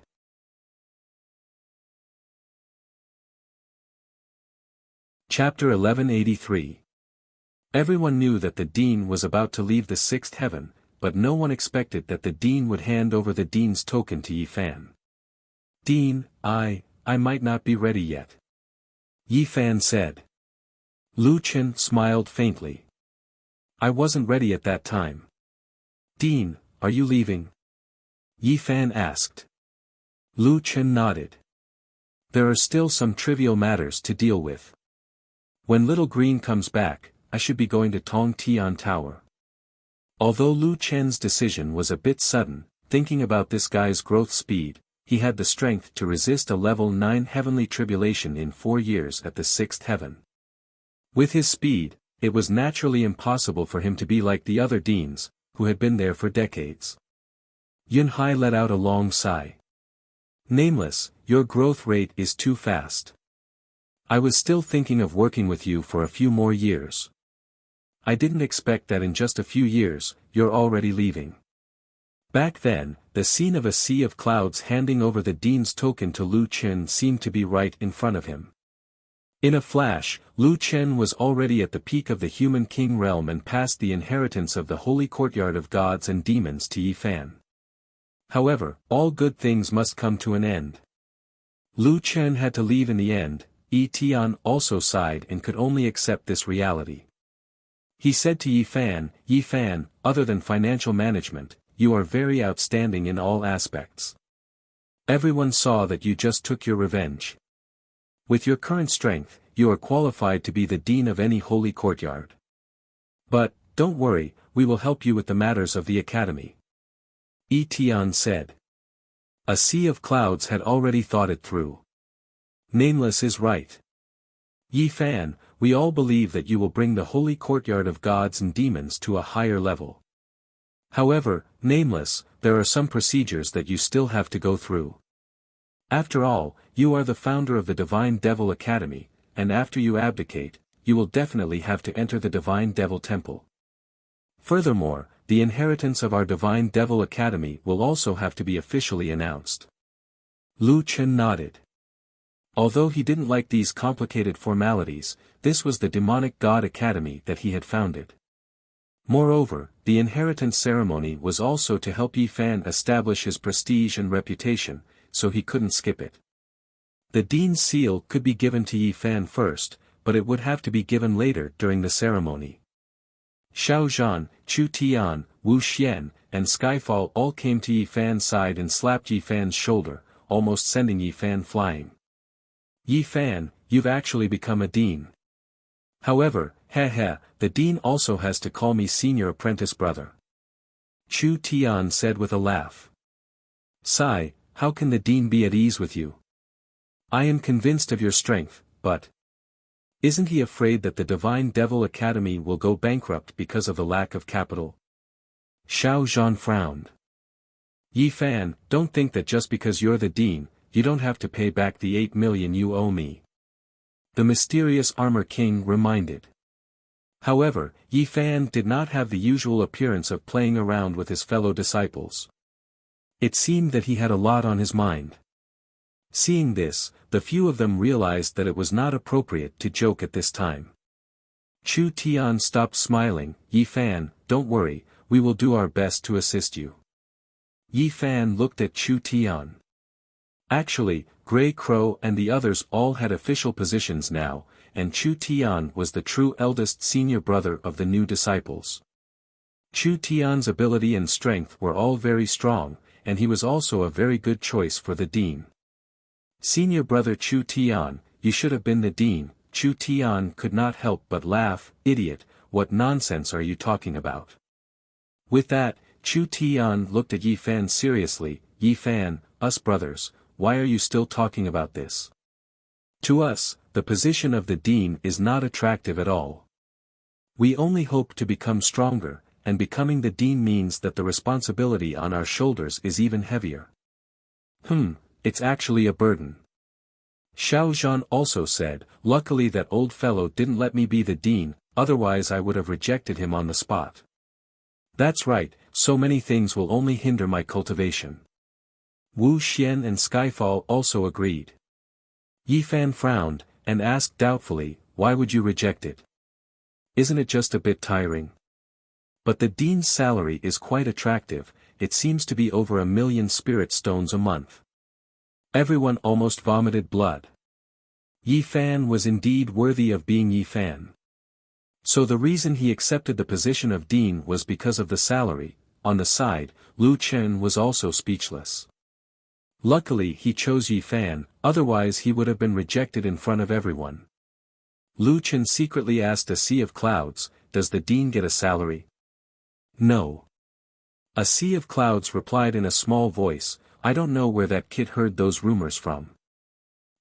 Chapter 1183. Everyone knew that the Dean was about to leave the sixth heaven, but no one expected that the Dean would hand over the Dean's token to Yi Fan. "Dean, I might not be ready yet," Yi Fan said. Lu Chen smiled faintly. "I wasn't ready at that time." "Dean, are you leaving?" Yi Fan asked. Lu Chen nodded. "There are still some trivial matters to deal with. When Little Green comes back, I should be going to Tong Tian Tower." Although Lu Chen's decision was a bit sudden, thinking about this guy's growth speed, he had the strength to resist a level 9 heavenly tribulation in 4 years at the sixth heaven. With his speed, it was naturally impossible for him to be like the other deans, who had been there for decades. Yunhai let out a long sigh. "Nameless, your growth rate is too fast. I was still thinking of working with you for a few more years. I didn't expect that in just a few years, you're already leaving." Back then, the scene of a sea of clouds handing over the Dean's token to Lu Chen seemed to be right in front of him. In a flash, Lu Chen was already at the peak of the human king realm and passed the inheritance of the holy courtyard of gods and demons to Yi Fan. However, all good things must come to an end. Lu Chen had to leave in the end. Etienne also sighed and could only accept this reality. He said to Yi Fan, "Other than financial management, you are very outstanding in all aspects. Everyone saw that you just took your revenge. With your current strength, you are qualified to be the dean of any holy courtyard. But, don't worry, we will help you with the matters of the academy." Etienne said. A sea of clouds had already thought it through. Nameless is right. Yi Fan, we all believe that you will bring the holy courtyard of gods and demons to a higher level. However, Nameless, there are some procedures that you still have to go through. After all, you are the founder of the Divine Devil Academy, and after you abdicate, you will definitely have to enter the Divine Devil Temple. Furthermore, the inheritance of our Divine Devil Academy will also have to be officially announced. Lu Chen nodded. Although he didn't like these complicated formalities, this was the demonic god academy that he had founded. Moreover, the inheritance ceremony was also to help Yi Fan establish his prestige and reputation, so he couldn't skip it. The Dean's seal could be given to Yi Fan first, but it would have to be given later during the ceremony. Xiao Zhan, Chu Tian, Wu Xian, and Skyfall all came to Yi Fan's side and slapped Yi Fan's shoulder, almost sending Yi Fan flying. "Yi Fan, you've actually become a dean. However, the dean also has to call me senior apprentice brother," Chu Tian said with a laugh. "Sai, how can the dean be at ease with you? I am convinced of your strength, but isn't he afraid that the Divine Devil Academy will go bankrupt because of the lack of capital?" Xiao Zhan frowned. "Yi Fan, don't think that just because you're the dean, you don't have to pay back the 8 million you owe me," the mysterious Armor King reminded. However, Yi Fan did not have the usual appearance of playing around with his fellow disciples. It seemed that he had a lot on his mind. Seeing this, the few of them realized that it was not appropriate to joke at this time. Chu Tian stopped smiling. "Yi Fan, don't worry, we will do our best to assist you." Yi Fan looked at Chu Tian. Actually, Gray Crow and the others all had official positions now, and Chu Tian was the true eldest senior brother of the new disciples. Chu Tian's ability and strength were all very strong, and he was also a very good choice for the dean. Senior brother Chu Tian, you should have been the dean. Chu Tian could not help but laugh. Idiot, what nonsense are you talking about? With that, Chu Tian looked at Yi Fan seriously. Yi Fan, us brothers, why are you still talking about this? To us, the position of the dean is not attractive at all. We only hope to become stronger, and becoming the dean means that the responsibility on our shoulders is even heavier. It's actually a burden. Xiao Zhan also said, luckily that old fellow didn't let me be the dean, otherwise I would have rejected him on the spot. That's right, so many things will only hinder my cultivation. Wu Xian and Skyfall also agreed. Yi Fan frowned, and asked doubtfully, why would you reject it? Isn't it just a bit tiring? But the dean's salary is quite attractive, it seems to be over 1 million spirit stones a month. Everyone almost vomited blood. Yi Fan was indeed worthy of being Yi Fan. So the reason he accepted the position of dean was because of the salary. On the side, Lu Chen was also speechless. Luckily he chose Yi Fan, otherwise he would have been rejected in front of everyone. Lu Chen secretly asked a sea of clouds, does the dean get a salary? No. A sea of clouds replied in a small voice, I don't know where that kid heard those rumors from.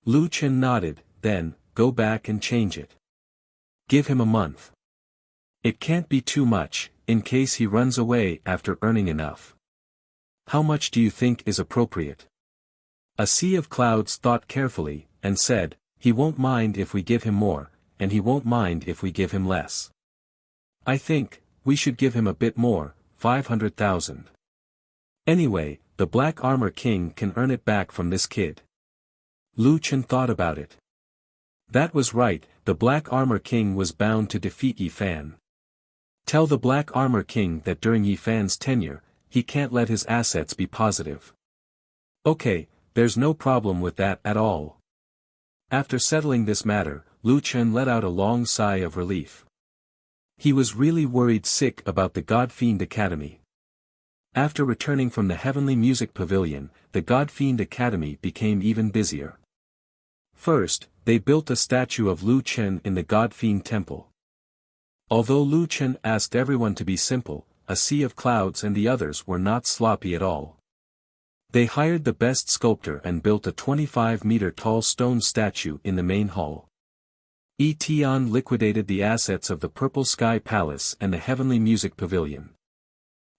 Lu Chen nodded, then, go back and change it. Give him a month. It can't be too much, in case he runs away after earning enough. How much do you think is appropriate? A sea of clouds thought carefully, and said, he won't mind if we give him more, and he won't mind if we give him less. I think, we should give him a bit more, 500,000. Anyway, the Black Armor King can earn it back from this kid. Lu Chen thought about it. That was right, the Black Armor King was bound to defeat Yi Fan. Tell the Black Armor King that during Yi Fan's tenure, he can't let his assets be positive. Okay, there's no problem with that at all. After settling this matter, Lu Chen let out a long sigh of relief. He was really worried sick about the God Fiend Academy. After returning from the Heavenly Music Pavilion, the God Fiend Academy became even busier. First, they built a statue of Lu Chen in the God Fiend Temple. Although Lu Chen asked everyone to be simple, a sea of clouds and the others were not sloppy at all. They hired the best sculptor and built a 25-meter-tall stone statue in the main hall. Tian liquidated the assets of the Purple Sky Palace and the Heavenly Music Pavilion.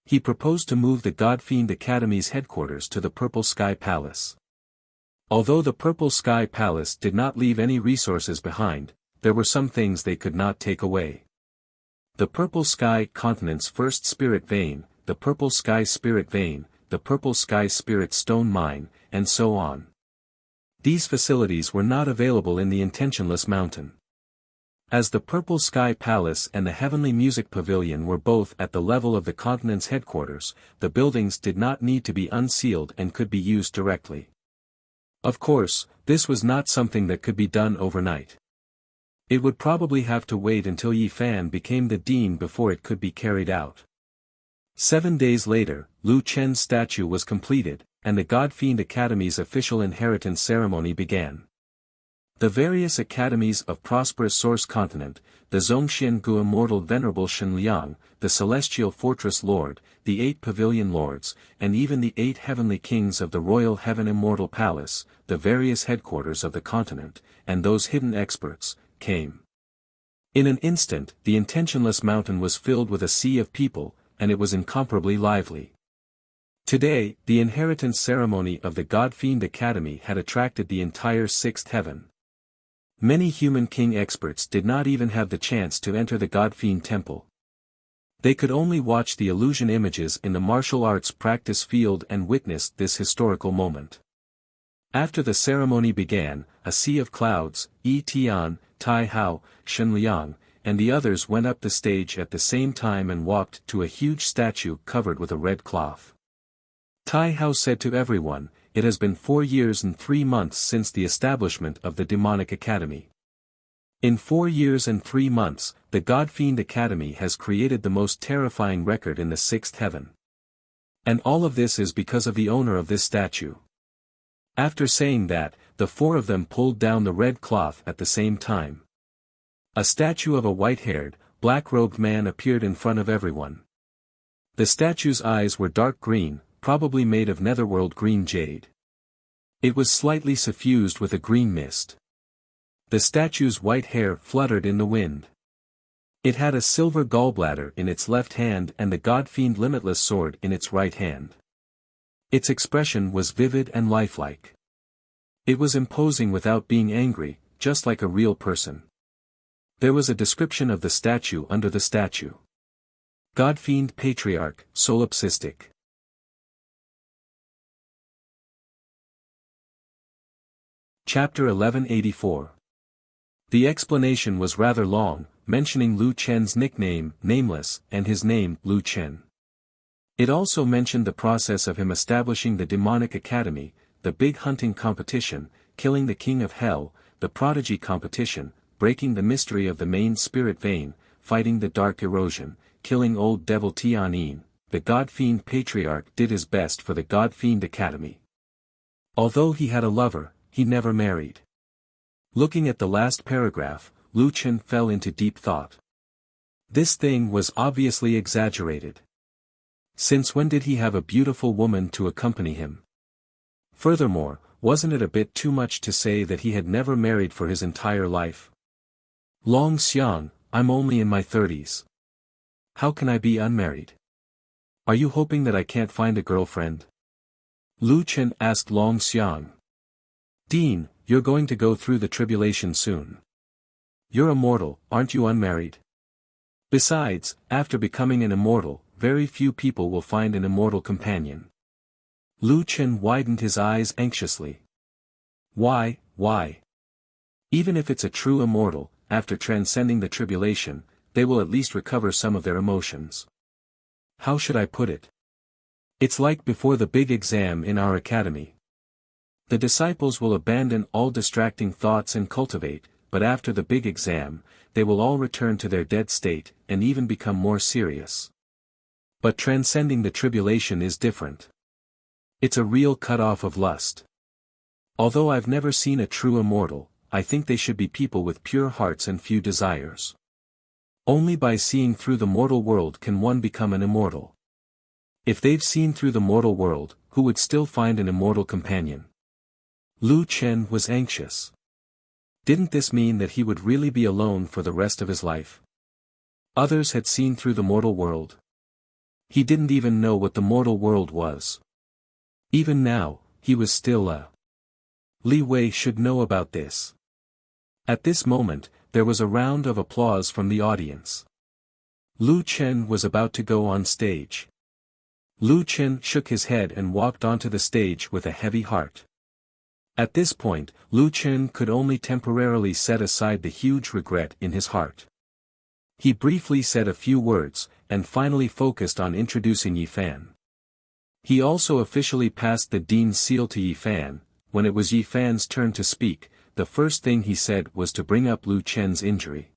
He proposed to move the God Fiend Academy's headquarters to the Purple Sky Palace. Although the Purple Sky Palace did not leave any resources behind, there were some things they could not take away. The Purple Sky Continent's first spirit vein, the Purple Sky Spirit Vein, the Purple Sky Spirit Stone Mine, and so on. These facilities were not available in the Intentionless Mountain. As the Purple Sky Palace and the Heavenly Music Pavilion were both at the level of the continent's headquarters, the buildings did not need to be unsealed and could be used directly. Of course, this was not something that could be done overnight. It would probably have to wait until Yi Fan became the dean before it could be carried out. 7 days later, Lu Chen's statue was completed, and the God Fiend Academy's official inheritance ceremony began. The various academies of Prosperous Source Continent, the Zhongxian Gu Immortal Venerable Shenliang, the Celestial Fortress Lord, the 8 Pavilion Lords, and even the 8 Heavenly Kings of the Royal Heaven Immortal Palace, the various headquarters of the continent, and those hidden experts, came. In an instant, the Intentionless Mountain was filled with a sea of people, and it was incomparably lively. Today, the inheritance ceremony of the God Fiend Academy had attracted the entire 6th heaven. Many human king experts did not even have the chance to enter the God Fiend Temple. They could only watch the illusion images in the martial arts practice field and witnessed this historical moment. After the ceremony began, a sea of clouds, Tian, Tai Hao, Shenliang, and the others went up the stage at the same time and walked to a huge statue covered with a red cloth. Tai Hao said to everyone, it has been 4 years and 3 months since the establishment of the Demonic Academy. In 4 years and 3 months, the God-Fiend Academy has created the most terrifying record in the 6th heaven. And all of this is because of the owner of this statue. After saying that, the 4 of them pulled down the red cloth at the same time. A statue of a white-haired, black-robed man appeared in front of everyone. The statue's eyes were dark green, probably made of netherworld green jade. It was slightly suffused with a green mist. The statue's white hair fluttered in the wind. It had a silver gallbladder in its left hand and the God-Fiend Limitless sword in its right hand. Its expression was vivid and lifelike. It was imposing without being angry, just like a real person. There was a description of the statue under the statue. God-Fiend Patriarch, Solipsistic. Chapter 1184. The explanation was rather long, mentioning Lu Chen's nickname, Nameless, and his name, Lu Chen. It also mentioned the process of him establishing the Demonic Academy, the big hunting competition, killing the King of Hell, the Prodigy competition, breaking the mystery of the main spirit vein, fighting the Dark Erosion, killing Old Devil Tianyin. The God-Fiend Patriarch did his best for the God-Fiend Academy. Although he had a lover, he never married. Looking at the last paragraph, Lu Chen fell into deep thought. This thing was obviously exaggerated. Since when did he have a beautiful woman to accompany him? Furthermore, wasn't it a bit too much to say that he had never married for his entire life? Long Xiang, I'm only in my 30s. How can I be unmarried? Are you hoping that I can't find a girlfriend? Lu Chen asked Long Xiang. Dean, you're going to go through the tribulation soon. You're immortal, aren't you unmarried? Besides, after becoming an immortal, very few people will find an immortal companion. Lu Chen widened his eyes anxiously. Why? Even if it's a true immortal, after transcending the tribulation, they will at least recover some of their emotions. How should I put it? It's like before the big exam in our academy. The disciples will abandon all distracting thoughts and cultivate, but after the big exam, they will all return to their dead state, and even become more serious. But transcending the tribulation is different. It's a real cut-off of lust. Although I've never seen a true immortal, I think they should be people with pure hearts and few desires. Only by seeing through the mortal world can one become an immortal. If they've seen through the mortal world, who would still find an immortal companion? Lu Chen was anxious. Didn't this mean that he would really be alone for the rest of his life? Others had seen through the mortal world. He didn't even know what the mortal world was. Even now, he was still a. Li Wei should know about this. At this moment, there was a round of applause from the audience. Lu Chen was about to go on stage. Lu Chen shook his head and walked onto the stage with a heavy heart. At this point, Lu Chen could only temporarily set aside the huge regret in his heart. He briefly said a few words, and finally focused on introducing Yi Fan. He also officially passed the Dean's seal to Yi Fan. When it was Yi Fan's turn to speak, the first thing he said was to bring up Lu Chen's injury.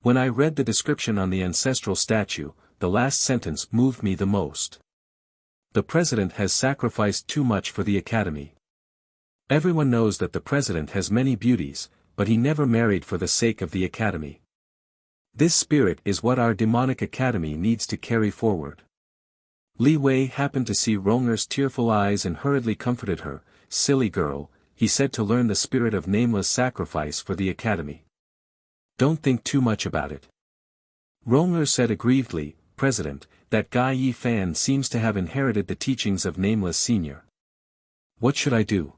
When I read the description on the ancestral statue, the last sentence moved me the most. The president has sacrificed too much for the academy. Everyone knows that the president has many beauties, but he never married for the sake of the academy. This spirit is what our demonic academy needs to carry forward. Li Wei happened to see Ronger's tearful eyes and hurriedly comforted her. Silly girl, he said, to learn the spirit of nameless sacrifice for the academy. Don't think too much about it. Ronger said aggrievedly, President, that guy Yi Fan seems to have inherited the teachings of Nameless Senior. What should I do?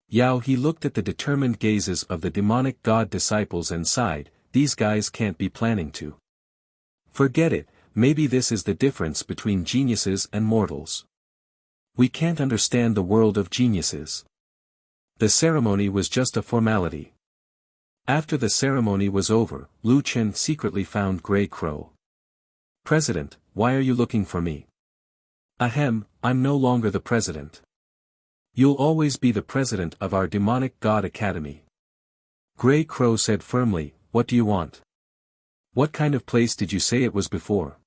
Yao He looked at the determined gazes of the demonic god disciples and sighed, these guys can't be planning to. Forget it, maybe this is the difference between geniuses and mortals. We can't understand the world of geniuses. The ceremony was just a formality. After the ceremony was over, Lu Chen secretly found Grey Crow. President, why are you looking for me? Ahem, I'm no longer the president. You'll always be the president of our demonic god academy. Grey Crow said firmly, what do you want? What kind of place did you say it was before?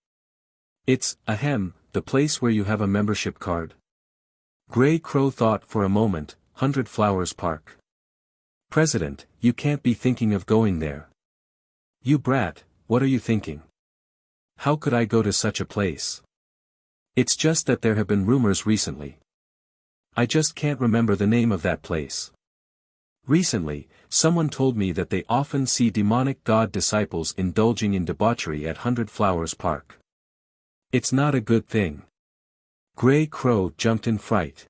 It's, the place where you have a membership card. Grey Crow thought for a moment, 100 Flowers Park. President, you can't be thinking of going there. You brat, what are you thinking? How could I go to such a place? It's just that there have been rumors recently. I just can't remember the name of that place. Recently, someone told me that they often see demonic god disciples indulging in debauchery at 100 Flowers Park. It's not a good thing. Grey Crow jumped in fright.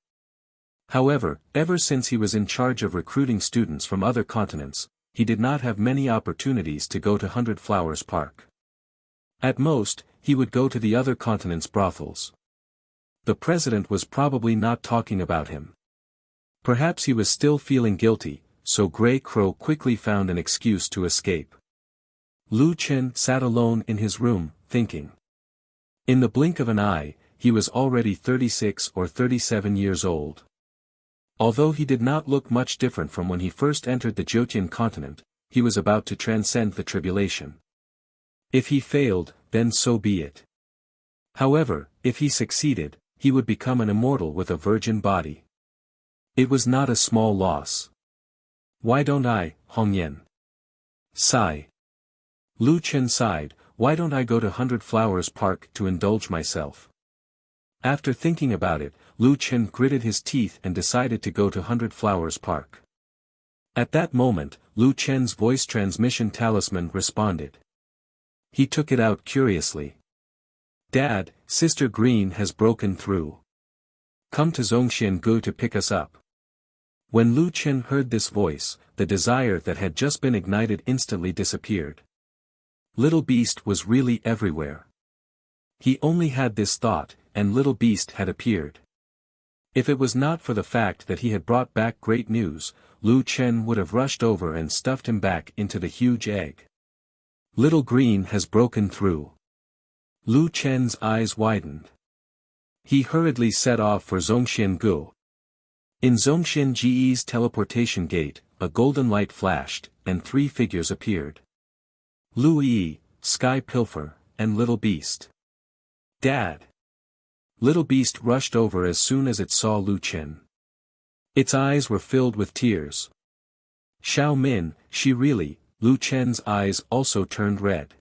However, ever since he was in charge of recruiting students from other continents, he did not have many opportunities to go to 100 Flowers Park. At most, he would go to the other continents' brothels. The president was probably not talking about him. Perhaps he was still feeling guilty, so Grey Crow quickly found an excuse to escape. Lu Chen sat alone in his room, thinking. In the blink of an eye, he was already 36 or 37 years old. Although he did not look much different from when he first entered the Jotian continent, he was about to transcend the tribulation. If he failed, then so be it. However, if he succeeded, he would become an immortal with a virgin body. It was not a small loss. Why don't I, Hongyan? Sigh. Lu Chen sighed, why don't I go to 100 Flowers Park to indulge myself? After thinking about it, Lu Chen gritted his teeth and decided to go to 100 Flowers Park. At that moment, Lu Chen's voice transmission talisman responded. He took it out curiously. Dad, Sister Green has broken through. Come to Zhongxiangu to pick us up. When Lu Chen heard this voice, the desire that had just been ignited instantly disappeared. Little Beast was really everywhere. He only had this thought, and Little Beast had appeared. If it was not for the fact that he had brought back great news, Lu Chen would have rushed over and stuffed him back into the huge egg. Little Green has broken through. Lu Chen's eyes widened. He hurriedly set off for Zhongxiangu. In Zhongxianji's teleportation gate, a golden light flashed, and 3 figures appeared. Lu Yi, Sky Pilfer, and Little Beast. Dad! Little Beast rushed over as soon as it saw Lu Chen. Its eyes were filled with tears. Xiao Min, she really, Lu Chen's eyes also turned red.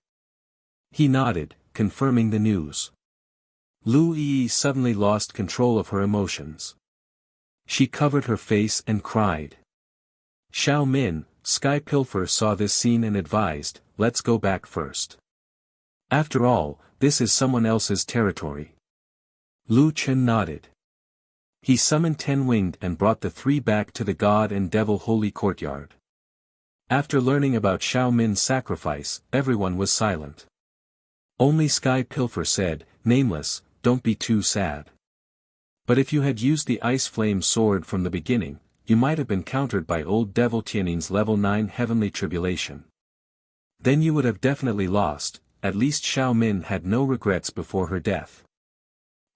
He nodded, confirming the news. Lu Yi suddenly lost control of her emotions. She covered her face and cried. Xiao Min, Sky Pilfer saw this scene and advised, let's go back first. After all, this is someone else's territory. Lu Chen nodded. He summoned 10-Winged and brought the 3 back to the God and Devil Holy Courtyard. After learning about Xiao Min's sacrifice, everyone was silent. Only Sky Pilfer said, Nameless, don't be too sad. But if you had used the Ice Flame sword from the beginning, you might have been countered by old Devil Tianin's level 9 heavenly tribulation. Then you would have definitely lost, at least Xiao Min had no regrets before her death.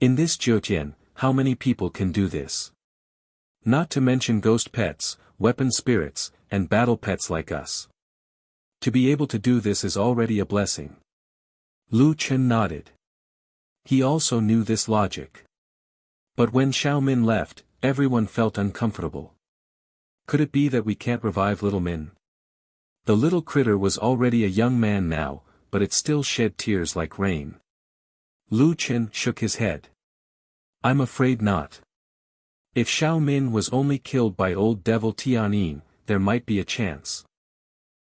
In this Jotian, how many people can do this? Not to mention ghost pets, weapon spirits, and battle pets like us. To be able to do this is already a blessing. Lu Chen nodded. He also knew this logic. But when Xiao Min left, everyone felt uncomfortable. Could it be that we can't revive little Min? The little critter was already a young man now, but it still shed tears like rain. Lu Chen shook his head. I'm afraid not. If Xiao Min was only killed by old Devil Tianin, there might be a chance.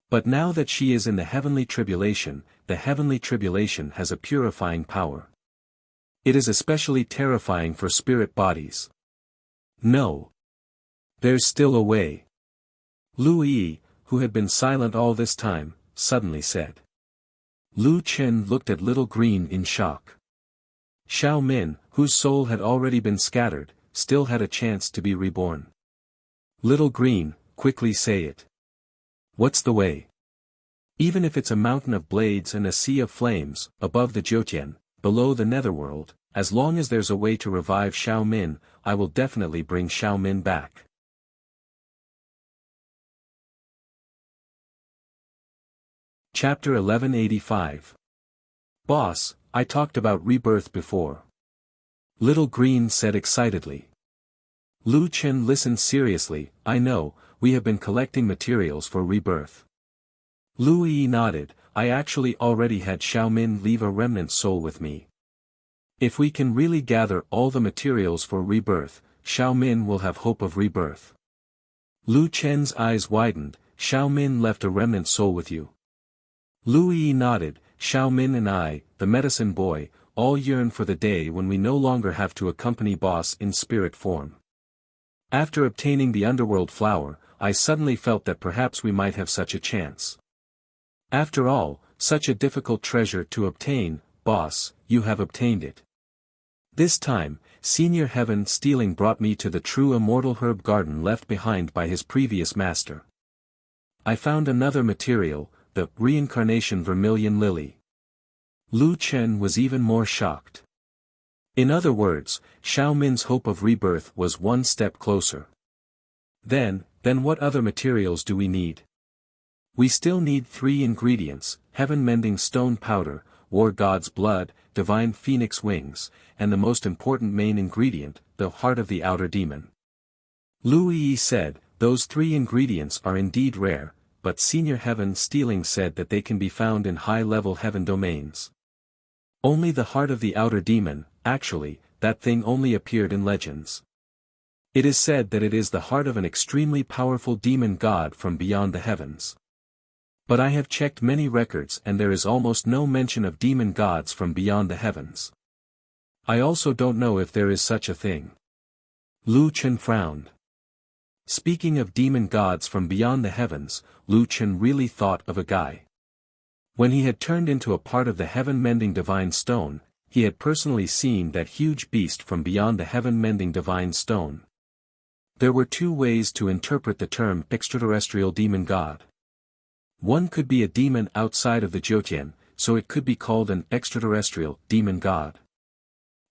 But now that she is in the heavenly tribulation, the heavenly tribulation has a purifying power. It is especially terrifying for spirit bodies. No. There's still a way. Lu Yi, who had been silent all this time, suddenly said. Lu Chen looked at Little Green in shock. Xiao Min, whose soul had already been scattered, still had a chance to be reborn. Little Green, quickly say it. What's the way? Even if it's a mountain of blades and a sea of flames, above the Jotian, below the netherworld, as long as there's a way to revive Xiao Min, I will definitely bring Xiao Min back. Chapter 1185. Boss, I talked about rebirth before. Little Green said excitedly. Lu Chen listened seriously. I know, we have been collecting materials for rebirth. Lu Yi nodded. I actually already had Xiao Min leave a remnant soul with me. If we can really gather all the materials for rebirth, Xiao Min will have hope of rebirth. Lu Chen's eyes widened. Xiao Min left a remnant soul with you. Lu Yi nodded. Xiao Min and I, the medicine boy, all yearn for the day when we no longer have to accompany boss in spirit form. After obtaining the underworld flower, I suddenly felt that perhaps we might have such a chance. After all, such a difficult treasure to obtain, boss, you have obtained it. This time, Senior Heaven Stealing brought me to the true immortal herb garden left behind by his previous master. I found another material, the reincarnation vermilion lily. Lu Chen was even more shocked. In other words, Xiao Min's hope of rebirth was one step closer. Then what other materials do we need? We still need 3 ingredients, heaven-mending stone powder, war god's blood, divine phoenix wings, and the most important main ingredient, the heart of the outer demon. Lu Yi said, those 3 ingredients are indeed rare, but Senior Heaven Stealing said that they can be found in high-level heaven domains. Only the heart of the outer demon, actually, that thing only appeared in legends. It is said that it is the heart of an extremely powerful demon god from beyond the heavens. But I have checked many records and there is almost no mention of demon gods from beyond the heavens. I also don't know if there is such a thing. Lu Chen frowned. Speaking of demon gods from beyond the heavens, Lu Chen really thought of a guy. When he had turned into a part of the heaven-mending divine stone, he had personally seen that huge beast from beyond the heaven-mending divine stone. There were 2 ways to interpret the term extraterrestrial demon god. One could be a demon outside of the Jiutian, so it could be called an extraterrestrial demon god.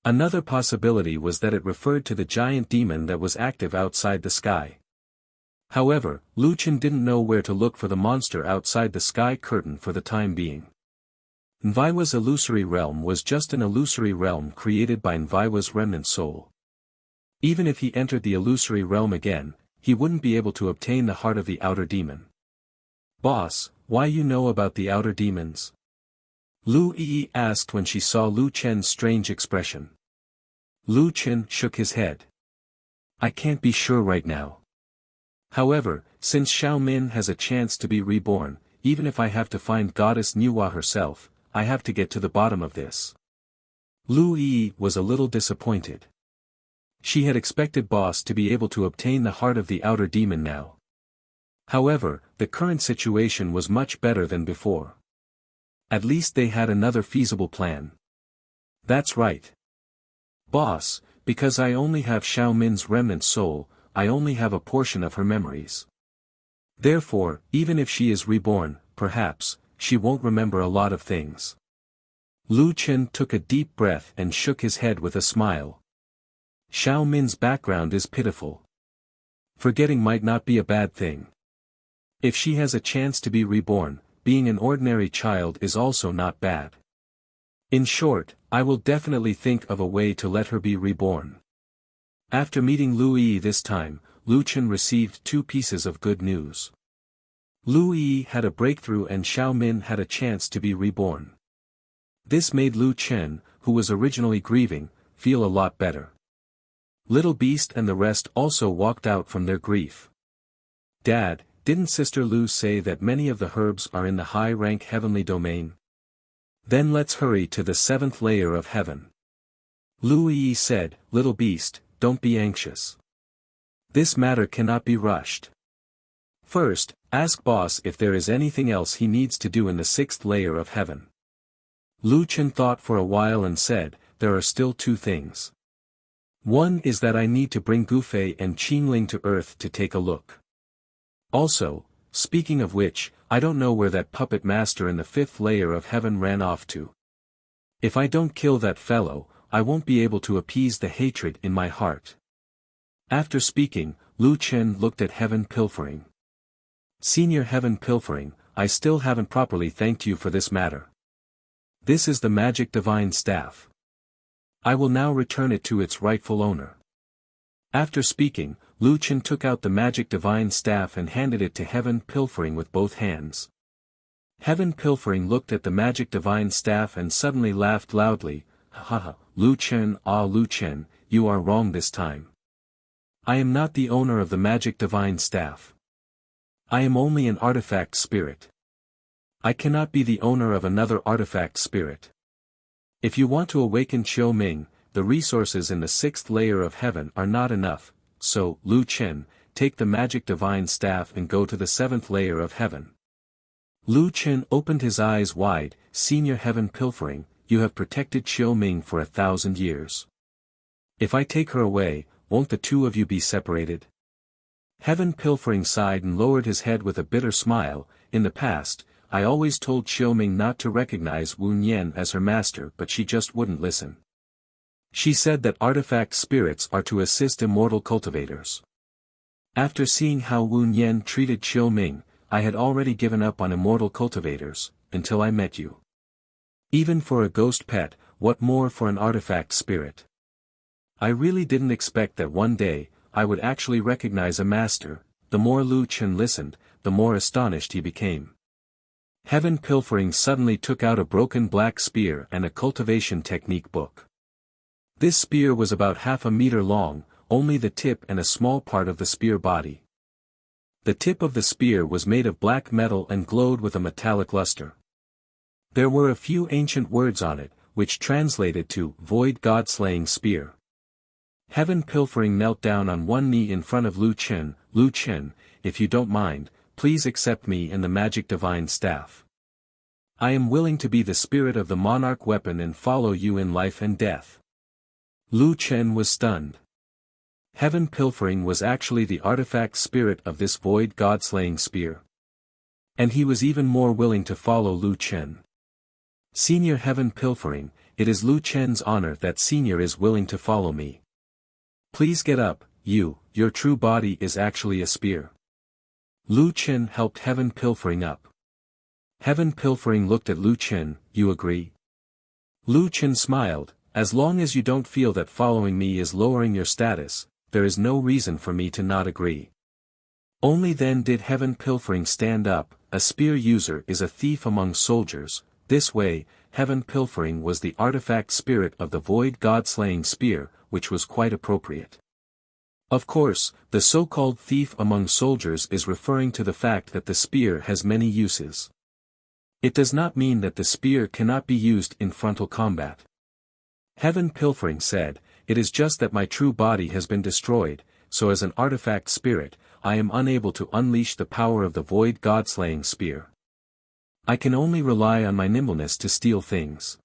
Another possibility was that it referred to the giant demon that was active outside the sky. However, Lu Chen didn't know where to look for the monster outside the sky curtain for the time being. Nviwa's illusory realm was just an illusory realm created by Nviwa's remnant soul. Even if he entered the illusory realm again, he wouldn't be able to obtain the heart of the outer demon. Boss, why you know about the outer demons? Lu Yi asked when she saw Lu Chen's strange expression. Lu Chen shook his head. I can't be sure right now. However, since Xiao Min has a chance to be reborn, even if I have to find Goddess Nuwa herself, I have to get to the bottom of this. Lu Yi was a little disappointed. She had expected boss to be able to obtain the heart of the outer demon now. However, the current situation was much better than before. At least they had another feasible plan. That's right. Boss, because I only have Xiao Min's remnant soul, I only have a portion of her memories. Therefore, even if she is reborn, perhaps, she won't remember a lot of things. Lu Chen took a deep breath and shook his head with a smile. Xiao Min's background is pitiful. Forgetting might not be a bad thing. If she has a chance to be reborn, being an ordinary child is also not bad. In short, I will definitely think of a way to let her be reborn. After meeting Lu Yi this time, Lu Chen received 2 pieces of good news. Lu Yi had a breakthrough and Xiao Min had a chance to be reborn. This made Lu Chen, who was originally grieving, feel a lot better. Little Beast and the rest also walked out from their grief. Dad, didn't Sister Lu say that many of the herbs are in the high-rank heavenly domain? Then let's hurry to the 7th layer of heaven. Lu Yi said, Little Beast, don't be anxious. This matter cannot be rushed. First, ask boss if there is anything else he needs to do in the 6th layer of heaven. Lu Chen thought for a while and said, there are still 2 things. One is that I need to bring Gufei and Qingling to Earth to take a look. Also, speaking of which, I don't know where that puppet master in the 5th layer of heaven ran off to. If I don't kill that fellow, I won't be able to appease the hatred in my heart. After speaking, Lu Chen looked at Heaven Pilfering. Senior Heaven Pilfering, I still haven't properly thanked you for this matter. This is the magic divine staff. I will now return it to its rightful owner. After speaking, Lu Chen took out the magic divine staff and handed it to Heaven Pilfering with both hands. Heaven Pilfering looked at the magic divine staff and suddenly laughed loudly. Haha, Lu Chen, Lu Chen, you are wrong this time. I am not the owner of the magic divine staff. I am only an artifact spirit. I cannot be the owner of another artifact spirit. If you want to awaken Qiu Ming, the resources in the 6th layer of heaven are not enough, so, Lu Chen, take the magic divine staff and go to the 7th layer of heaven. Lu Chen opened his eyes wide. Senior Heaven Pilfering, you have protected Qiu Ming for 1,000 years. If I take her away, won't the two of you be separated? Heaven Pilfering sighed and lowered his head with a bitter smile. In the past, I always told Qiu Ming not to recognize Wu Nian as her master, but she just wouldn't listen. She said that artifact spirits are to assist immortal cultivators. After seeing how Wu Nian treated Qiu Ming, I had already given up on immortal cultivators, until I met you. Even for a ghost pet, what more for an artifact spirit? I really didn't expect that one day, I would actually recognize a master. The more Lu Chen listened, the more astonished he became. Heaven Pilfering suddenly took out a broken black spear and a cultivation technique book. This spear was about half a meter long, only the tip and a small part of the spear body. The tip of the spear was made of black metal and glowed with a metallic luster. There were a few ancient words on it, which translated to Void God-Slaying Spear. Heaven Pilfering knelt down on one knee in front of Lu Chen. Lu Chen, if you don't mind, please accept me and the magic divine staff. I am willing to be the spirit of the monarch weapon and follow you in life and death. Lu Chen was stunned. Heaven Pilfering was actually the artifact spirit of this void god-slaying spear. And he was even more willing to follow Lu Chen. Senior Heaven Pilfering, it is Lu Chen's honor that Senior is willing to follow me. Please get up, your true body is actually a spear. Lu Chen helped Heaven Pilfering up. Heaven Pilfering looked at Lu Chen, you agree? Lu Chen smiled, as long as you don't feel that following me is lowering your status, there is no reason for me to not agree. Only then did Heaven Pilfering stand up. A spear user is a thief among soldiers. This way, Heaven Pilfering was the artifact spirit of the void god-slaying spear, which was quite appropriate. Of course, the so-called thief among soldiers is referring to the fact that the spear has many uses. It does not mean that the spear cannot be used in frontal combat. Heaven Pilfering said, it is just that my true body has been destroyed, so as an artifact spirit, I am unable to unleash the power of the void god-slaying spear. I can only rely on my nimbleness to steal things.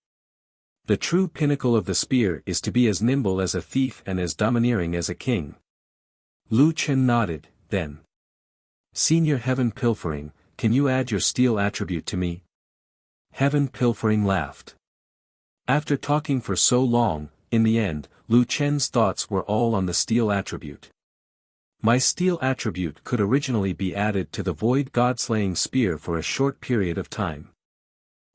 The true pinnacle of the spear is to be as nimble as a thief and as domineering as a king. Lu Chen nodded, then. Senior Heaven Pilfering, can you add your steel attribute to me? Heaven Pilfering laughed. After talking for so long, in the end, Lu Chen's thoughts were all on the steel attribute. My steel attribute could originally be added to the void god-slaying spear for a short period of time.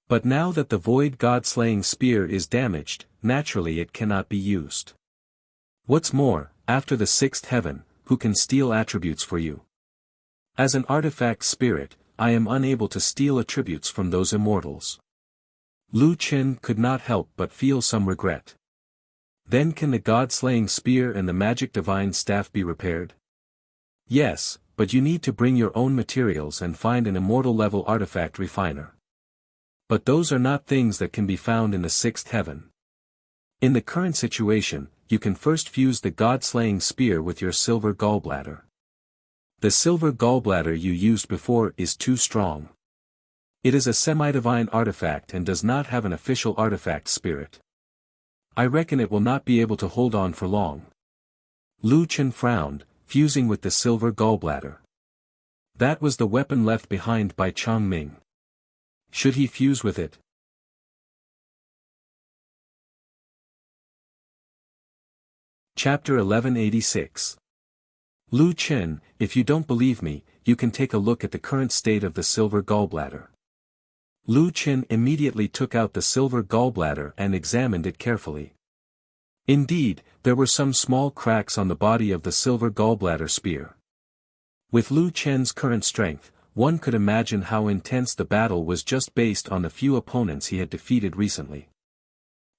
But now that the void god-slaying spear is damaged, naturally it cannot be used. What's more, after the 6th heaven, who can steal attributes for you? As an artifact spirit, I am unable to steal attributes from those immortals. Lu Chen could not help but feel some regret. Then can the god-slaying spear and the magic divine staff be repaired? Yes, but you need to bring your own materials and find an immortal-level artifact refiner. But those are not things that can be found in the 6th heaven. In the current situation, you can first fuse the god-slaying spear with your silver gallbladder. The silver gallbladder you used before is too strong. It is a semi-divine artifact and does not have an official artifact spirit. I reckon it will not be able to hold on for long. Lu Chen frowned, fusing with the silver gallbladder. That was the weapon left behind by Chang Ming. Should he fuse with it? Chapter 1186. Lu Chen, if you don't believe me, you can take a look at the current state of the silver gallbladder. Lu Chen immediately took out the silver gallbladder and examined it carefully. Indeed, there were some small cracks on the body of the silver gallbladder spear. With Lu Chen's current strength, one could imagine how intense the battle was just based on the few opponents he had defeated recently.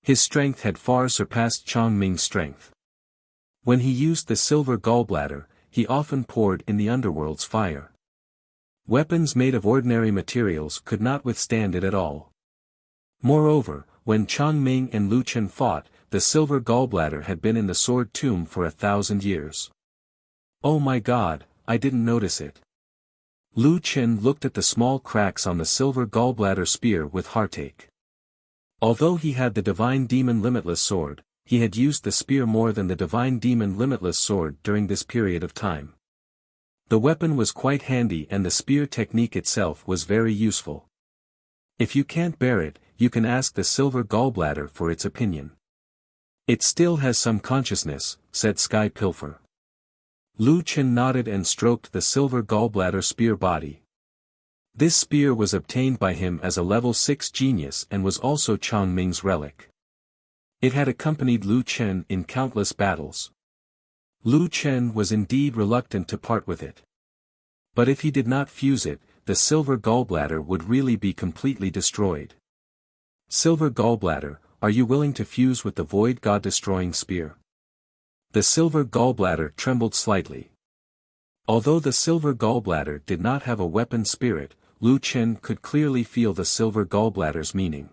His strength had far surpassed Chang Ming's strength. When he used the silver gallbladder, he often poured in the underworld's fire. Weapons made of ordinary materials could not withstand it at all. Moreover, when Chang Ming and Lu Chen fought, the silver gallbladder had been in the sword tomb for 1,000 years. Oh my God, I didn't notice it. Lu Chen looked at the small cracks on the silver gallbladder spear with heartache. Although he had the divine demon limitless sword, he had used the spear more than the divine demon limitless sword during this period of time. The weapon was quite handy and the spear technique itself was very useful. If you can't bear it, you can ask the silver gallbladder for its opinion. It still has some consciousness, said Sky Pilfer. Lu Chen nodded and stroked the silver gallbladder spear body. This spear was obtained by him as a level 6 genius and was also Chang Ming's relic. It had accompanied Lu Chen in countless battles. Lu Chen was indeed reluctant to part with it. But if he did not fuse it, the silver gallbladder would really be completely destroyed. Silver gallbladder, are you willing to fuse with the void god-destroying spear? The silver gallbladder trembled slightly. Although the silver gallbladder did not have a weapon spirit, Lu Chen could clearly feel the silver gallbladder's meaning.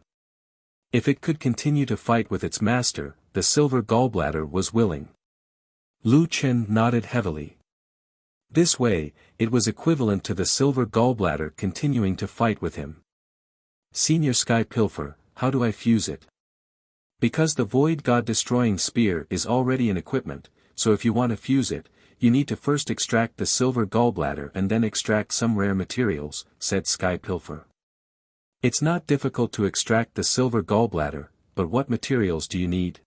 If it could continue to fight with its master, the silver gallbladder was willing. Lu Chen nodded heavily. This way, it was equivalent to the silver gallbladder continuing to fight with him. Senior Sky Pilfer, how do I fuse it? Because the void god-destroying spear is already an equipment, so if you want to fuse it, you need to first extract the silver gallbladder and then extract some rare materials, said Sky Pilfer. It's not difficult to extract the silver gallbladder, but what materials do you need?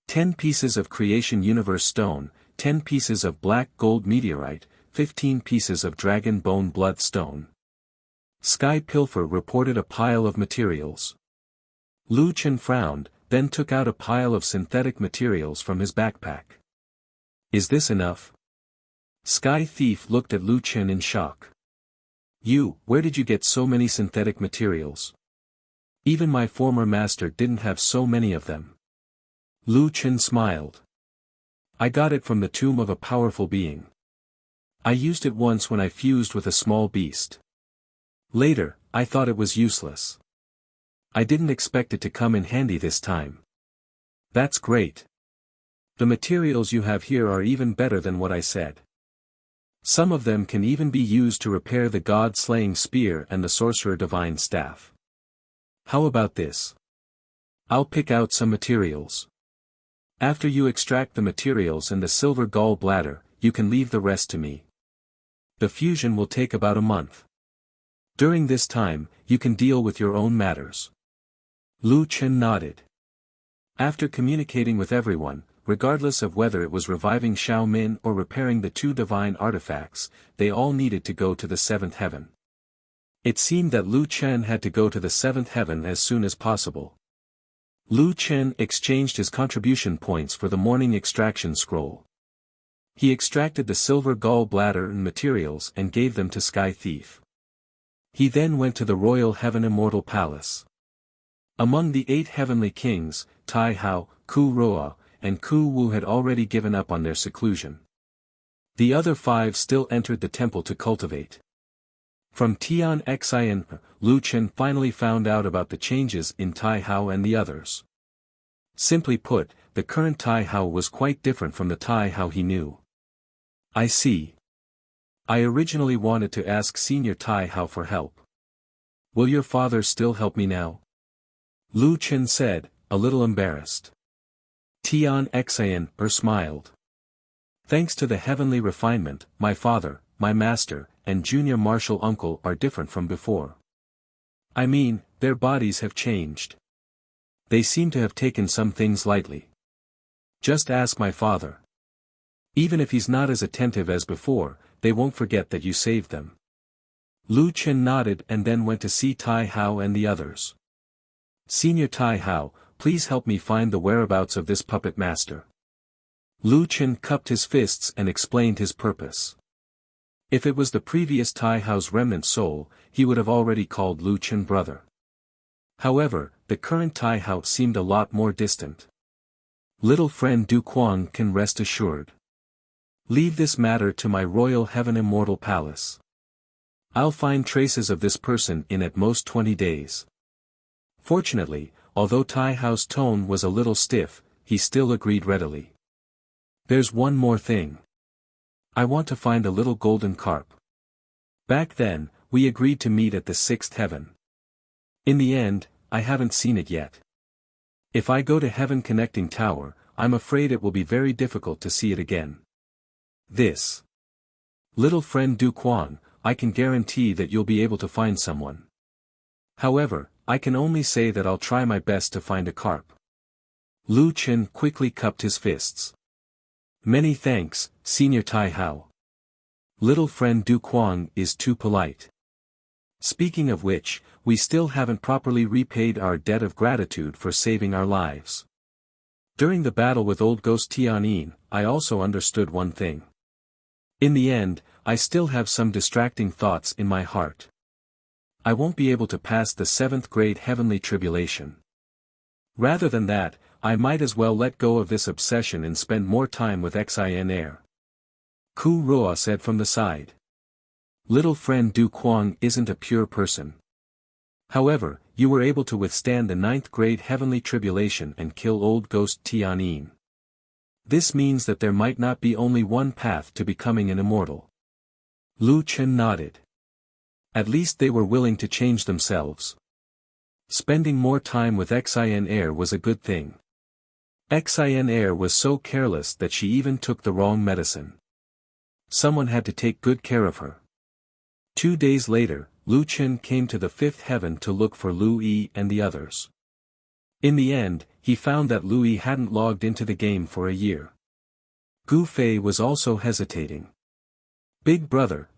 10 pieces of creation universe stone, 10 pieces of black gold meteorite, 15 pieces of dragon bone blood stone. Sky Pilfer reported a pile of materials. Lu Chen frowned, then took out a pile of synthetic materials from his backpack. Is this enough? Sky Thief looked at Lu Chen in shock. Where did you get so many synthetic materials? Even my former master didn't have so many of them. Lu Chen smiled. I got it from the tomb of a powerful being. I used it once when I fused with a small beast. Later, I thought it was useless. I didn't expect it to come in handy this time. That's great. The materials you have here are even better than what I said. Some of them can even be used to repair the god-slaying spear and the sorcerer divine staff. How about this? I'll pick out some materials. After you extract the materials and the silver gall bladder, you can leave the rest to me. The fusion will take about a month. During this time, you can deal with your own matters. Lu Chen nodded. After communicating with everyone, regardless of whether it was reviving Xiao Min or repairing the 2 divine artifacts, they all needed to go to the 7th heaven. It seemed that Lu Chen had to go to the 7th heaven as soon as possible. Lu Chen exchanged his contribution points for the morning extraction scroll. He extracted the silver gall bladder and materials and gave them to Sky Thief. He then went to the royal heaven immortal palace. Among the 8 heavenly kings, Tai Hao, Ku Roa, and Ku Wu had already given up on their seclusion. The other 5 still entered the temple to cultivate. From Tian Xian, Lu Chen finally found out about the changes in Tai Hao and the others. Simply put, the current Tai Hao was quite different from the Tai Hao he knew. I see. I originally wanted to ask Senior Tai Hao for help. Will your father still help me now? Lu Chen said, a little embarrassed. Tian Xian smiled. Thanks to the heavenly refinement, my father, my master, and junior martial uncle are different from before. I mean, their bodies have changed. They seem to have taken some things lightly. Just ask my father. Even if he's not as attentive as before, they won't forget that you saved them. Lu Chen nodded and then went to see Tai Hao and the others. Senior Tai Hao, please help me find the whereabouts of this puppet master. Lu Chen cupped his fists and explained his purpose. If it was the previous Tai Hao's remnant soul, he would have already called Lu Chen brother. However, the current Tai Hao seemed a lot more distant. Little friend Du Quan can rest assured. Leave this matter to my royal heaven immortal palace. I'll find traces of this person in at most 20 days. Fortunately, although Tai Hao's tone was a little stiff, he still agreed readily. There's one more thing. I want to find a little golden carp. Back then, we agreed to meet at the 6th heaven. In the end, I haven't seen it yet. If I go to Heaven Connecting Tower, I'm afraid it will be very difficult to see it again. This. Little friend Du Quan, I can guarantee that you'll be able to find someone. However, I can only say that I'll try my best to find a carp. Lu Chen quickly cupped his fists. Many thanks, Senior Tai Hao. Little friend Du Quan is too polite. Speaking of which, we still haven't properly repaid our debt of gratitude for saving our lives. During the battle with Old Ghost Tianyin, I also understood one thing. In the end, I still have some distracting thoughts in my heart. I won't be able to pass the 7th grade heavenly tribulation. Rather than that, I might as well let go of this obsession and spend more time with Xin Air. Ku Roa said from the side. Little friend Du Quan isn't a pure person. However, you were able to withstand the 9th grade heavenly tribulation and kill Old Ghost Tianyin. This means that there might not be only one path to becoming an immortal. Lu Chen nodded. At least they were willing to change themselves. Spending more time with Xin Air was a good thing. Xin Air was so careless that she even took the wrong medicine. Someone had to take good care of her. 2 days later, Lu Chen came to the 5th heaven to look for Lu Yi and the others. In the end, he found that Lu Yi hadn't logged into the game for a year. Gu Fei was also hesitating. Big brother,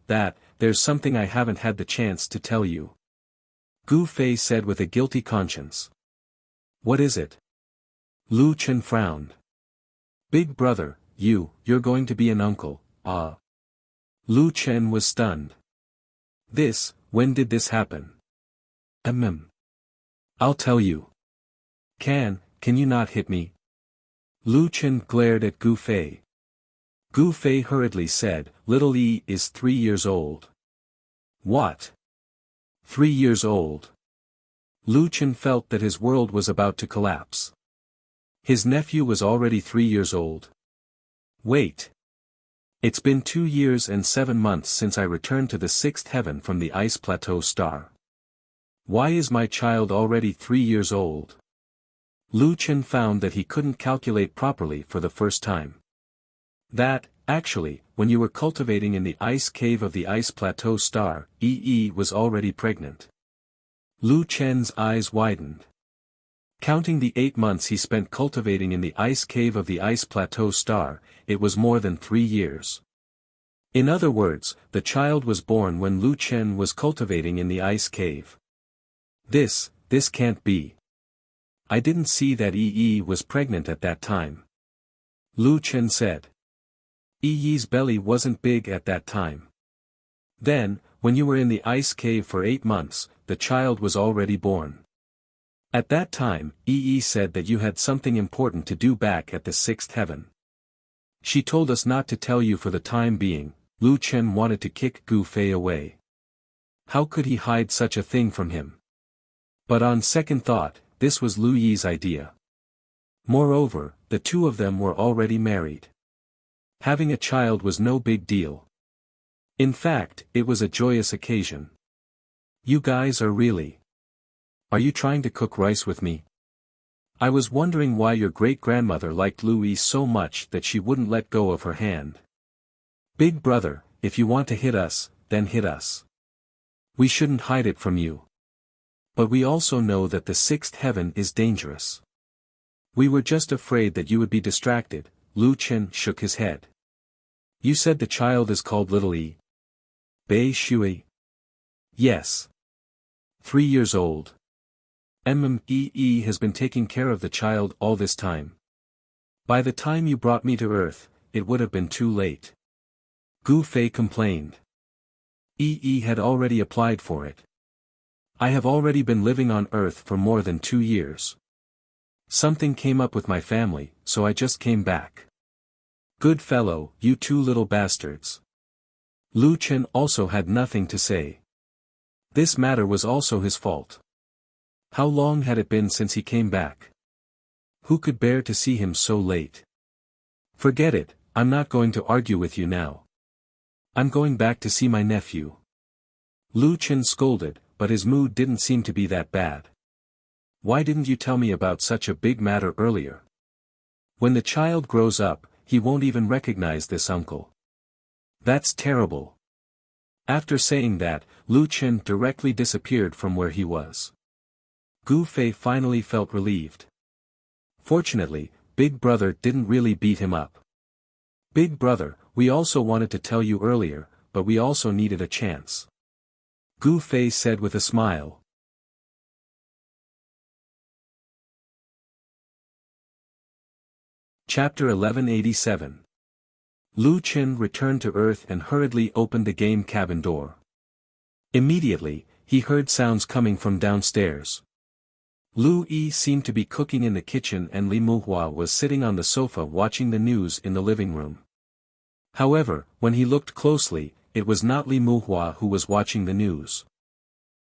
there's something I haven't had the chance to tell you. Gu Fei said with a guilty conscience. What is it? Lu Chen frowned. Big brother, you're going to be an uncle, ah. Lu Chen was stunned. When did this happen? I'll tell you. Can you not hit me? Lu Chen glared at Gu Fei. Gu Fei hurriedly said, Little Yi is 3 years old. What? 3 years old? Lu Chen felt that his world was about to collapse. His nephew was already 3 years old. Wait. It's been 2 years and 7 months since I returned to the 6th heaven from the Ice Plateau star. Why is my child already 3 years old? Lu Chen found that he couldn't calculate properly for the first time. Actually, when you were cultivating in the ice cave of the Ice Plateau star, Yi was already pregnant. Lu Chen's eyes widened. Counting the 8 months he spent cultivating in the ice cave of the Ice Plateau star, it was more than 3 years. In other words, the child was born when Lu Chen was cultivating in the ice cave. This can't be. I didn't see that Yi was pregnant at that time. Lu Chen said. Yi's belly wasn't big at that time. Then, when you were in the ice cave for 8 months, the child was already born. At that time, Yi said that you had something important to do back at the 6th heaven. She told us not to tell you for the time being. Lu Chen wanted to kick Gu Fei away. How could he hide such a thing from him? But on second thought, this was Lu Yi's idea. Moreover, the two of them were already married. Having a child was no big deal. In fact, it was a joyous occasion. You guys are really... Are you trying to cook rice with me? I was wondering why your great-grandmother liked Lu Yi so much that she wouldn't let go of her hand. Big brother, if you want to hit us, then hit us. We shouldn't hide it from you. But we also know that the 6th heaven is dangerous. We were just afraid that you would be distracted. Lu Chen shook his head. You said the child is called Little E. Bei Shui? Yes. 3 years old. MMEE has been taking care of the child all this time. By the time you brought me to Earth, it would have been too late. Gu Fei complained. EE had already applied for it. I have already been living on Earth for more than 2 years. Something came up with my family, so I just came back. Good fellow, you two little bastards. Lu Chen also had nothing to say. This matter was also his fault. How long had it been since he came back? Who could bear to see him so late? Forget it, I'm not going to argue with you now. I'm going back to see my nephew. Lu Chen scolded, but his mood didn't seem to be that bad. Why didn't you tell me about such a big matter earlier? When the child grows up, he won't even recognize this uncle. That's terrible. After saying that, Lu Chen directly disappeared from where he was. Gu Fei finally felt relieved. Fortunately, Big Brother didn't really beat him up. Big Brother, we also wanted to tell you earlier, but we also needed a chance. Gu Fei said with a smile. Chapter 1187. Lu Chen returned to Earth and hurriedly opened the game cabin door. Immediately, he heard sounds coming from downstairs. Lu Yi seemed to be cooking in the kitchen and Li Muhua was sitting on the sofa watching the news in the living room. However, when he looked closely, it was not Li Muhua who was watching the news.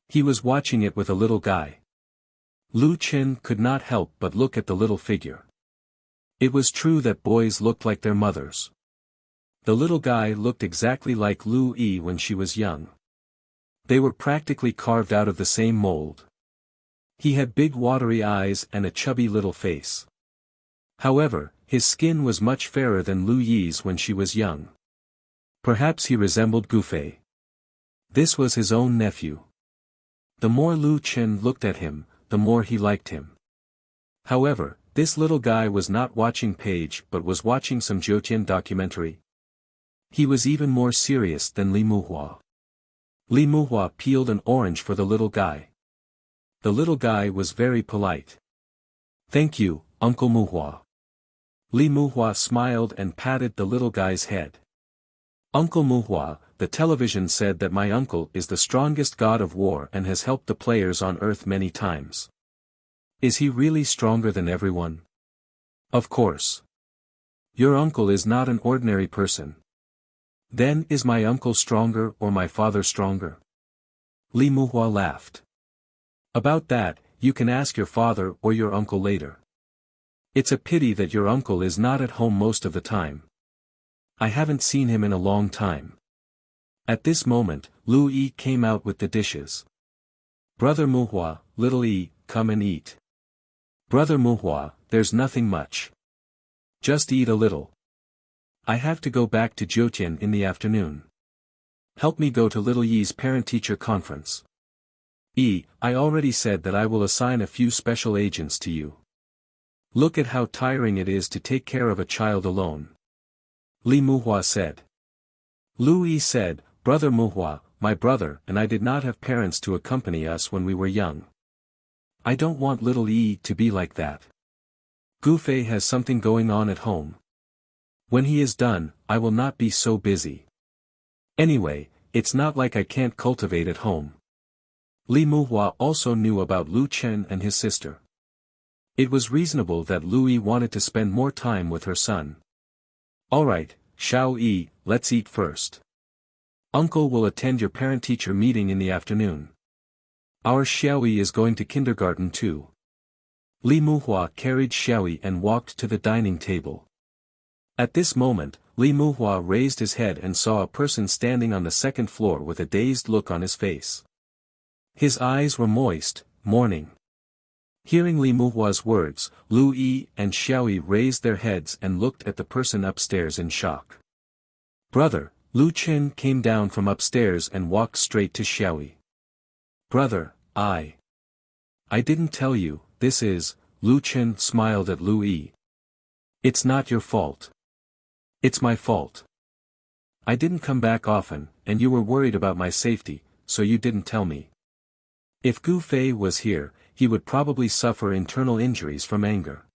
He was watching it with a little guy. Lu Chen could not help but look at the little figure. It was true that boys looked like their mothers. The little guy looked exactly like Lu Yi when she was young. They were practically carved out of the same mold. He had big watery eyes and a chubby little face. However, his skin was much fairer than Lu Yi's when she was young. Perhaps he resembled Gu Fei. This was his own nephew. The more Lu Chen looked at him, the more he liked him. However, this little guy was not watching Page but was watching some Zhoutian documentary. He was even more serious than Li Muhua. Li Muhua peeled an orange for the little guy. The little guy was very polite. Thank you, Uncle Muhua. Li Muhua smiled and patted the little guy's head. Uncle Muhua, the television said that my uncle is the strongest god of war and has helped the players on Earth many times. Is he really stronger than everyone? Of course. Your uncle is not an ordinary person. Then is my uncle stronger or my father stronger? Li Muhua laughed. About that, you can ask your father or your uncle later. It's a pity that your uncle is not at home most of the time. I haven't seen him in a long time. At this moment, Lu Yi came out with the dishes. Brother Muhua, Little Yi, come and eat. Brother Muhua, there's nothing much. Just eat a little. I have to go back to Zhoutian in the afternoon. Help me go to Little Yi's parent-teacher conference. I already said that I will assign a few special agents to you. Look at how tiring it is to take care of a child alone. Li Muhua said. Lu Yi said, Brother Muhua, my brother and I did not have parents to accompany us when we were young. I don't want Little Yi to be like that. Gu Fei has something going on at home. When he is done, I will not be so busy. Anyway, it's not like I can't cultivate at home. Li Muhua also knew about Lu Chen and his sister. It was reasonable that Lu Yi wanted to spend more time with her son. Alright, Xiao Yi, let's eat first. Uncle will attend your parent-teacher meeting in the afternoon. Our Xiaoyi is going to kindergarten too. Li Muhua carried Xiaoyi and walked to the dining table. At this moment, Li Muhua raised his head and saw a person standing on the second floor with a dazed look on his face. His eyes were moist, mourning. Hearing Li Muhua's words, Lu Yi and Xiaoyi raised their heads and looked at the person upstairs in shock. Brother, Lu Chen came down from upstairs and walked straight to Xiaoyi. Brother, I didn't tell you, this is, Lu Chen smiled at Lu Yi. It's not your fault. It's my fault. I didn't come back often, and you were worried about my safety, so you didn't tell me. If Gu Fei was here, he would probably suffer internal injuries from anger.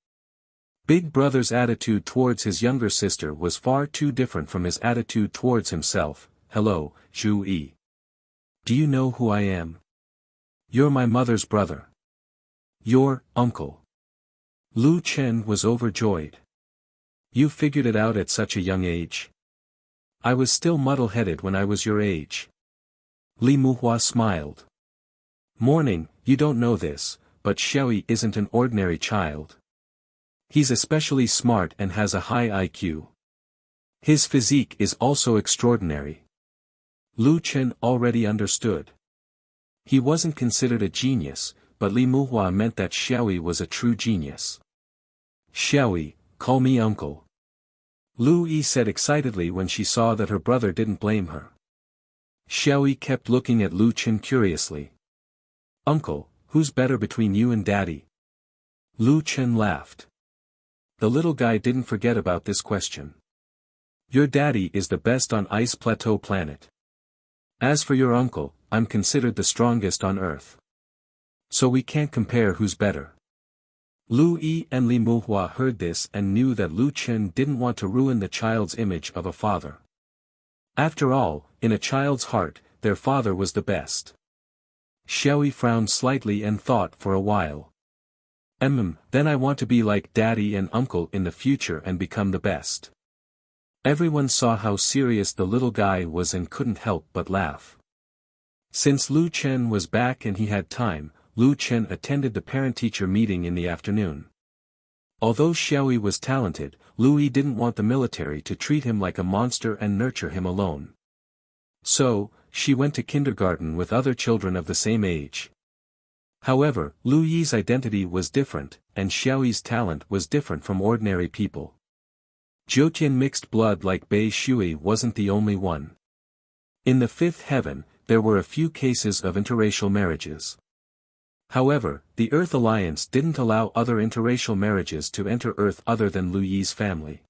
Big Brother's attitude towards his younger sister was far too different from his attitude towards himself. Hello, Zhu Yi. Do you know who I am? You're my mother's brother. Your uncle. Lu Chen was overjoyed. You figured it out at such a young age? I was still muddle-headed when I was your age. Li Muhua smiled. Morning, you don't know this, but Xiaoyi isn't an ordinary child. He's especially smart and has a high IQ. His physique is also extraordinary. Lu Chen already understood. He wasn't considered a genius, but Li Muhua meant that Xiaoyi was a true genius. Xiaoyi, call me uncle. Lu Yi said excitedly when she saw that her brother didn't blame her. Xiaoyi kept looking at Lu Chen curiously. Uncle, who's better between you and Daddy? Lu Chen laughed. The little guy didn't forget about this question. Your daddy is the best on Ice Plateau planet. As for your uncle, I'm considered the strongest on Earth. So we can't compare who's better. Lu Yi and Li Muhua heard this and knew that Lu Chen didn't want to ruin the child's image of a father. After all, in a child's heart, their father was the best. Xiaoyi frowned slightly and thought for a while. Then I want to be like daddy and uncle in the future and become the best. Everyone saw how serious the little guy was and couldn't help but laugh. Since Lu Chen was back and he had time, Lu Chen attended the parent-teacher meeting in the afternoon. Although Xiaoyi was talented, Lu Yi didn't want the military to treat him like a monster and nurture him alone. So, she went to kindergarten with other children of the same age. However, Lu Yi's identity was different, and Xiaoyi's talent was different from ordinary people. Jiutian mixed blood like Bei Shui wasn't the only one. In the fifth heaven, there were a few cases of interracial marriages. However, the Earth Alliance didn't allow other interracial marriages to enter Earth other than Lu Yi's family.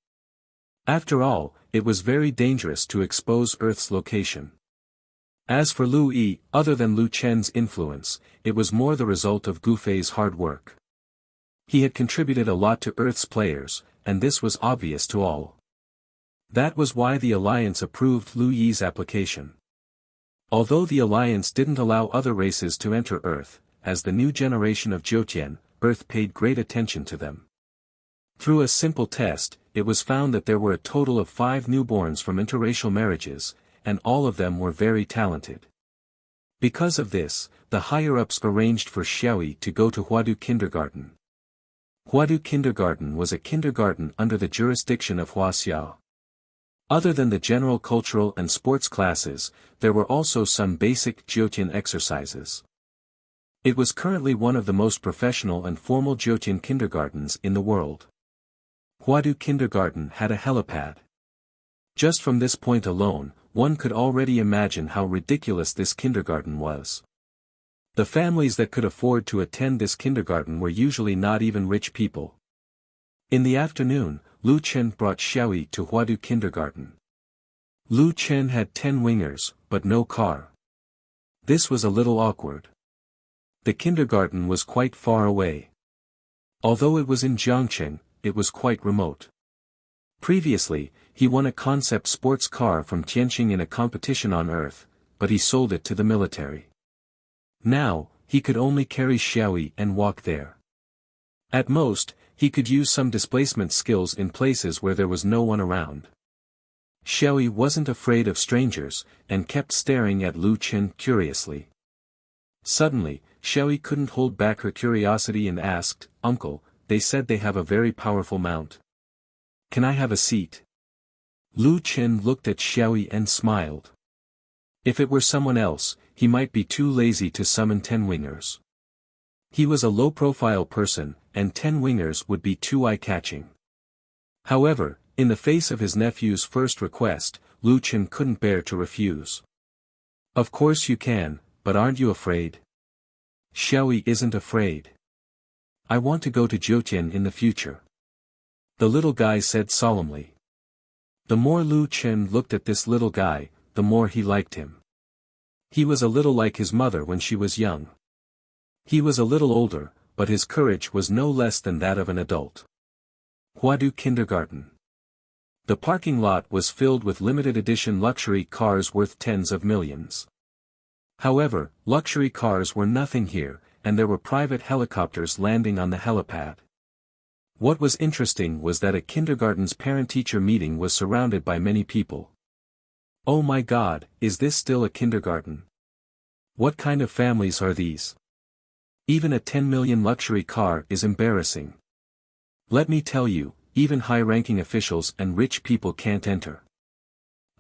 After all, it was very dangerous to expose Earth's location. As for Lu Yi, other than Lu Chen's influence, it was more the result of Gu Fei's hard work. He had contributed a lot to Earth's players, and this was obvious to all. That was why the Alliance approved Lu Yi's application. Although the Alliance didn't allow other races to enter Earth, as the new generation of Jiutian, Earth paid great attention to them. Through a simple test, it was found that there were a total of 5 newborns from interracial marriages, and all of them were very talented. Because of this, the higher-ups arranged for Xiaoyi to go to Huadu Kindergarten. Huadu Kindergarten was a kindergarten under the jurisdiction of Wuxia. Other than the general cultural and sports classes, there were also some basic Jiutian exercises. It was currently one of the most professional and formal Jiutian kindergartens in the world. Huadu Kindergarten had a helipad. Just from this point alone, one could already imagine how ridiculous this kindergarten was. The families that could afford to attend this kindergarten were usually not even rich people. In the afternoon, Lu Chen brought Xiaoyi to Huadu Kindergarten. Lu Chen had 10 wingers, but no car. This was a little awkward. The kindergarten was quite far away. Although it was in Jiangcheng, it was quite remote. Previously, he won a concept sports car from Tianqing in a competition on Earth, but he sold it to the military. Now, he could only carry Xiaoyi and walk there. At most, he could use some displacement skills in places where there was no one around. Xiaoyi wasn't afraid of strangers, and kept staring at Lu Chen curiously. Suddenly, Xiaoyi couldn't hold back her curiosity and asked, "Uncle, they said they have a very powerful mount. Can I have a seat?" Lu Chen looked at Xiaoyi and smiled. If it were someone else, he might be too lazy to summon 10 wingers. He was a low-profile person, and 10 wingers would be too eye-catching. However, in the face of his nephew's first request, Lu Chen couldn't bear to refuse. "Of course you can, but aren't you afraid?" Xiaoyi isn't afraid. I want to go to Jiutian in the future. The little guy said solemnly. The more Lu Chen looked at this little guy, the more he liked him. He was a little like his mother when she was young. He was a little older, but his courage was no less than that of an adult. Huadu Kindergarten. The parking lot was filled with limited edition luxury cars worth tens of millions. However, luxury cars were nothing here, and there were private helicopters landing on the helipad. What was interesting was that a kindergarten's parent-teacher meeting was surrounded by many people. Oh my God, is this still a kindergarten? What kind of families are these? Even a 10 million luxury car is embarrassing. Let me tell you, even high-ranking officials and rich people can't enter.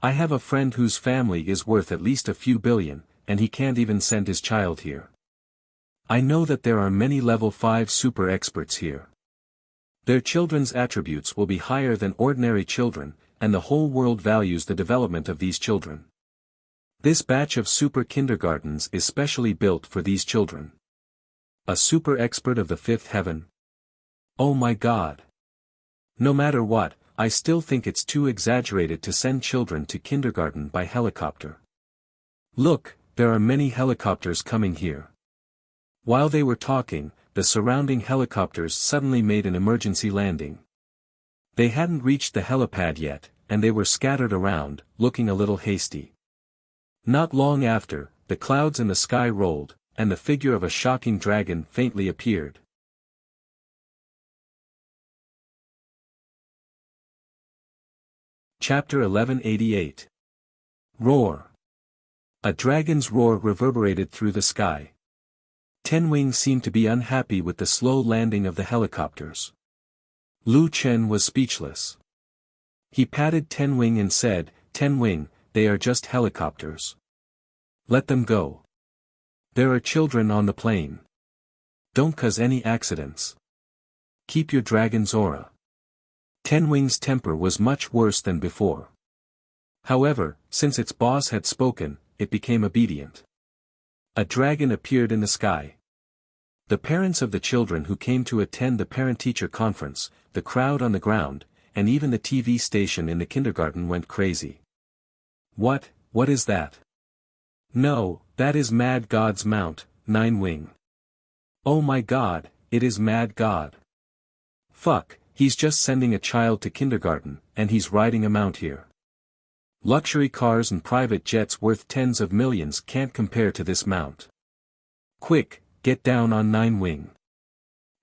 I have a friend whose family is worth at least a few billion, and he can't even send his child here. I know that there are many level 5 super experts here. Their children's attributes will be higher than ordinary children, and the whole world values the development of these children. This batch of super kindergartens is specially built for these children. A super expert of the fifth heaven? Oh my God! No matter what, I still think it's too exaggerated to send children to kindergarten by helicopter. Look, there are many helicopters coming here. While they were talking, the surrounding helicopters suddenly made an emergency landing. They hadn't reached the helipad yet, and they were scattered around, looking a little hasty. Not long after, the clouds in the sky rolled, and the figure of a shocking dragon faintly appeared. Chapter 1188. Roar. A dragon's roar reverberated through the sky. Ten Wing seemed to be unhappy with the slow landing of the helicopters. Lu Chen was speechless. He patted Ten Wing and said, "Ten Wing, they are just helicopters. Let them go. There are children on the plane. Don't cause any accidents. Keep your dragon's aura." Ten Wing's temper was much worse than before. However, since its boss had spoken, it became obedient. A dragon appeared in the sky. The parents of the children who came to attend the parent-teacher conference, the crowd on the ground, and even the TV station in the kindergarten went crazy. What is that? No, that is Mad God's mount, Nine Wing. Oh my God, it is Mad God. Fuck, he's just sending a child to kindergarten, and he's riding a mount here. Luxury cars and private jets worth tens of millions can't compare to this mount. Quick, get down on Nine Wing.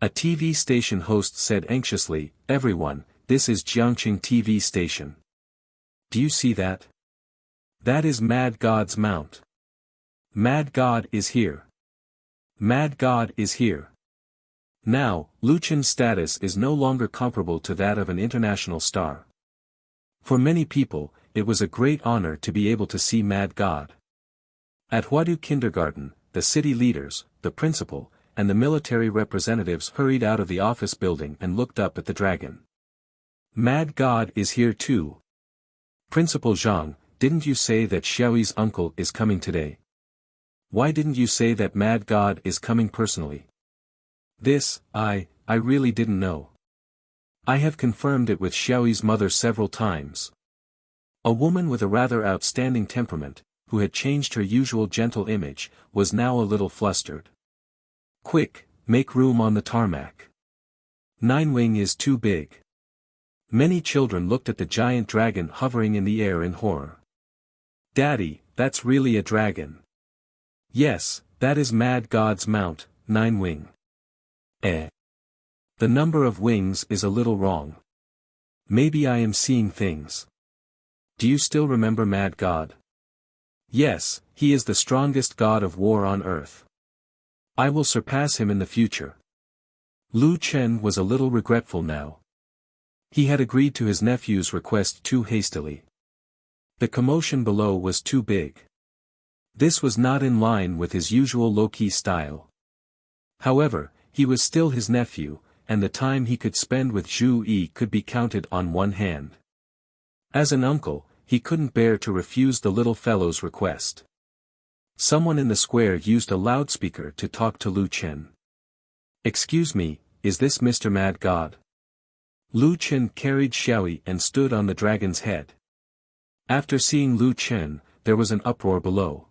A TV station host said anxiously, "Everyone, this is Jiangqing TV station. Do you see that? That is Mad God's mount. Mad God is here. Mad God is here." Now, Lu Chen's status is no longer comparable to that of an international star. For many people, it was a great honor to be able to see Mad God. At Huadu Kindergarten, the city leaders, the principal, and the military representatives hurried out of the office building and looked up at the dragon. Mad God is here too. Principal Zhang, didn't you say that Xiaoyi's uncle is coming today? Why didn't you say that Mad God is coming personally? This, I really didn't know. I have confirmed it with Xiaoyi's mother several times. A woman with a rather outstanding temperament, who had changed her usual gentle image, was now a little flustered. Quick, make room on the tarmac. Nine Wing is too big. Many children looked at the giant dragon hovering in the air in horror. Daddy, that's really a dragon. Yes, that is Mad God's mount, Nine Wing. The number of wings is a little wrong. Maybe I am seeing things. Do you still remember Mad God? Yes, he is the strongest god of war on earth. I will surpass him in the future. Lu Chen was a little regretful now. He had agreed to his nephew's request too hastily. The commotion below was too big. This was not in line with his usual low-key style. However, he was still his nephew, and the time he could spend with Zhu Yi could be counted on one hand. As an uncle, he couldn't bear to refuse the little fellow's request. Someone in the square used a loudspeaker to talk to Lu Chen. Excuse me, is this Mr. Mad God? Lu Chen carried Xiaoyi and stood on the dragon's head. After seeing Lu Chen, there was an uproar below.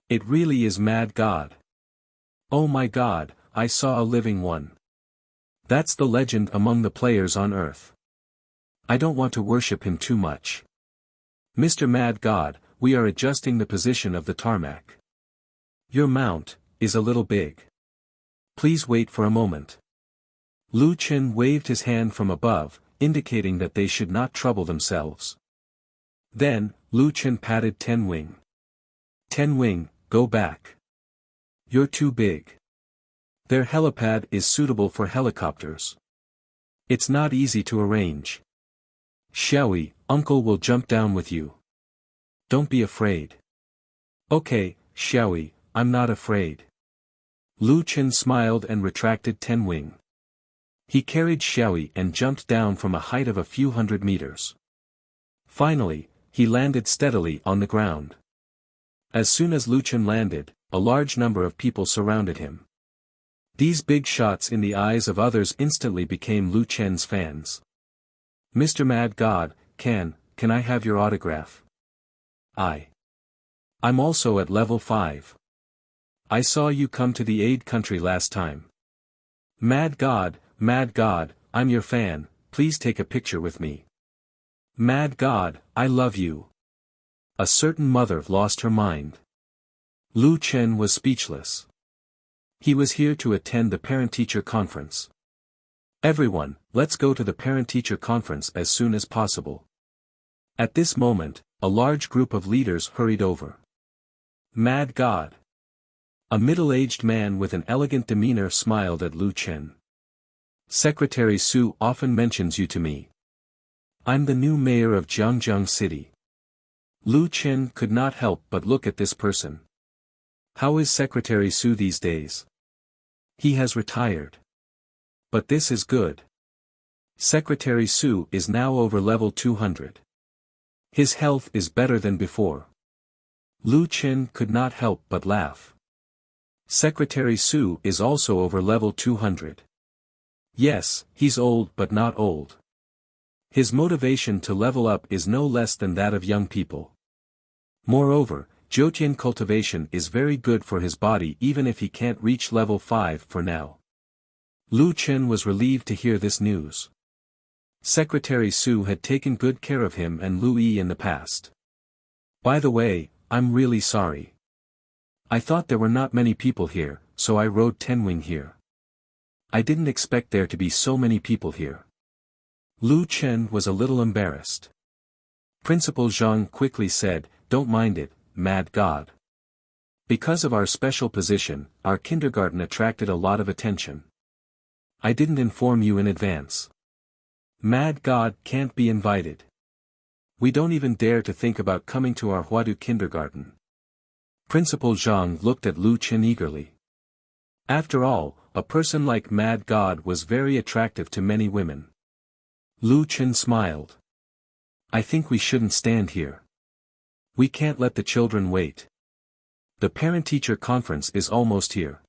It really is Mad God. Oh my God, I saw a living one. That's the legend among the players on Earth. I don't want to worship him too much. Mr. Mad God, we are adjusting the position of the tarmac. Your mount is a little big. Please wait for a moment. Lu Chen waved his hand from above, indicating that they should not trouble themselves. Then, Lu Chen patted Ten Wing. Ten Wing, go back. You're too big. Their helipad is suitable for helicopters. It's not easy to arrange. Xiaoyi, uncle will jump down with you. Don't be afraid. Okay, Xiaoyi, I'm not afraid. Lu Chen smiled and retracted Ten Wing. He carried Xiaoyi and jumped down from a height of a few hundred meters. Finally, he landed steadily on the ground. As soon as Lu Chen landed, a large number of people surrounded him. These big shots in the eyes of others instantly became Lu Chen's fans. Mr. Mad God, can I have your autograph? I'm also at level 5. I saw you come to the aid country last time. Mad God, I'm your fan, please take a picture with me. Mad God, I love you. A certain mother lost her mind. Lu Chen was speechless. He was here to attend the parent-teacher conference. Everyone, let's go to the parent-teacher conference as soon as possible. At this moment, a large group of leaders hurried over. Mad God. A middle-aged man with an elegant demeanor smiled at Lu Chen. Secretary Su often mentions you to me. I'm the new mayor of Jiangjiang City. Lu Chen could not help but look at this person. How is Secretary Su these days? He has retired. But this is good. Secretary Su is now over level 200. His health is better than before. Lu Chen could not help but laugh. Secretary Su is also over level 200. Yes, he's old but not old. His motivation to level up is no less than that of young people. Moreover, Jiutian cultivation is very good for his body even if he can't reach level 5 for now. Lu Chen was relieved to hear this news. Secretary Su had taken good care of him and Lu Yi in the past. By the way, I'm really sorry. I thought there were not many people here, so I rode Tenwing here. I didn't expect there to be so many people here. Lu Chen was a little embarrassed. Principal Zhang quickly said, don't mind it, Mad God. Because of our special position, our kindergarten attracted a lot of attention. I didn't inform you in advance. Mad God can't be invited. We don't even dare to think about coming to our Huadu kindergarten. Principal Zhang looked at Lu Chen eagerly. After all, a person like Mad God was very attractive to many women. Lu Chen smiled. I think we shouldn't stand here. We can't let the children wait. The parent-teacher conference is almost here.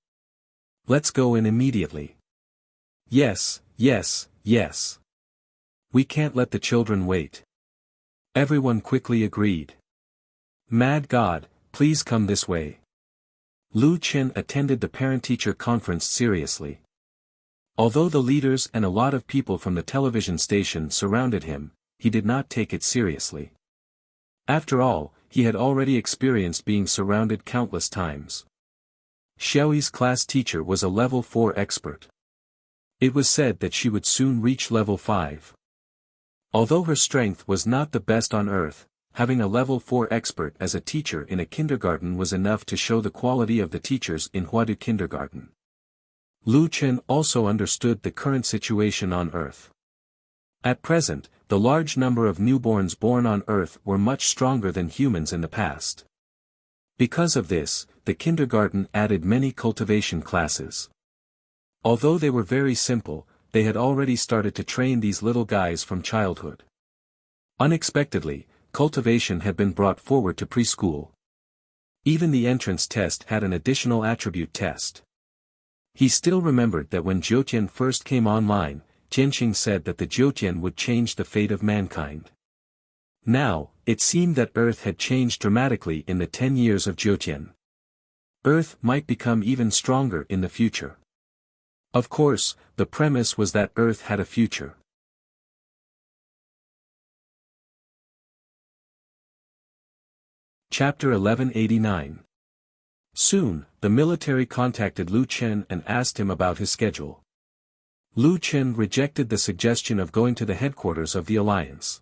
Let's go in immediately. Yes. We can't let the children wait. Everyone quickly agreed. Mad God, please come this way. Lu Chen attended the parent-teacher conference seriously. Although the leaders and a lot of people from the television station surrounded him, he did not take it seriously. After all, he had already experienced being surrounded countless times. Xiaoyi's class teacher was a level 4 expert. It was said that she would soon reach level 5. Although her strength was not the best on earth, having a level 4 expert as a teacher in a kindergarten was enough to show the quality of the teachers in Huadu kindergarten. Lu Chen also understood the current situation on Earth. At present, the large number of newborns born on Earth were much stronger than humans in the past. Because of this, the kindergarten added many cultivation classes. Although they were very simple, they had already started to train these little guys from childhood. Unexpectedly, cultivation had been brought forward to preschool. Even the entrance test had an additional attribute test. He still remembered that when Jiutian first came online, Jianxing said that the Jiutian would change the fate of mankind. Now, it seemed that Earth had changed dramatically in the 10 years of Jiutian. Earth might become even stronger in the future. Of course, the premise was that Earth had a future. Chapter 1189. Soon, the military contacted Lu Chen and asked him about his schedule. Lu Chen rejected the suggestion of going to the headquarters of the alliance.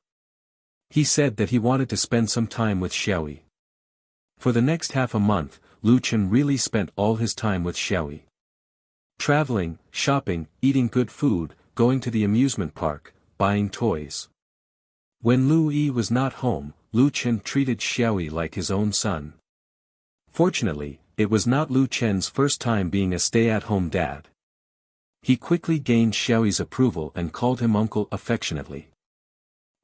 He said that he wanted to spend some time with Xiaoyi. For the next half a month, Lu Chen really spent all his time with Xiaoyi. Traveling, shopping, eating good food, going to the amusement park, buying toys. When Lu Yi was not home, Lu Chen treated Xiaoyi like his own son. Fortunately, it was not Lu Chen's first time being a stay-at-home dad. He quickly gained Xiaoyi's approval and called him uncle affectionately.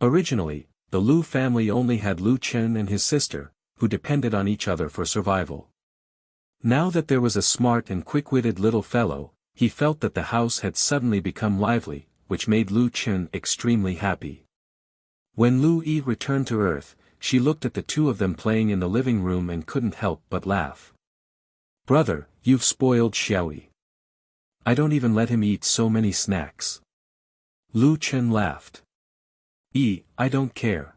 Originally, the Lu family only had Lu Chen and his sister, who depended on each other for survival. Now that there was a smart and quick-witted little fellow, he felt that the house had suddenly become lively, which made Lu Chen extremely happy. When Lu Yi returned to Earth, she looked at the two of them playing in the living room and couldn't help but laugh. "Brother, you've spoiled Xiaoyi. I don't even let him eat so many snacks." Lu Chen laughed. I don't care.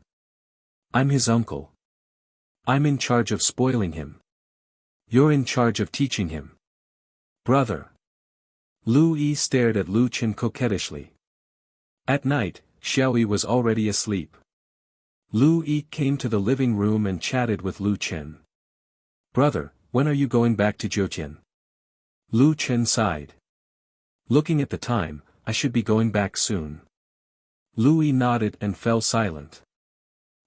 I'm his uncle. I'm in charge of spoiling him. You're in charge of teaching him. Brother. Lu Yi stared at Lu Chen coquettishly. At night, Xiaoyi was already asleep. Lu Yi came to the living room and chatted with Lu Chen. "Brother, when are you going back to Jiutian?" Lu Chen sighed. "Looking at the time, I should be going back soon." Lu Yi nodded and fell silent.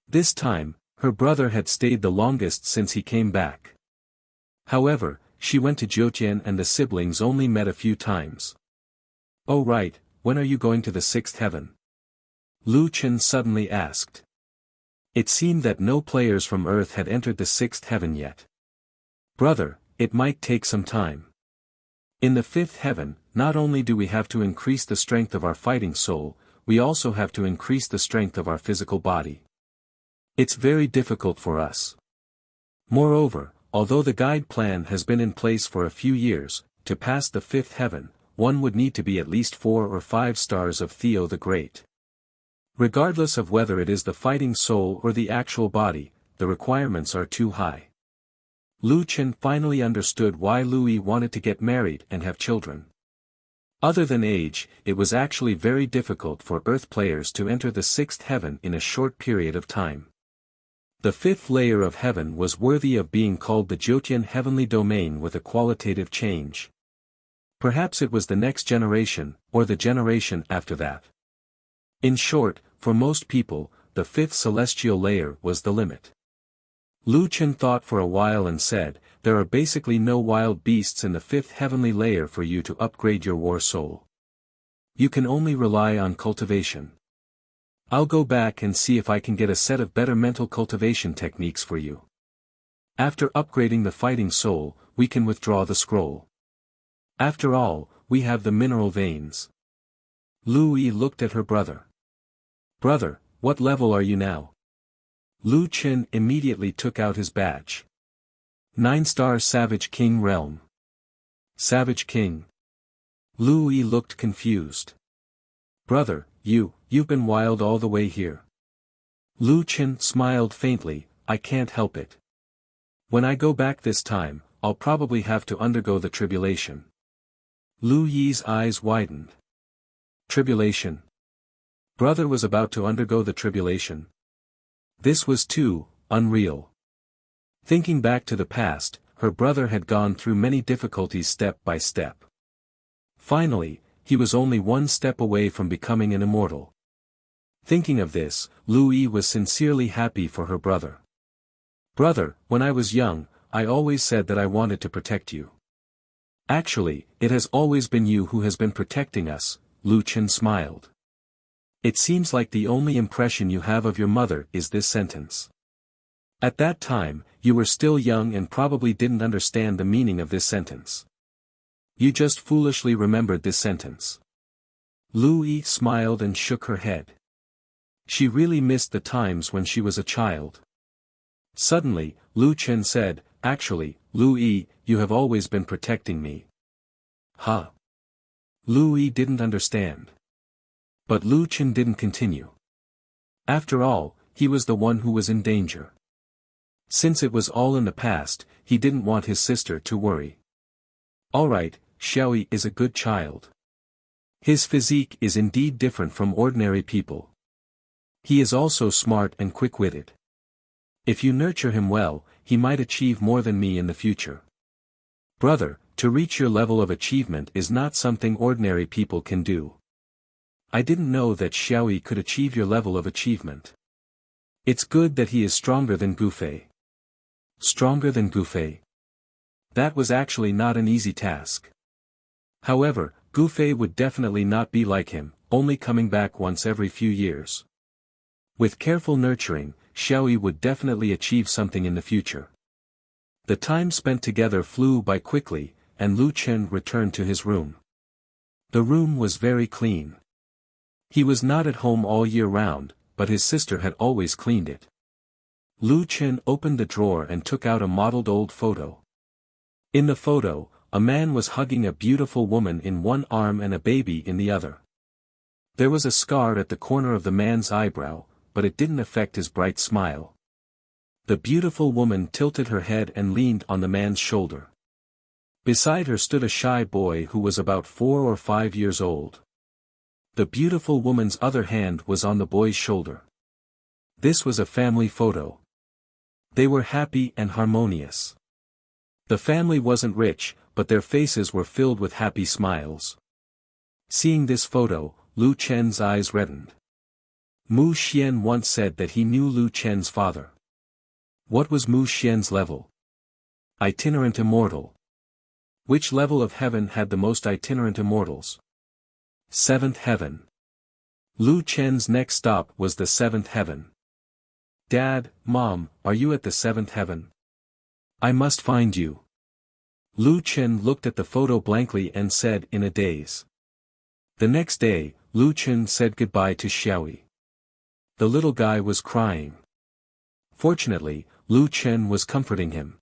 This time, her brother had stayed the longest since he came back. However, she went to Jiutian and the siblings only met a few times. "Oh right, when are you going to the sixth heaven?" Lu Chen suddenly asked. It seemed that no players from Earth had entered the sixth heaven yet. "Brother, it might take some time. In the fifth heaven, not only do we have to increase the strength of our fighting soul, we also have to increase the strength of our physical body. It's very difficult for us. Moreover, although the guide plan has been in place for a few years, to pass the fifth heaven, one would need to be at least 4 or 5 stars of Theo the Great. Regardless of whether it is the fighting soul or the actual body, the requirements are too high." Lu Chen finally understood why Lu Yi wanted to get married and have children. Other than age, it was actually very difficult for Earth players to enter the sixth heaven in a short period of time. The fifth layer of heaven was worthy of being called the Jiutian heavenly domain with a qualitative change. Perhaps it was the next generation, or the generation after that. In short, for most people, the fifth celestial layer was the limit. Lu Chen thought for a while and said, "There are basically no wild beasts in the fifth heavenly layer for you to upgrade your war soul. You can only rely on cultivation. I'll go back and see if I can get a set of better mental cultivation techniques for you. After upgrading the fighting soul, we can withdraw the scroll. After all, we have the mineral veins." Lu Yi looked at her brother. "Brother, what level are you now?" Lu Chen immediately took out his badge. 9-star Savage King Realm. Savage King. Lu Yi looked confused. "Brother, you've been wild all the way here." Lu Chen smiled faintly, "I can't help it. When I go back this time, I'll probably have to undergo the tribulation." Lu Yi's eyes widened. Tribulation? Brother was about to undergo the tribulation? This was too unreal. Thinking back to the past, her brother had gone through many difficulties step by step. Finally, he was only one step away from becoming an immortal. Thinking of this, Lu Yi was sincerely happy for her brother. "Brother, when I was young, I always said that I wanted to protect you." "Actually, it has always been you who has been protecting us," Lu Chen smiled. "It seems like the only impression you have of your mother is this sentence. At that time, you were still young and probably didn't understand the meaning of this sentence." You just foolishly remembered this sentence. Lu Yi smiled and shook her head. She really missed the times when she was a child. Suddenly, Lu Chen said, "Actually, Lu Yi, you have always been protecting me." Huh? Lu Yi didn't understand. But Lu Chen didn't continue. After all, he was the one who was in danger. Since it was all in the past, he didn't want his sister to worry. Alright, Xiaoyi is a good child. His physique is indeed different from ordinary people. He is also smart and quick-witted. If you nurture him well, he might achieve more than me in the future. Brother, to reach your level of achievement is not something ordinary people can do. I didn't know that Xiaoyi could achieve your level of achievement. It's good that he is stronger than Gufei. Stronger than Gufei? That was actually not an easy task. However, Gufei would definitely not be like him, only coming back once every few years. With careful nurturing, Xiaoyi would definitely achieve something in the future. The time spent together flew by quickly, and Lu Chen returned to his room. The room was very clean. He was not at home all year round, but his sister had always cleaned it. Lu Chen opened the drawer and took out a modeled old photo. In the photo, a man was hugging a beautiful woman in one arm and a baby in the other. There was a scar at the corner of the man's eyebrow, but it didn't affect his bright smile. The beautiful woman tilted her head and leaned on the man's shoulder. Beside her stood a shy boy who was about 4 or 5 years old. The beautiful woman's other hand was on the boy's shoulder. This was a family photo. They were happy and harmonious. The family wasn't rich, but their faces were filled with happy smiles. Seeing this photo, Lu Chen's eyes reddened. Mu Xian once said that he knew Lu Chen's father. What was Mu Xian's level? Itinerant immortal. Which level of heaven had the most itinerant immortals? 7th heaven. Lu Chen's next stop was the 7th heaven. Dad, Mom, are you at the 7th heaven? I must find you. Lu Chen looked at the photo blankly and said in a daze. The next day, Lu Chen said goodbye to Xiaoyi. The little guy was crying. Fortunately, Lu Chen was comforting him.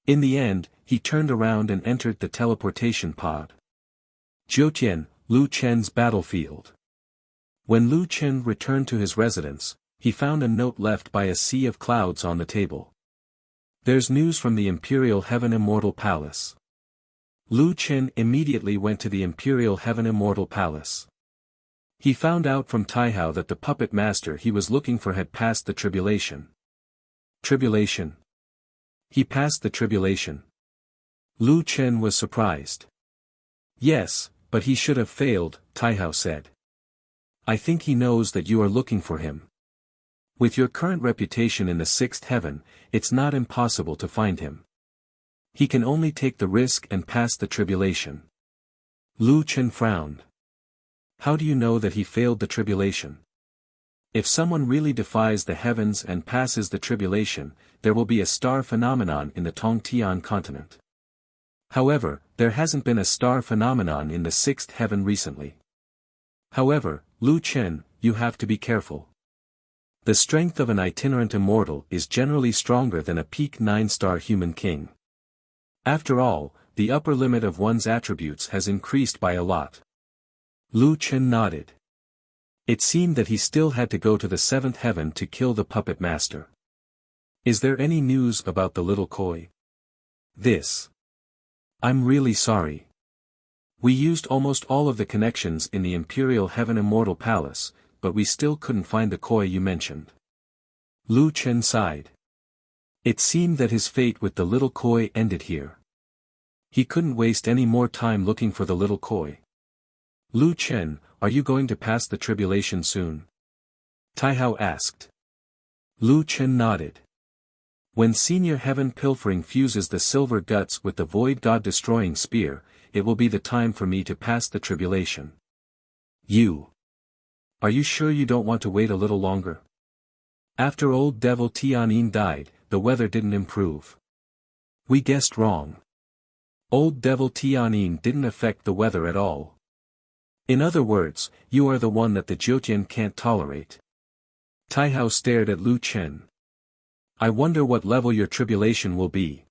In the end, he turned around and entered the teleportation pod. Jiutian, Lu Chen's battlefield. When Lu Chen returned to his residence, he found a note left by a sea of clouds on the table. There's news from the Imperial Heaven Immortal Palace. Lu Chen immediately went to the Imperial Heaven Immortal Palace. He found out from Taihao that the puppet master he was looking for had passed the tribulation. Tribulation? He passed the tribulation. Lu Chen was surprised. Yes, but he should have failed, Taihao said. I think he knows that you are looking for him. With your current reputation in the 6th heaven, it's not impossible to find him. He can only take the risk and pass the tribulation. Lu Chen frowned. How do you know that he failed the tribulation? If someone really defies the heavens and passes the tribulation, there will be a star phenomenon in the Tongtian continent. However, there hasn't been a star phenomenon in the 6th heaven recently. However, Lu Chen, you have to be careful. The strength of an itinerant immortal is generally stronger than a peak 9-star human king. After all, the upper limit of one's attributes has increased by a lot. Lu Chen nodded. It seemed that he still had to go to the 7th heaven to kill the puppet master. Is there any news about the little koi? This. I'm really sorry. We used almost all of the connections in the Imperial Heaven Immortal Palace, but we still couldn't find the koi you mentioned. Lu Chen sighed. It seemed that his fate with the little koi ended here. He couldn't waste any more time looking for the little koi. Lu Chen, are you going to pass the tribulation soon? Taihao asked. Lu Chen nodded. When Senior Heaven Pilfering fuses the silver guts with the Void God Destroying Spear, it will be the time for me to pass the tribulation. You. Are you sure you don't want to wait a little longer? After old devil Tianyin died, the weather didn't improve. We guessed wrong. Old Devil Tianyin didn't affect the weather at all. In other words, you are the one that the Jiutian can't tolerate. Taihao stared at Lu Chen. I wonder what level your tribulation will be.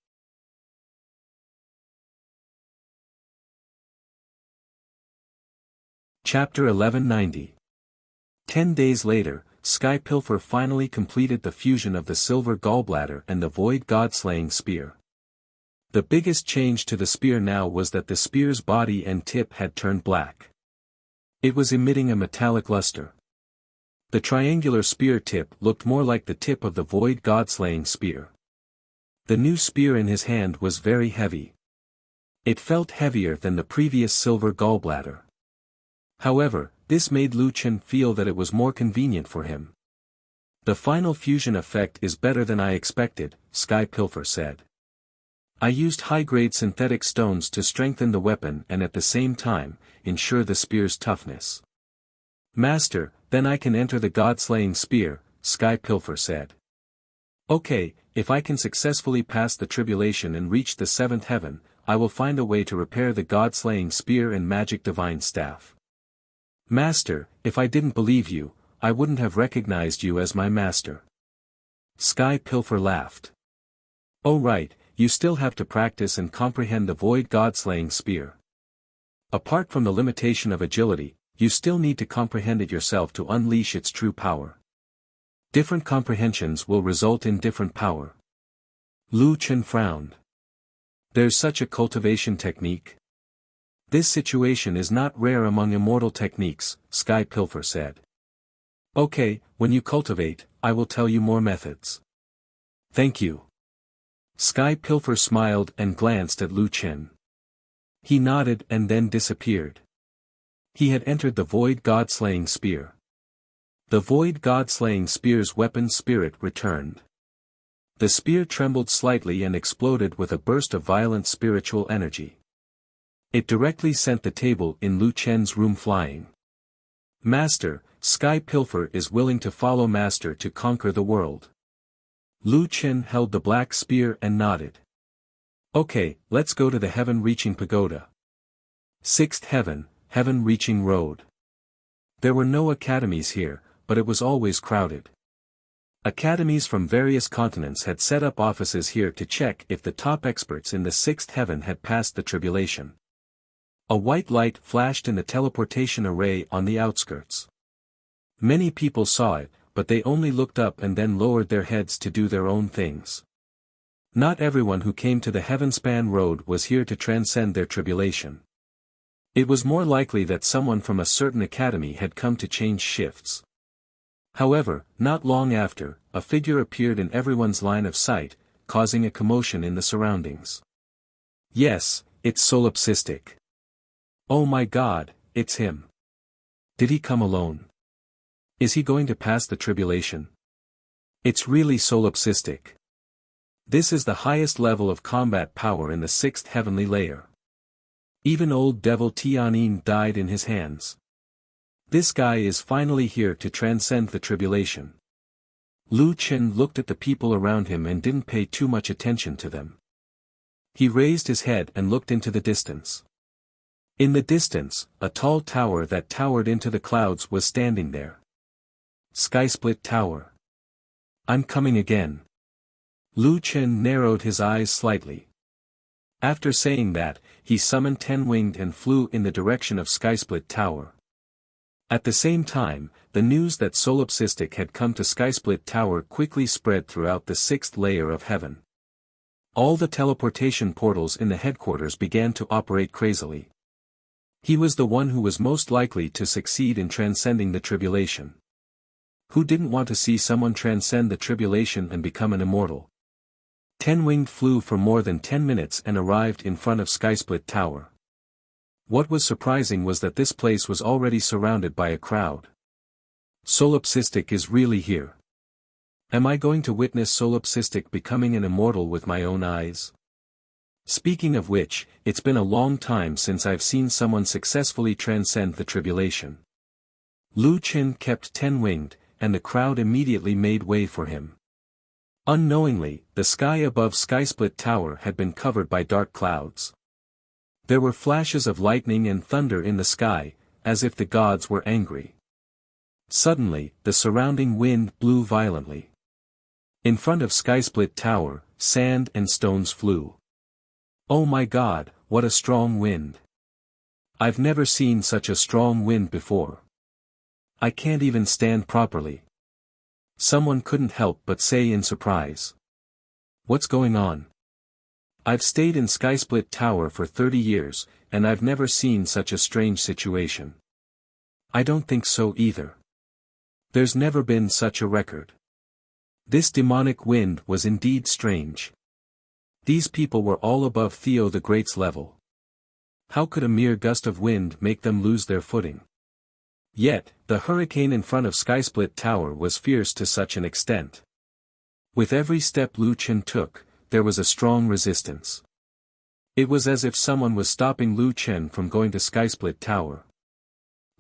Chapter 1190. 10 days later, Sky Pilfer finally completed the fusion of the silver gallbladder and the void god-slaying spear. The biggest change to the spear now was that the spear's body and tip had turned black. It was emitting a metallic luster. The triangular spear tip looked more like the tip of the void god-slaying spear. The new spear in his hand was very heavy. It felt heavier than the previous silver gallbladder. However, this made Lu Chen feel that it was more convenient for him. The final fusion effect is better than I expected, Sky Pilfer said. I used high-grade synthetic stones to strengthen the weapon and at the same time, ensure the spear's toughness. Master, then I can enter the god-slaying spear, Sky Pilfer said. Okay, if I can successfully pass the tribulation and reach the seventh heaven, I will find a way to repair the god-slaying spear and magic divine staff. Master, if I didn't believe you, I wouldn't have recognized you as my master. Sky Pilfer laughed. Oh right, you still have to practice and comprehend the void god-slaying spear. Apart from the limitation of agility, you still need to comprehend it yourself to unleash its true power. Different comprehensions will result in different power. Lu Chen frowned. There's such a cultivation technique? This situation is not rare among immortal techniques, Sky Pilfer said. Okay, when you cultivate, I will tell you more methods. Thank you. Sky Pilfer smiled and glanced at Lu Chen. He nodded and then disappeared. He had entered the void god-slaying spear. The void god-slaying spear's weapon spirit returned. The spear trembled slightly and exploded with a burst of violent spiritual energy. It directly sent the table in Lu Chen's room flying. Master, Sky Pilfer is willing to follow Master to conquer the world. Lu Chen held the black spear and nodded. Okay, let's go to the heaven-reaching pagoda. Sixth heaven, heaven-reaching road. There were no academies here, but it was always crowded. Academies from various continents had set up offices here to check if the top experts in the sixth heaven had passed the tribulation. A white light flashed in the teleportation array on the outskirts. Many people saw it, but they only looked up and then lowered their heads to do their own things. Not everyone who came to the Heavenspan Road was here to transcend their tribulation. It was more likely that someone from a certain academy had come to change shifts. However, not long after, a figure appeared in everyone's line of sight, causing a commotion in the surroundings. Yes, it's Solipsistic. Oh my God, it's him. Did he come alone? Is he going to pass the tribulation? It's really Solipsistic. This is the highest level of combat power in the sixth heavenly layer. Even old Devil Tianyin died in his hands. This guy is finally here to transcend the tribulation. Lu Chen looked at the people around him and didn't pay too much attention to them. He raised his head and looked into the distance. In the distance, a tall tower that towered into the clouds was standing there. Skysplit Tower. I'm coming again. Lu Chen narrowed his eyes slightly. After saying that, he summoned 10-winged and flew in the direction of Skysplit Tower. At the same time, the news that Solipsistic had come to Skysplit Tower quickly spread throughout the sixth layer of heaven. All the teleportation portals in the headquarters began to operate crazily. He was the one who was most likely to succeed in transcending the tribulation. Who didn't want to see someone transcend the tribulation and become an immortal? 10-winged flew for more than 10 minutes and arrived in front of Skysplit Tower. What was surprising was that this place was already surrounded by a crowd. Solipsistic is really here. Am I going to witness Solipsistic becoming an immortal with my own eyes? Speaking of which, it's been a long time since I've seen someone successfully transcend the tribulation. Lu Chen kept 10-winged, and the crowd immediately made way for him. Unknowingly, the sky above Skysplit Tower had been covered by dark clouds. There were flashes of lightning and thunder in the sky, as if the gods were angry. Suddenly, the surrounding wind blew violently. In front of Skysplit Tower, sand and stones flew. Oh my God, what a strong wind! I've never seen such a strong wind before. I can't even stand properly. Someone couldn't help but say in surprise. What's going on? I've stayed in Skysplit Tower for 30 years, and I've never seen such a strange situation. I don't think so either. There's never been such a record. This demonic wind was indeed strange. These people were all above Theo the Great's level. How could a mere gust of wind make them lose their footing? Yet, the hurricane in front of Skysplit Tower was fierce to such an extent. With every step Lu Chen took, there was a strong resistance. It was as if someone was stopping Lu Chen from going to Skysplit Tower.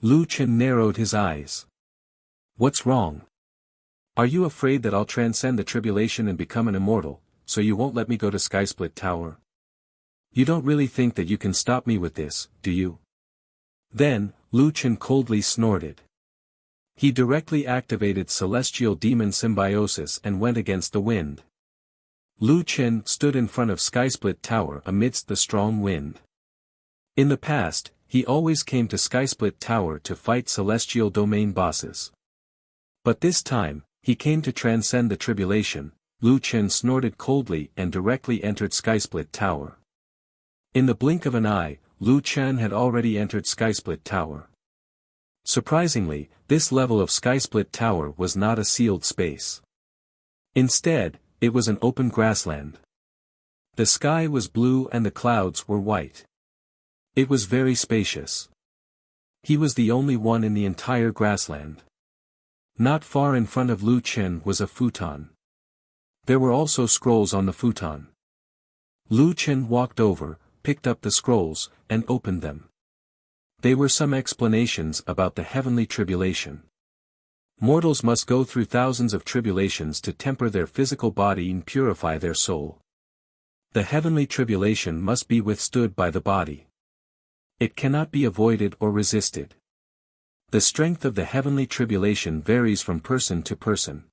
Lu Chen narrowed his eyes. What's wrong? Are you afraid that I'll transcend the tribulation and become an immortal, so you won't let me go to Skysplit Tower? You don't really think that you can stop me with this, do you? Then, Lu Chen coldly snorted. He directly activated Celestial Demon Symbiosis and went against the wind. Lu Chen stood in front of Skysplit Tower amidst the strong wind. In the past, he always came to Skysplit Tower to fight Celestial Domain bosses. But this time, he came to transcend the tribulation. Lu Chen snorted coldly and directly entered Skysplit Tower. In the blink of an eye, Lu Chen had already entered Skysplit Tower. Surprisingly, this level of Skysplit Tower was not a sealed space. Instead, it was an open grassland. The sky was blue and the clouds were white. It was very spacious. He was the only one in the entire grassland. Not far in front of Lu Chen was a futon. There were also scrolls on the futon. Lu Chen walked over, picked up the scrolls, and opened them. They were some explanations about the heavenly tribulation. Mortals must go through thousands of tribulations to temper their physical body and purify their soul. The heavenly tribulation must be withstood by the body. It cannot be avoided or resisted. The strength of the heavenly tribulation varies from person to person.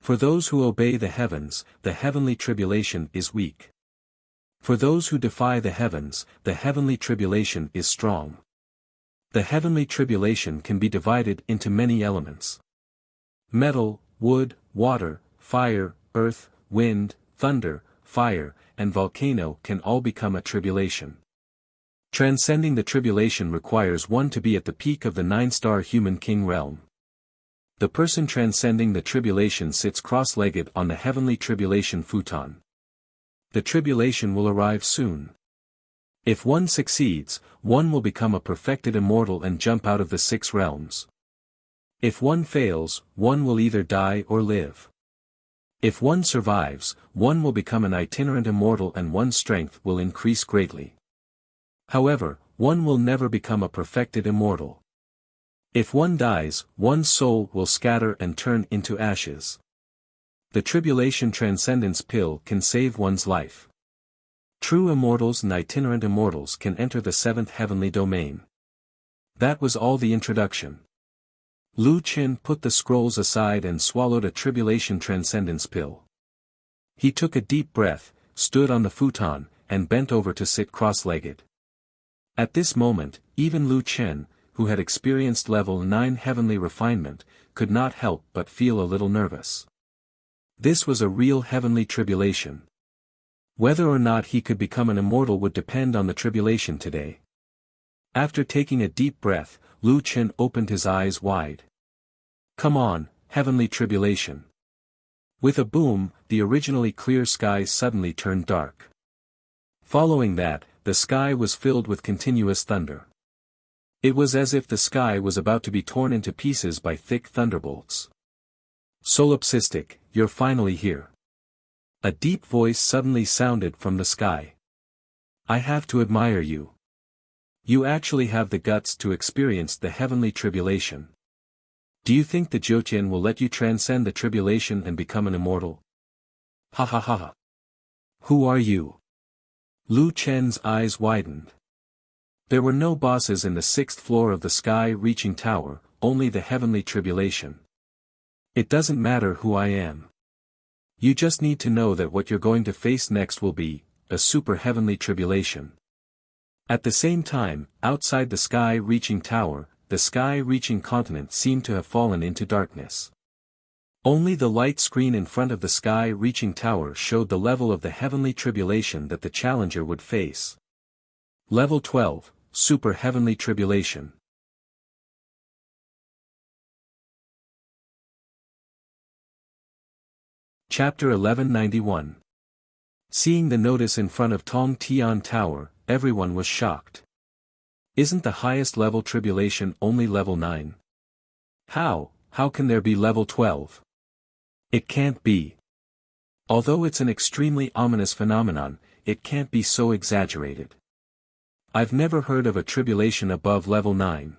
For those who obey the heavens, the heavenly tribulation is weak. For those who defy the heavenly tribulation is strong. The heavenly tribulation can be divided into many elements. Metal, wood, water, fire, earth, wind, thunder, fire, and volcano can all become a tribulation. Transcending the tribulation requires one to be at the peak of the 9-star human king realm. The person transcending the tribulation sits cross-legged on the heavenly tribulation futon. The tribulation will arrive soon. If one succeeds, one will become a perfected immortal and jump out of the 6 realms. If one fails, one will either die or live. If one survives, one will become an itinerant immortal and one's strength will increase greatly. However, one will never become a perfected immortal. If one dies, one's soul will scatter and turn into ashes. The tribulation transcendence pill can save one's life. True immortals and itinerant immortals can enter the 7th heavenly domain. That was all the introduction. Lu Chen put the scrolls aside and swallowed a tribulation transcendence pill. He took a deep breath, stood on the futon, and bent over to sit cross-legged. At this moment, even Lu Chen, who had experienced level 9 heavenly refinement, could not help but feel a little nervous. This was a real heavenly tribulation. Whether or not he could become an immortal would depend on the tribulation today. After taking a deep breath, Lu Chen opened his eyes wide. Come on, heavenly tribulation. With a boom, the originally clear sky suddenly turned dark. Following that, the sky was filled with continuous thunder. It was as if the sky was about to be torn into pieces by thick thunderbolts. Solipsistic, you're finally here. A deep voice suddenly sounded from the sky. I have to admire you. You actually have the guts to experience the heavenly tribulation. Do you think the Jyotian will let you transcend the tribulation and become an immortal? Ha ha ha ha. Who are you? Lu Chen's eyes widened. There were no bosses in the 6th floor of the sky-reaching tower, only the heavenly tribulation. It doesn't matter who I am. You just need to know that what you're going to face next will be a super heavenly tribulation. At the same time, outside the sky-reaching tower, the sky-reaching continent seemed to have fallen into darkness. Only the light screen in front of the sky-reaching tower showed the level of the heavenly tribulation that the challenger would face. Level 12, Super Heavenly Tribulation. Chapter 1191. Seeing the notice in front of Tong Tian Tower, everyone was shocked. Isn't the highest level tribulation only level 9? How can there be level 12? It can't be. Although it's an extremely ominous phenomenon, it can't be so exaggerated. I've never heard of a tribulation above level 9.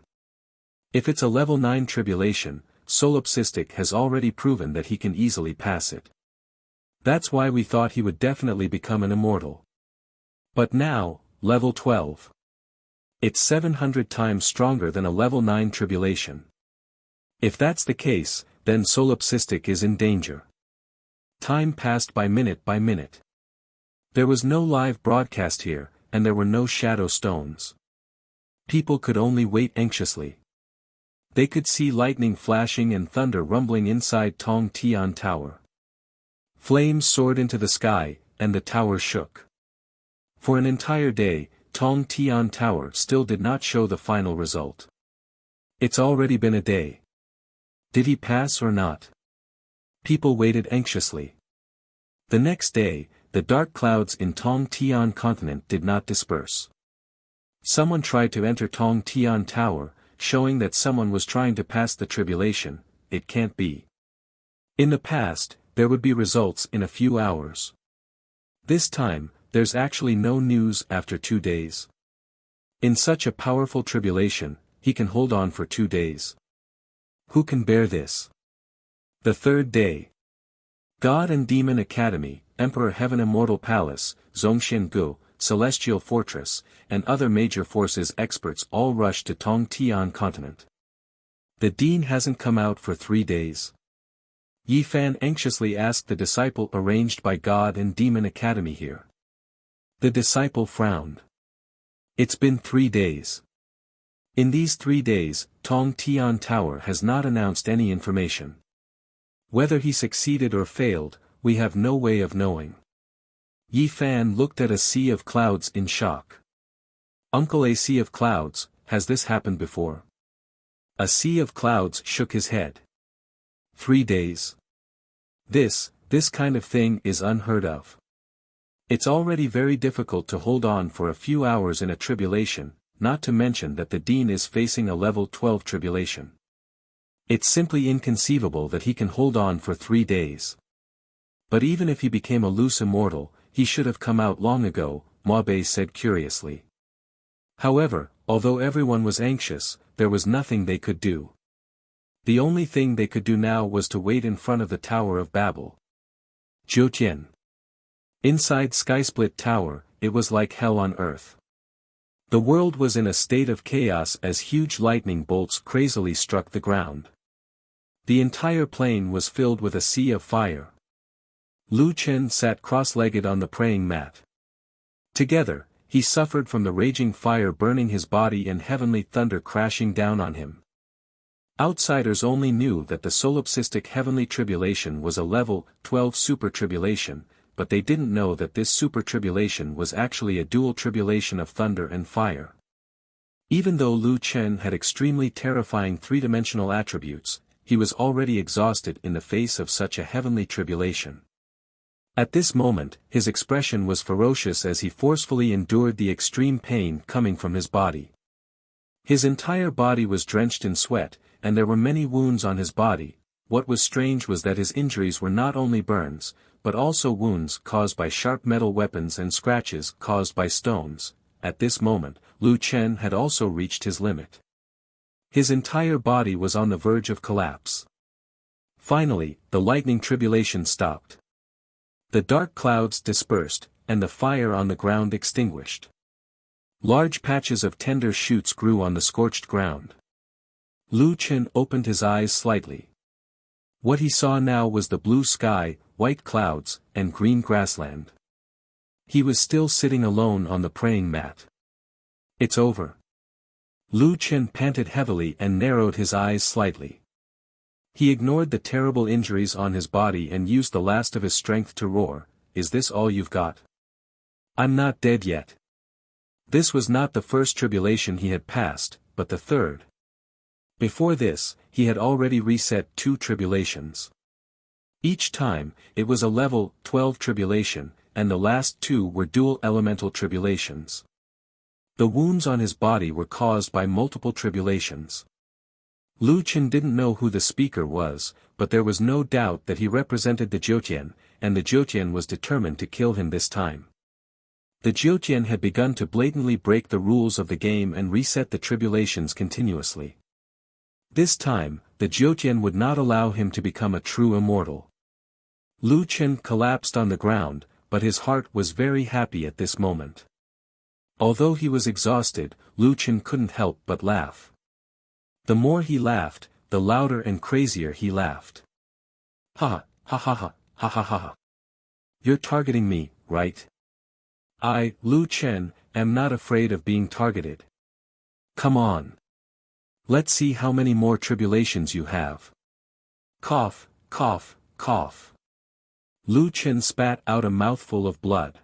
If it's a level 9 tribulation, Solipsistic has already proven that he can easily pass it. That's why we thought he would definitely become an immortal. But now, level 12. It's 700 times stronger than a level 9 tribulation. If that's the case, then Solipsistic is in danger. Time passed by minute by minute. There was no live broadcast here, and there were no shadow stones. People could only wait anxiously. They could see lightning flashing and thunder rumbling inside Tong Tian Tower. Flames soared into the sky, and the tower shook. For an entire day, Tong Tian Tower still did not show the final result. It's already been a day. Did he pass or not? People waited anxiously. The next day, the dark clouds in Tong Tian continent did not disperse. Someone tried to enter Tong Tian Tower, showing that someone was trying to pass the tribulation. It can't be. In the past, there would be results in a few hours. This time, there's actually no news after 2 days. In such a powerful tribulation, he can hold on for 2 days. Who can bear this? The third day. God and Demon Academy, Emperor Heaven Immortal Palace, Zhongxian Gu, Celestial Fortress, and other major forces experts all rushed to Tong Tian continent. The dean hasn't come out for 3 days. Yi Fan anxiously asked the disciple arranged by God and Demon Academy here. The disciple frowned. It's been 3 days. In these 3 days, Tong Tian Tower has not announced any information. Whether he succeeded or failed, we have no way of knowing. Yi Fan looked at a sea of clouds in shock. Uncle, a sea of clouds, has this happened before? A sea of clouds shook his head. 3 days. This kind of thing is unheard of. It's already very difficult to hold on for a few hours in a tribulation, not to mention that the dean is facing a level 12 tribulation. It's simply inconceivable that he can hold on for 3 days. But even if he became a loose immortal, he should have come out long ago, Ma Bei said curiously. However, although everyone was anxious, there was nothing they could do. The only thing they could do now was to wait in front of the Tower of Babel. Jiutian. Inside Skysplit Tower, it was like hell on earth. The world was in a state of chaos as huge lightning bolts crazily struck the ground. The entire plain was filled with a sea of fire. Lu Chen sat cross-legged on the praying mat. Together, he suffered from the raging fire burning his body and heavenly thunder crashing down on him. Outsiders only knew that the solipsistic heavenly tribulation was a level 12 super tribulation, but they didn't know that this super tribulation was actually a dual tribulation of thunder and fire. Even though Lu Chen had extremely terrifying three-dimensional attributes, he was already exhausted in the face of such a heavenly tribulation. At this moment, his expression was ferocious as he forcefully endured the extreme pain coming from his body. His entire body was drenched in sweat, and there were many wounds on his body. What was strange was that his injuries were not only burns, but also wounds caused by sharp metal weapons and scratches caused by stones. At this moment, Lu Chen had also reached his limit. His entire body was on the verge of collapse. Finally, the lightning tribulation stopped. The dark clouds dispersed, and the fire on the ground extinguished. Large patches of tender shoots grew on the scorched ground. Lu Chen opened his eyes slightly. What he saw now was the blue sky, white clouds, and green grassland. He was still sitting alone on the praying mat. It's over. Lu Chen panted heavily and narrowed his eyes slightly. He ignored the terrible injuries on his body and used the last of his strength to roar, "Is this all you've got? I'm not dead yet." This was not the first tribulation he had passed, but the third. Before this, he had already reset 2 tribulations. Each time, it was a level 12 tribulation, and the last 2 were dual elemental tribulations. The wounds on his body were caused by multiple tribulations. Lu Chen didn't know who the speaker was, but there was no doubt that he represented the Jiutian, and the Jiutian was determined to kill him this time. The Jiutian had begun to blatantly break the rules of the game and reset the tribulations continuously. This time, the Jiutian would not allow him to become a true immortal. Lu Chen collapsed on the ground, but his heart was very happy at this moment. Although he was exhausted, Lu Chen couldn't help but laugh. The more he laughed, the louder and crazier he laughed. Ha ha ha ha ha ha ha ha. You're targeting me, right? I, Lu Chen, am not afraid of being targeted. Come on. Let's see how many more tribulations you have. Cough, cough, cough. Lu Chen spat out a mouthful of blood.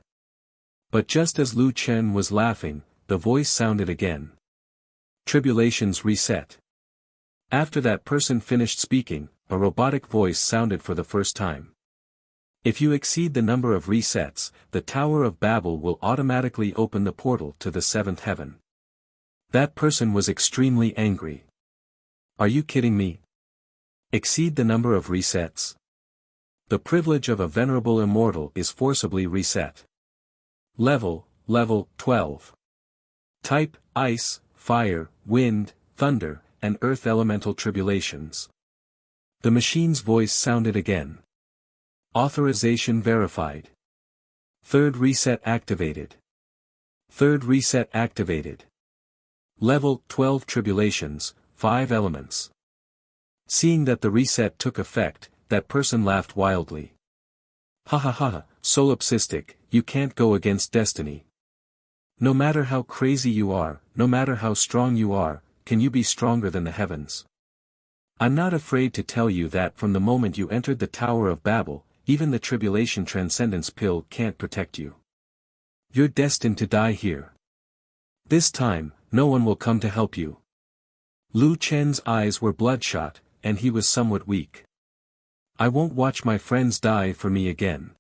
But just as Lu Chen was laughing, the voice sounded again. Tribulations reset. After that person finished speaking, a robotic voice sounded for the first time. If you exceed the number of resets, the Tower of Babel will automatically open the portal to the 7th heaven. That person was extremely angry. Are you kidding me? Exceed the number of resets? The privilege of a venerable immortal is forcibly reset. Level 12. Type, ice, fire, wind, thunder, and earth elemental tribulations. The machine's voice sounded again. Authorization verified. Third reset activated. Third reset activated. Level 12 tribulations, 5 elements. Seeing that the reset took effect, that person laughed wildly. Ha ha ha, solipsistic, you can't go against destiny. No matter how crazy you are, no matter how strong you are, can you be stronger than the heavens? I'm not afraid to tell you that from the moment you entered the Tower of Babel, even the tribulation transcendence pill can't protect you. You're destined to die here. This time, no one will come to help you. Lu Chen's eyes were bloodshot, and he was somewhat weak. I won't watch my friends die for me again.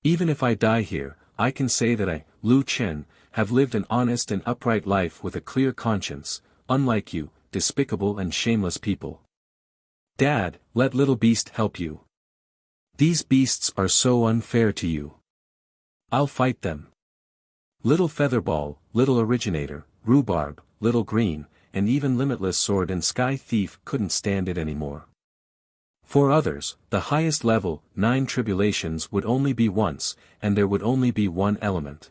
Even if I die here, I can say that I, Lu Chen, have lived an honest and upright life with a clear conscience, unlike you, despicable and shameless people. Dad, let little beast help you. These beasts are so unfair to you. I'll fight them. Little Featherball, Little Originator, Rhubarb, Little Green, and even Limitless Sword and Sky Thief couldn't stand it anymore. For others, the highest level, 9 tribulations would only be once, and there would only be one element.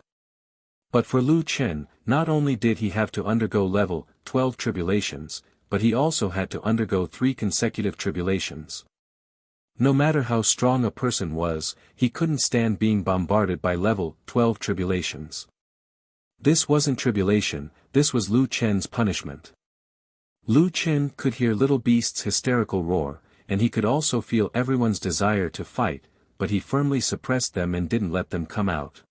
But for Lu Chen, not only did he have to undergo level 12 tribulations, but he also had to undergo 3 consecutive tribulations. No matter how strong a person was, he couldn't stand being bombarded by level 12 tribulations. This wasn't tribulation, this was Lu Chen's punishment. Lu Chen could hear Little Beast's hysterical roar, and he could also feel everyone's desire to fight, but he firmly suppressed them and didn't let them come out.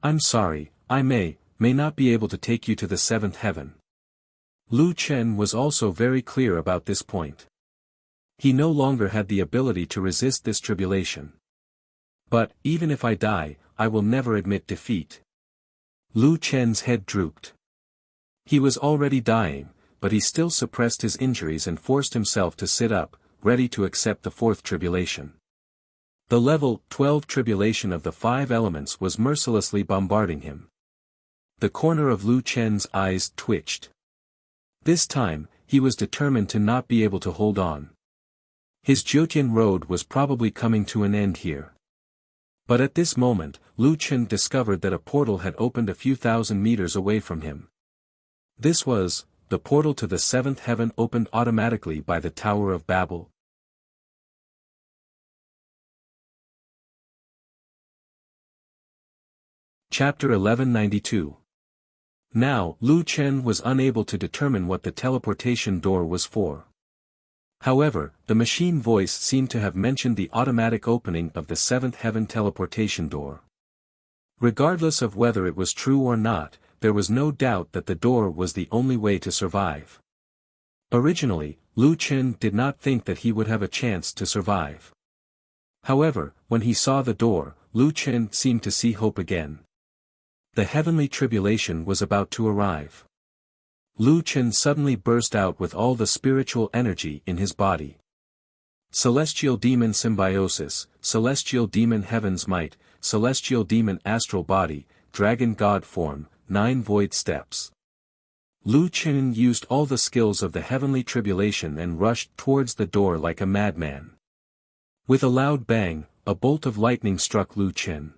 I'm sorry, I may not be able to take you to the 7th heaven. Lu Chen was also very clear about this point. He no longer had the ability to resist this tribulation. But, even if I die, I will never admit defeat. Lu Chen's head drooped. He was already dying, but he still suppressed his injuries and forced himself to sit up, ready to accept the 4th tribulation. The level 12 tribulation of the 5 elements was mercilessly bombarding him. The corner of Lu Chen's eyes twitched. This time, he was determined to not be able to hold on. His Jiutian road was probably coming to an end here. But at this moment, Lu Chen discovered that a portal had opened a few thousand meters away from him. This was, the portal to the seventh heaven opened automatically by the Tower of Babel. Chapter 1192. Now, Lu Chen was unable to determine what the teleportation door was for. However, the machine voice seemed to have mentioned the automatic opening of the seventh heaven teleportation door. Regardless of whether it was true or not, there was no doubt that the door was the only way to survive. Originally, Lu Chen did not think that he would have a chance to survive. However, when he saw the door, Lu Chen seemed to see hope again. The heavenly tribulation was about to arrive. Lu Chen suddenly burst out with all the spiritual energy in his body. Celestial demon symbiosis, celestial demon heaven's might, celestial demon astral body, dragon god form, 9 void steps. Lu Chen used all the skills of the heavenly tribulation and rushed towards the door like a madman. With a loud bang, a bolt of lightning struck Lu Chen.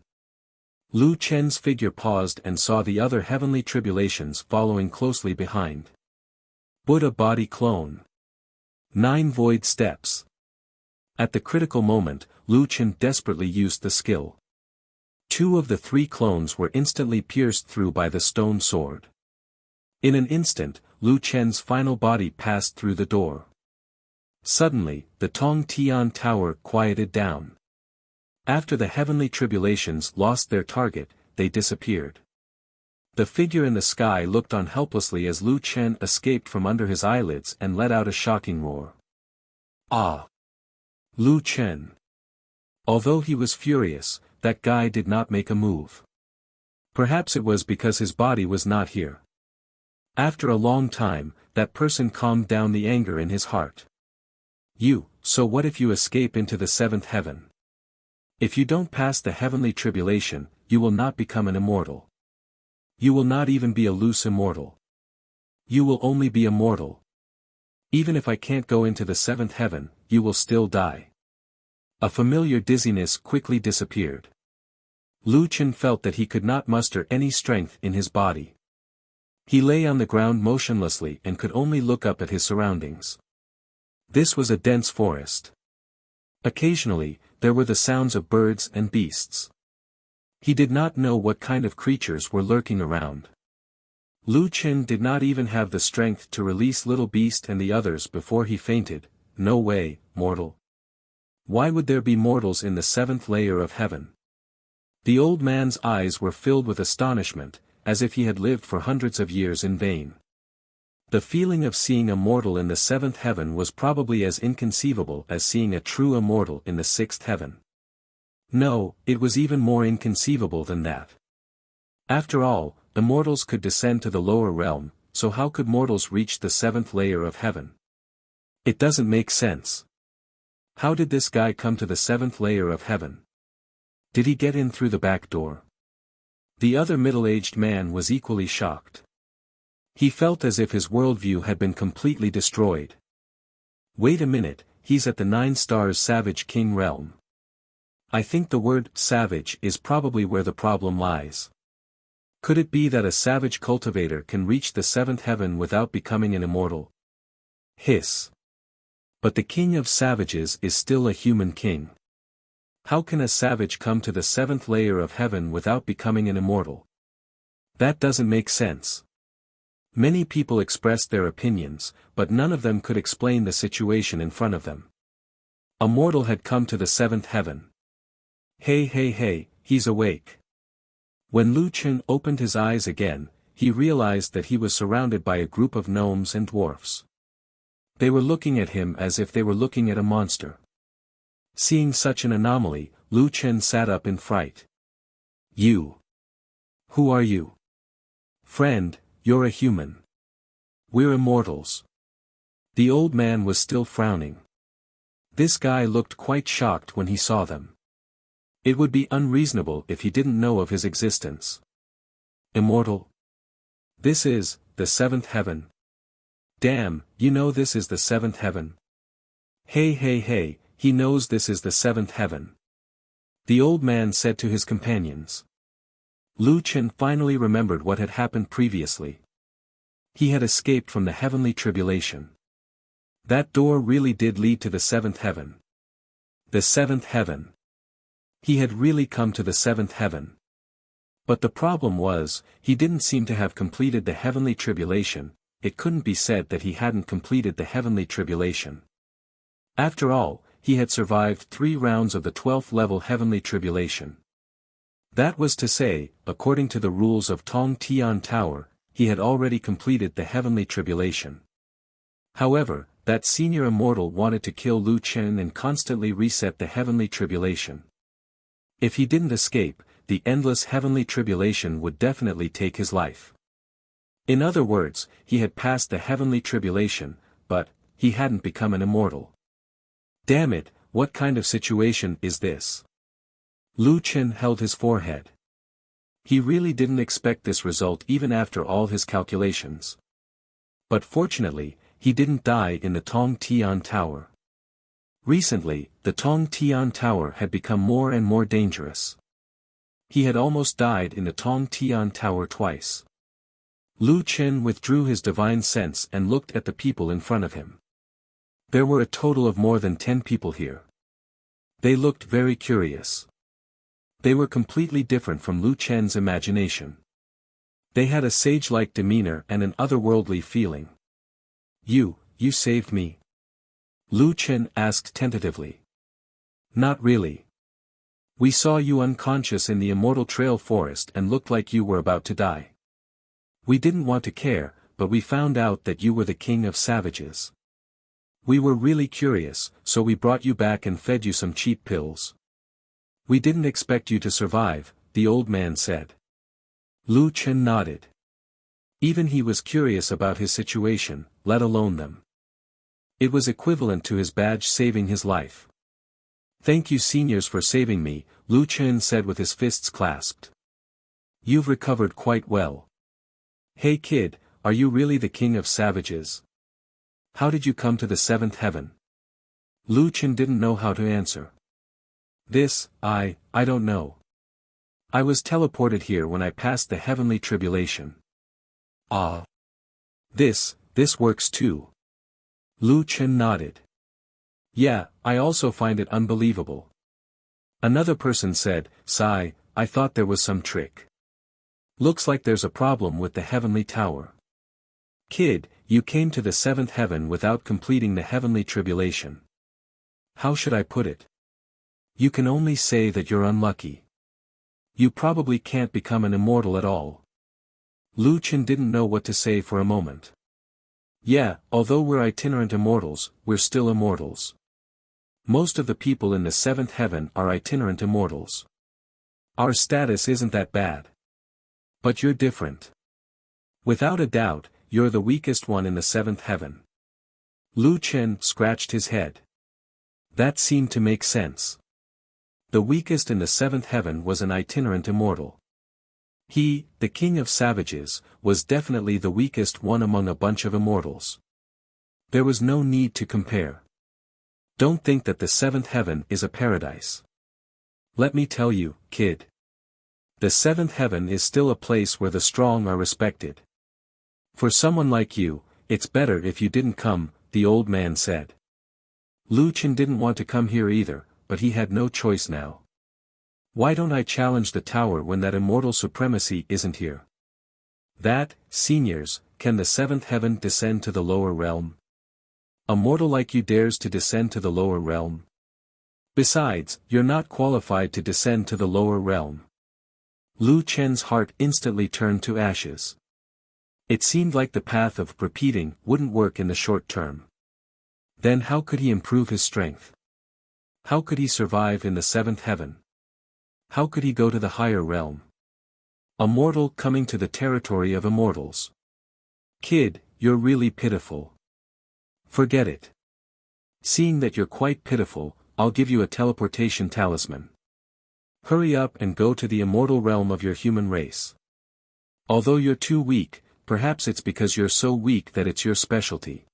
Lu Chen's figure paused and saw the other heavenly tribulations following closely behind. Buddha body clone. 9 void steps. At the critical moment, Lu Chen desperately used the skill. 2 of the 3 clones were instantly pierced through by the stone sword. In an instant, Lu Chen's final body passed through the door. Suddenly, the Tong Tian Tower quieted down. After the heavenly tribulations lost their target, they disappeared. The figure in the sky looked on helplessly as Lu Chen escaped from under his eyelids and let out a shocking roar. Ah! Lu Chen! Although he was furious, that guy did not make a move. Perhaps it was because his body was not here. After a long time, that person calmed down the anger in his heart. So what if you escape into the seventh heaven? If you don't pass the heavenly tribulation, you will not become an immortal. You will not even be a loose immortal. You will only be a mortal. Even if I can't go into the seventh heaven, you will still die. A familiar dizziness quickly disappeared. Lu Chen felt that he could not muster any strength in his body. He lay on the ground motionlessly and could only look up at his surroundings. This was a dense forest. Occasionally, there were the sounds of birds and beasts. He did not know what kind of creatures were lurking around. Lu Chen did not even have the strength to release Little Beast and the others before he fainted. No way, mortal. Why would there be mortals in the seventh layer of heaven? The old man's eyes were filled with astonishment, as if he had lived for hundreds of years in vain. The feeling of seeing a mortal in the seventh heaven was probably as inconceivable as seeing a true immortal in the sixth heaven. No, it was even more inconceivable than that. After all, immortals could descend to the lower realm, so how could mortals reach the seventh layer of heaven? It doesn't make sense. How did this guy come to the seventh layer of heaven? Did he get in through the back door? The other middle-aged man was equally shocked. He felt as if his worldview had been completely destroyed. Wait a minute, he's at the 9 stars Savage King realm. I think the word savage is probably where the problem lies. Could it be that a savage cultivator can reach the seventh heaven without becoming an immortal? Hiss. But the king of savages is still a human king. How can a savage come to the seventh layer of heaven without becoming an immortal? That doesn't make sense. Many people expressed their opinions, but none of them could explain the situation in front of them. A mortal had come to the seventh heaven. Hey, he's awake. When Lu Chen opened his eyes again, he realized that he was surrounded by a group of gnomes and dwarfs. They were looking at him as if they were looking at a monster. Seeing such an anomaly, Lu Chen sat up in fright. You. Who are you? Friend, you're a human. We're immortals. The old man was still frowning. This guy looked quite shocked when he saw them. It would be unreasonable if he didn't know of his existence. Immortal? This is, the seventh heaven. Damn, you know this is the seventh heaven. Hey, he knows this is the seventh heaven. the old man said to his companions. Lu Chen finally remembered what had happened previously. He had escaped from the heavenly tribulation. That door really did lead to the seventh heaven. The seventh heaven. He had really come to the seventh heaven. But the problem was, he didn't seem to have completed the heavenly tribulation. It couldn't be said that he hadn't completed the heavenly tribulation. After all, he had survived 3 rounds of the 12th level heavenly tribulation. That was to say, according to the rules of Tong Tian Tower, he had already completed the heavenly tribulation. However, that senior immortal wanted to kill Lu Chen and constantly reset the heavenly tribulation. If he didn't escape, the endless heavenly tribulation would definitely take his life. In other words, he had passed the heavenly tribulation, but he hadn't become an immortal. Damn it, what kind of situation is this? Lu Chen held his forehead. He really didn't expect this result even after all his calculations. But fortunately, he didn't die in the Tong Tian Tower. Recently, the Tong Tian Tower had become more and more dangerous. He had almost died in the Tong Tian Tower twice. Lu Chen withdrew his divine sense and looked at the people in front of him. There were a total of more than 10 people here. They looked very curious. They were completely different from Lu Chen's imagination. They had a sage-like demeanor and an otherworldly feeling. You saved me?" Lu Chen asked tentatively. "Not really. We saw you unconscious in the Immortal Trail Forest and looked like you were about to die. We didn't want to care, but we found out that you were the king of savages. We were really curious, so we brought you back and fed you some cheap pills. We didn't expect you to survive," the old man said. Lu Chen nodded. Even he was curious about his situation, let alone them. It was equivalent to his badge saving his life. "Thank you seniors for saving me," Lu Chen said with his fists clasped. "You've recovered quite well. Hey kid, are you really the king of savages? How did you come to the seventh heaven?" Lu Chen didn't know how to answer. I don't know. I was teleported here when I passed the heavenly tribulation." "Ah. This works too." Lu Chen nodded. "Yeah, I also find it unbelievable." Another person said, "Sigh, I thought there was some trick. Looks like there's a problem with the heavenly tower. Kid, you came to the seventh heaven without completing the heavenly tribulation. How should I put it? You can only say that you're unlucky. You probably can't become an immortal at all." Lu Chen didn't know what to say for a moment. "Yeah, although we're itinerant immortals, we're still immortals. Most of the people in the seventh heaven are itinerant immortals. Our status isn't that bad. But you're different. Without a doubt, you're the weakest one in the seventh heaven." Lu Chen scratched his head. That seemed to make sense. The weakest in the seventh heaven was an itinerant immortal. He, the king of savages, was definitely the weakest one among a bunch of immortals. There was no need to compare. Don't think that the seventh heaven is a paradise. Let me tell you, kid. The seventh heaven is still a place where the strong are respected. For someone like you, it's better if you didn't come, the old man said. Lu Chen didn't want to come here either, but he had no choice now. Why don't I challenge the tower when that immortal supremacy isn't here? Seniors, can the seventh heaven descend to the lower realm? A mortal like you dares to descend to the lower realm? Besides, you're not qualified to descend to the lower realm. Lu Chen's heart instantly turned to ashes. It seemed like the path of repeating wouldn't work in the short term. Then how could he improve his strength? How could he survive in the seventh heaven? How could he go to the higher realm? A mortal coming to the territory of immortals. Kid, you're really pitiful. Forget it. Seeing that you're quite pitiful, I'll give you a teleportation talisman. Hurry up and go to the immortal realm of your human race. Although you're too weak, perhaps it's because you're so weak that it's your specialty.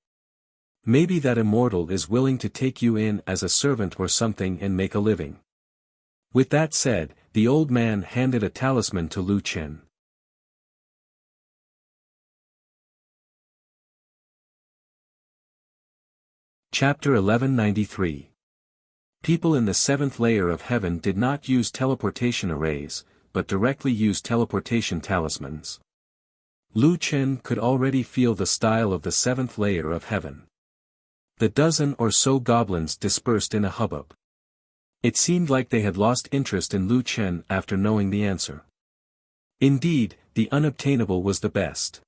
Maybe that immortal is willing to take you in as a servant or something and make a living. With that said, the old man handed a talisman to Lu Chen. Chapter 1193. People in the seventh layer of heaven did not use teleportation arrays, but directly used teleportation talismans. Lu Chen could already feel the style of the seventh layer of heaven. The dozen or so goblins dispersed in a hubbub. It seemed like they had lost interest in Lu Chen after knowing the answer. Indeed, the unobtainable was the best.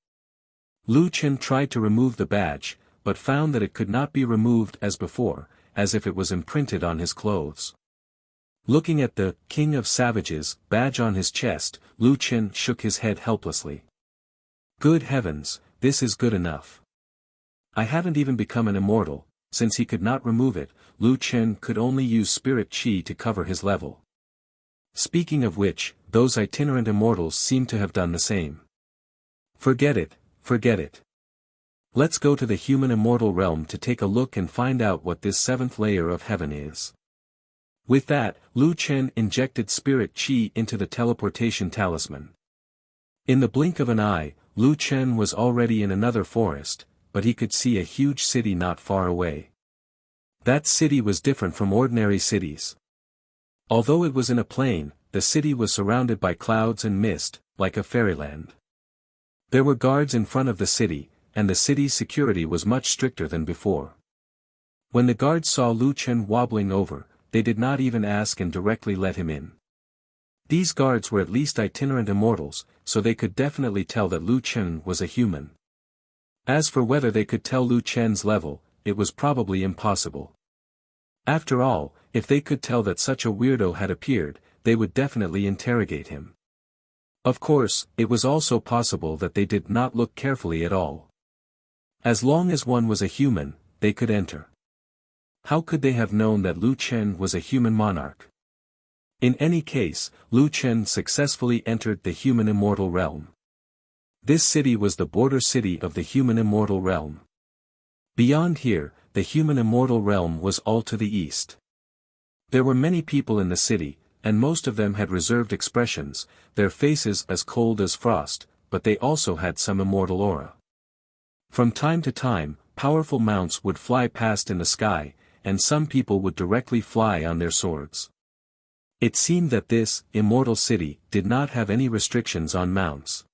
Lu Chen tried to remove the badge, but found that it could not be removed as before, as if it was imprinted on his clothes. Looking at the King of Savages badge on his chest, Lu Chen shook his head helplessly. Good heavens, this is good enough. I haven't even become an immortal. Since he could not remove it, Lu Chen could only use spirit chi to cover his level. Speaking of which, those itinerant immortals seem to have done the same. Forget it, forget it. Let's go to the human immortal realm to take a look and find out what this seventh layer of heaven is. With that, Lu Chen injected spirit chi into the teleportation talisman. In the blink of an eye, Lu Chen was already in another forest, but he could see a huge city not far away. That city was different from ordinary cities. Although it was in a plain, the city was surrounded by clouds and mist, like a fairyland. There were guards in front of the city, and the city's security was much stricter than before. When the guards saw Lu Chen wobbling over, they did not even ask and directly let him in. These guards were at least itinerant immortals, so they could definitely tell that Lu Chen was a human. As for whether they could tell Lu Chen's level, it was probably impossible. After all, if they could tell that such a weirdo had appeared, they would definitely interrogate him. Of course, it was also possible that they did not look carefully at all. As long as one was a human, they could enter. How could they have known that Lu Chen was a human monarch? In any case, Lu Chen successfully entered the human immortal realm. This city was the border city of the human immortal realm. Beyond here, the human immortal realm was all to the east. There were many people in the city, and most of them had reserved expressions, their faces as cold as frost, but they also had some immortal aura. From time to time, powerful mounts would fly past in the sky, and some people would directly fly on their swords. It seemed that this immortal city did not have any restrictions on mounts.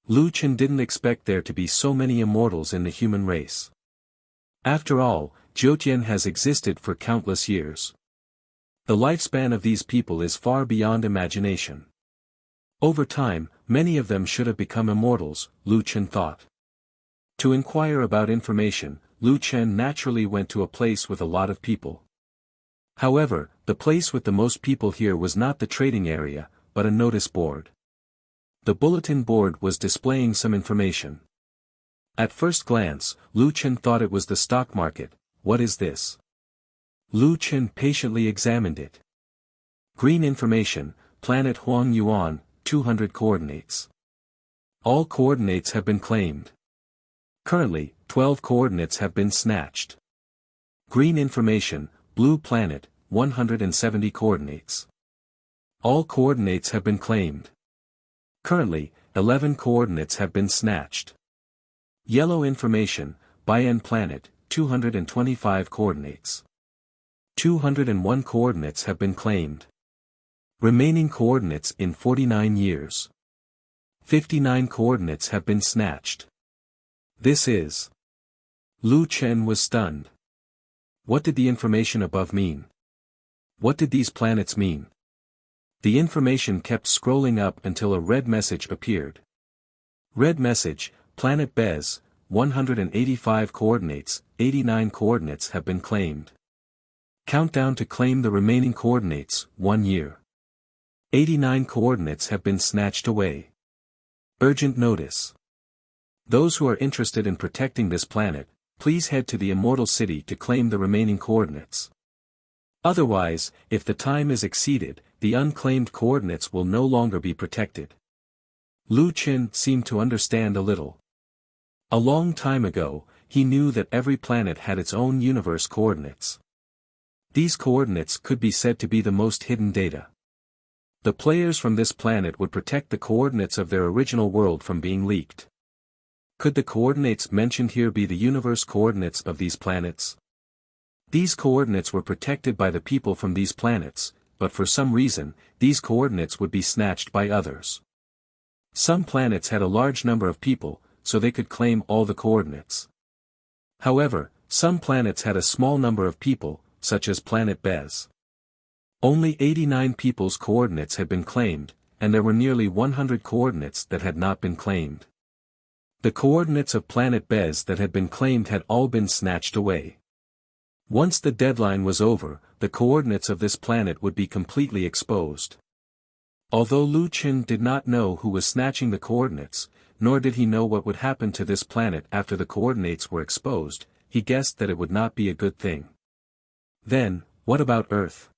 Lu Chen didn't expect there to be so many immortals in the human race. After all, Jiutian has existed for countless years. The lifespan of these people is far beyond imagination. Over time, many of them should have become immortals, Lu Chen thought. To inquire about information, Lu Chen naturally went to a place with a lot of people. However, the place with the most people here was not the trading area, but a notice board. The bulletin board was displaying some information. At first glance, Lu Chen thought it was the stock market. What is this? Lu Chen patiently examined it. Green information, planet Huang Yuan, 200 coordinates. All coordinates have been claimed. Currently, 12 coordinates have been snatched. Green information, blue planet, 170 coordinates. All coordinates have been claimed. Currently, 11 coordinates have been snatched. Yellow information, Bian planet, 225 coordinates. 201 coordinates have been claimed. Remaining coordinates in 49 years. 59 coordinates have been snatched. This is. Lu Chen was stunned. What did the information above mean? What did these planets mean? The information kept scrolling up until a red message appeared. Red message, planet Bez, 185 coordinates, 89 coordinates have been claimed. Countdown to claim the remaining coordinates, 1 year. 89 coordinates have been snatched away. Urgent notice. Those who are interested in protecting this planet, please head to the Immortal City to claim the remaining coordinates. Otherwise, if the time is exceeded, the unclaimed coordinates will no longer be protected. Lu Chen seemed to understand a little. A long time ago, he knew that every planet had its own universe coordinates. These coordinates could be said to be the most hidden data. The players from this planet would protect the coordinates of their original world from being leaked. Could the coordinates mentioned here be the universe coordinates of these planets? These coordinates were protected by the people from these planets, but for some reason, these coordinates would be snatched by others. Some planets had a large number of people, so they could claim all the coordinates. However, some planets had a small number of people, such as planet Bez. Only 89 people's coordinates had been claimed, and there were nearly 100 coordinates that had not been claimed. The coordinates of planet Bez that had been claimed had all been snatched away. Once the deadline was over, the coordinates of this planet would be completely exposed. Although Lu Qin did not know who was snatching the coordinates, nor did he know what would happen to this planet after the coordinates were exposed, he guessed that it would not be a good thing. Then, what about Earth?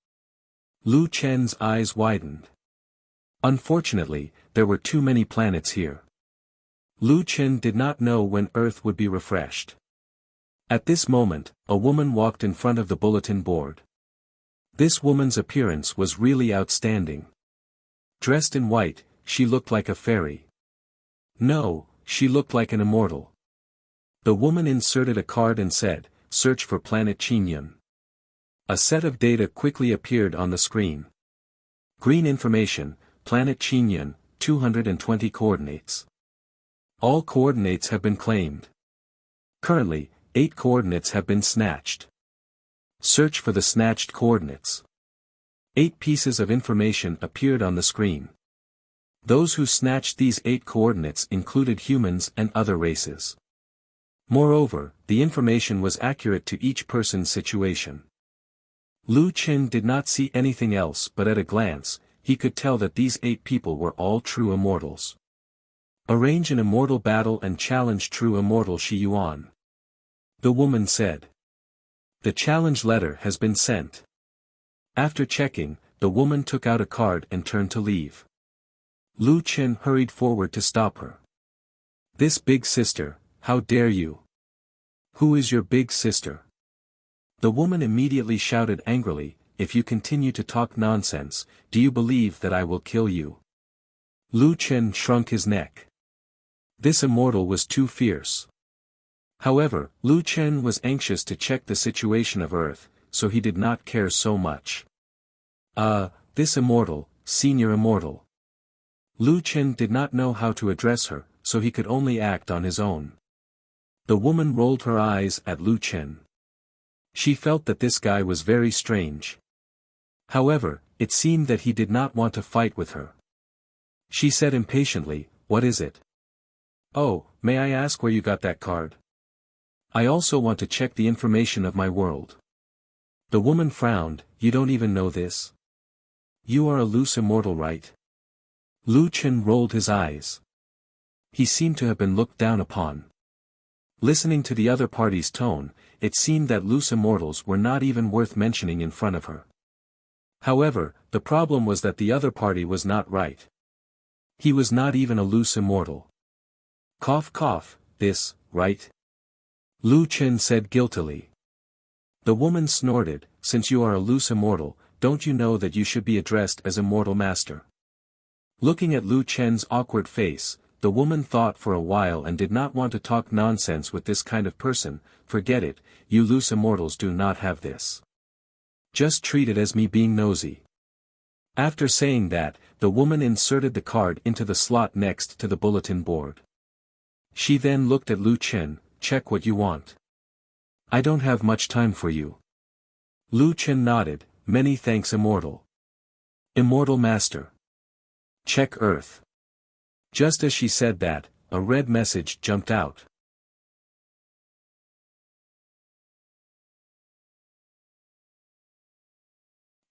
Lu Chen's eyes widened. Unfortunately, there were too many planets here. Lu Chen did not know when Earth would be refreshed. At this moment, a woman walked in front of the bulletin board. This woman's appearance was really outstanding. Dressed in white, she looked like a fairy. No, she looked like an immortal. The woman inserted a card and said, "Search for planet Qingyun." A set of data quickly appeared on the screen. Green information, planet Qingyun, 220 coordinates. All coordinates have been claimed. Currently, 8 coordinates have been snatched. Search for the snatched coordinates. 8 pieces of information appeared on the screen. Those who snatched these 8 coordinates included humans and other races. Moreover, the information was accurate to each person's situation. Lu Qin did not see anything else, but at a glance, he could tell that these 8 people were all true immortals. Arrange an immortal battle and challenge true immortal Shi Yuan. The woman said. The challenge letter has been sent. After checking, the woman took out a card and turned to leave. Lu Qin hurried forward to stop her. This big sister, how dare you? Who is your big sister? The woman immediately shouted angrily, if you continue to talk nonsense, do you believe that I will kill you? Lu Qin shrunk his neck. This immortal was too fierce. However, Lu Qin was anxious to check the situation of Earth, so he did not care so much. This immortal, senior immortal. Lu Qin did not know how to address her, so he could only act on his own. The woman rolled her eyes at Lu Qin. She felt that this guy was very strange. However, it seemed that he did not want to fight with her. She said impatiently, what is it? Oh, may I ask where you got that card? I also want to check the information of my world. The woman frowned, you don't even know this? You are a loose immortal, right? Lu Qin rolled his eyes. He seemed to have been looked down upon. Listening to the other party's tone, it seemed that loose immortals were not even worth mentioning in front of her. However, the problem was that the other party was not right. He was not even a loose immortal. Cough cough, this, right? Lu Qin said guiltily. The woman snorted, since you are a loose immortal, don't you know that you should be addressed as immortal master? Looking at Lu Qin's awkward face, the woman thought for a while and did not want to talk nonsense with this kind of person. Forget it, you loose immortals do not have this. Just treat it as me being nosy. After saying that, the woman inserted the card into the slot next to the bulletin board. She then looked at Lu Qin, check what you want. I don't have much time for you. Lu Qin nodded, many thanks immortal. Immortal master. Check Earth. Just as she said that, a red message jumped out.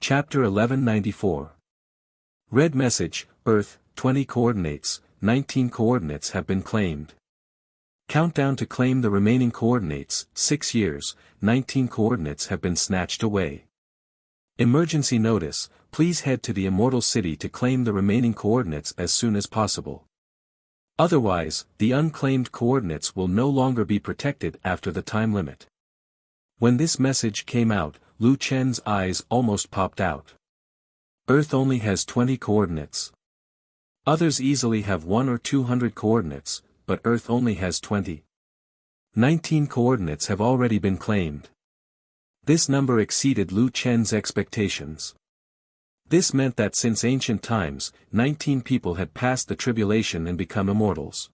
Chapter 1194. Red message, Earth, 20 coordinates, 19 coordinates have been claimed. Countdown to claim the remaining coordinates, 6 years, 19 coordinates have been snatched away. Emergency notice, please head to the Immortal City to claim the remaining coordinates as soon as possible. Otherwise, the unclaimed coordinates will no longer be protected after the time limit. When this message came out, Lu Chen's eyes almost popped out. Earth only has 20 coordinates. Others easily have 1 or 200 coordinates, but Earth only has 20. 19 coordinates have already been claimed. This number exceeded Lu Chen's expectations. This meant that since ancient times, 19 people had passed the tribulation and become immortals.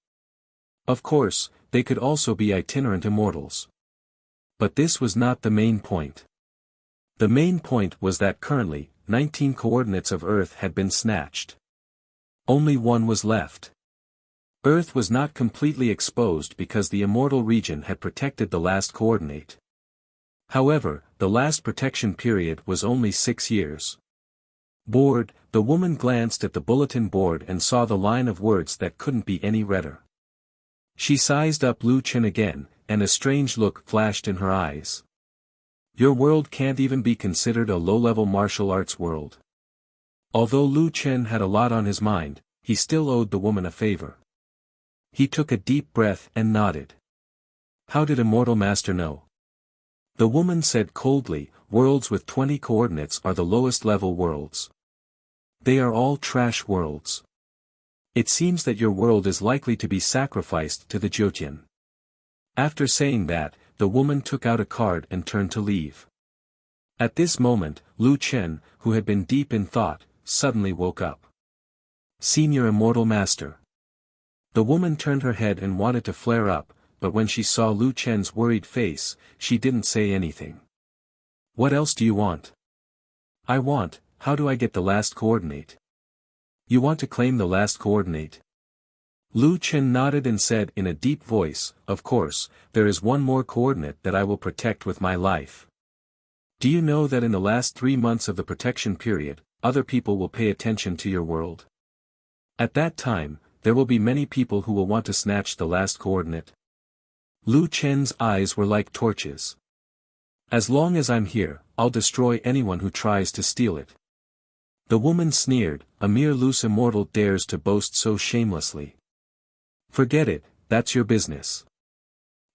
Of course, they could also be itinerant immortals. But this was not the main point. The main point was that currently, 19 coordinates of Earth had been snatched. Only one was left. Earth was not completely exposed because the immortal region had protected the last coordinate. However, the last protection period was only 6 years. Bored, the woman glanced at the bulletin board and saw the line of words that couldn't be any redder. She sized up Lu Chen again, and a strange look flashed in her eyes. Your world can't even be considered a low-level martial arts world. Although Lu Chen had a lot on his mind, he still owed the woman a favor. He took a deep breath and nodded. How did Immortal Master know? The woman said coldly, worlds with 20 coordinates are the lowest level worlds. They are all trash worlds. It seems that your world is likely to be sacrificed to the Jyotian. After saying that, the woman took out a card and turned to leave. At this moment, Lu Chen, who had been deep in thought, suddenly woke up. Senior Immortal Master. The woman turned her head and wanted to flare up, but when she saw Lu Chen's worried face, she didn't say anything. What else do you want? How do I get the last coordinate? You want to claim the last coordinate? Lu Chen nodded and said in a deep voice, of course, there is one more coordinate that I will protect with my life. Do you know that in the last 3 months of the protection period, other people will pay attention to your world? At that time, there will be many people who will want to snatch the last coordinate. Lu Chen's eyes were like torches. As long as I'm here, I'll destroy anyone who tries to steal it. The woman sneered, a mere loose immortal dares to boast so shamelessly. Forget it, that's your business.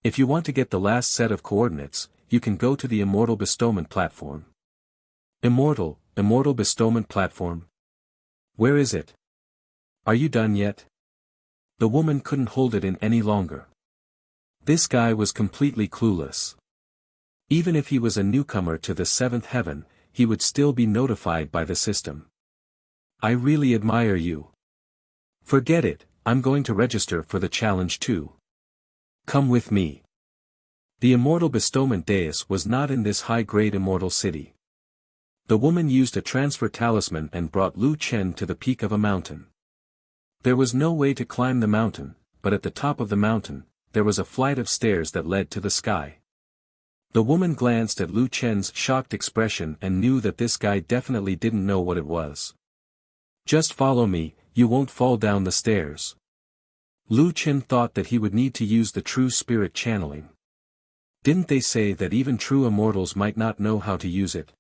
If you want to get the last set of coordinates, you can go to the Immortal Bestowment Platform. Immortal Bestowment Platform? Where is it? Are you done yet? The woman couldn't hold it in any longer. This guy was completely clueless. Even if he was a newcomer to the 7th heaven, he would still be notified by the system. I really admire you. Forget it, I'm going to register for the challenge too. Come with me. The Immortal Bestowment Dais was not in this high-grade immortal city. The woman used a transfer talisman and brought Lu Chen to the peak of a mountain. There was no way to climb the mountain, but at the top of the mountain, there was a flight of stairs that led to the sky. The woman glanced at Lu Chen's shocked expression and knew that this guy definitely didn't know what it was. Just follow me, you won't fall down the stairs. Lu Chen thought that he would need to use the true spirit channeling. Didn't they say that even true immortals might not know how to use it?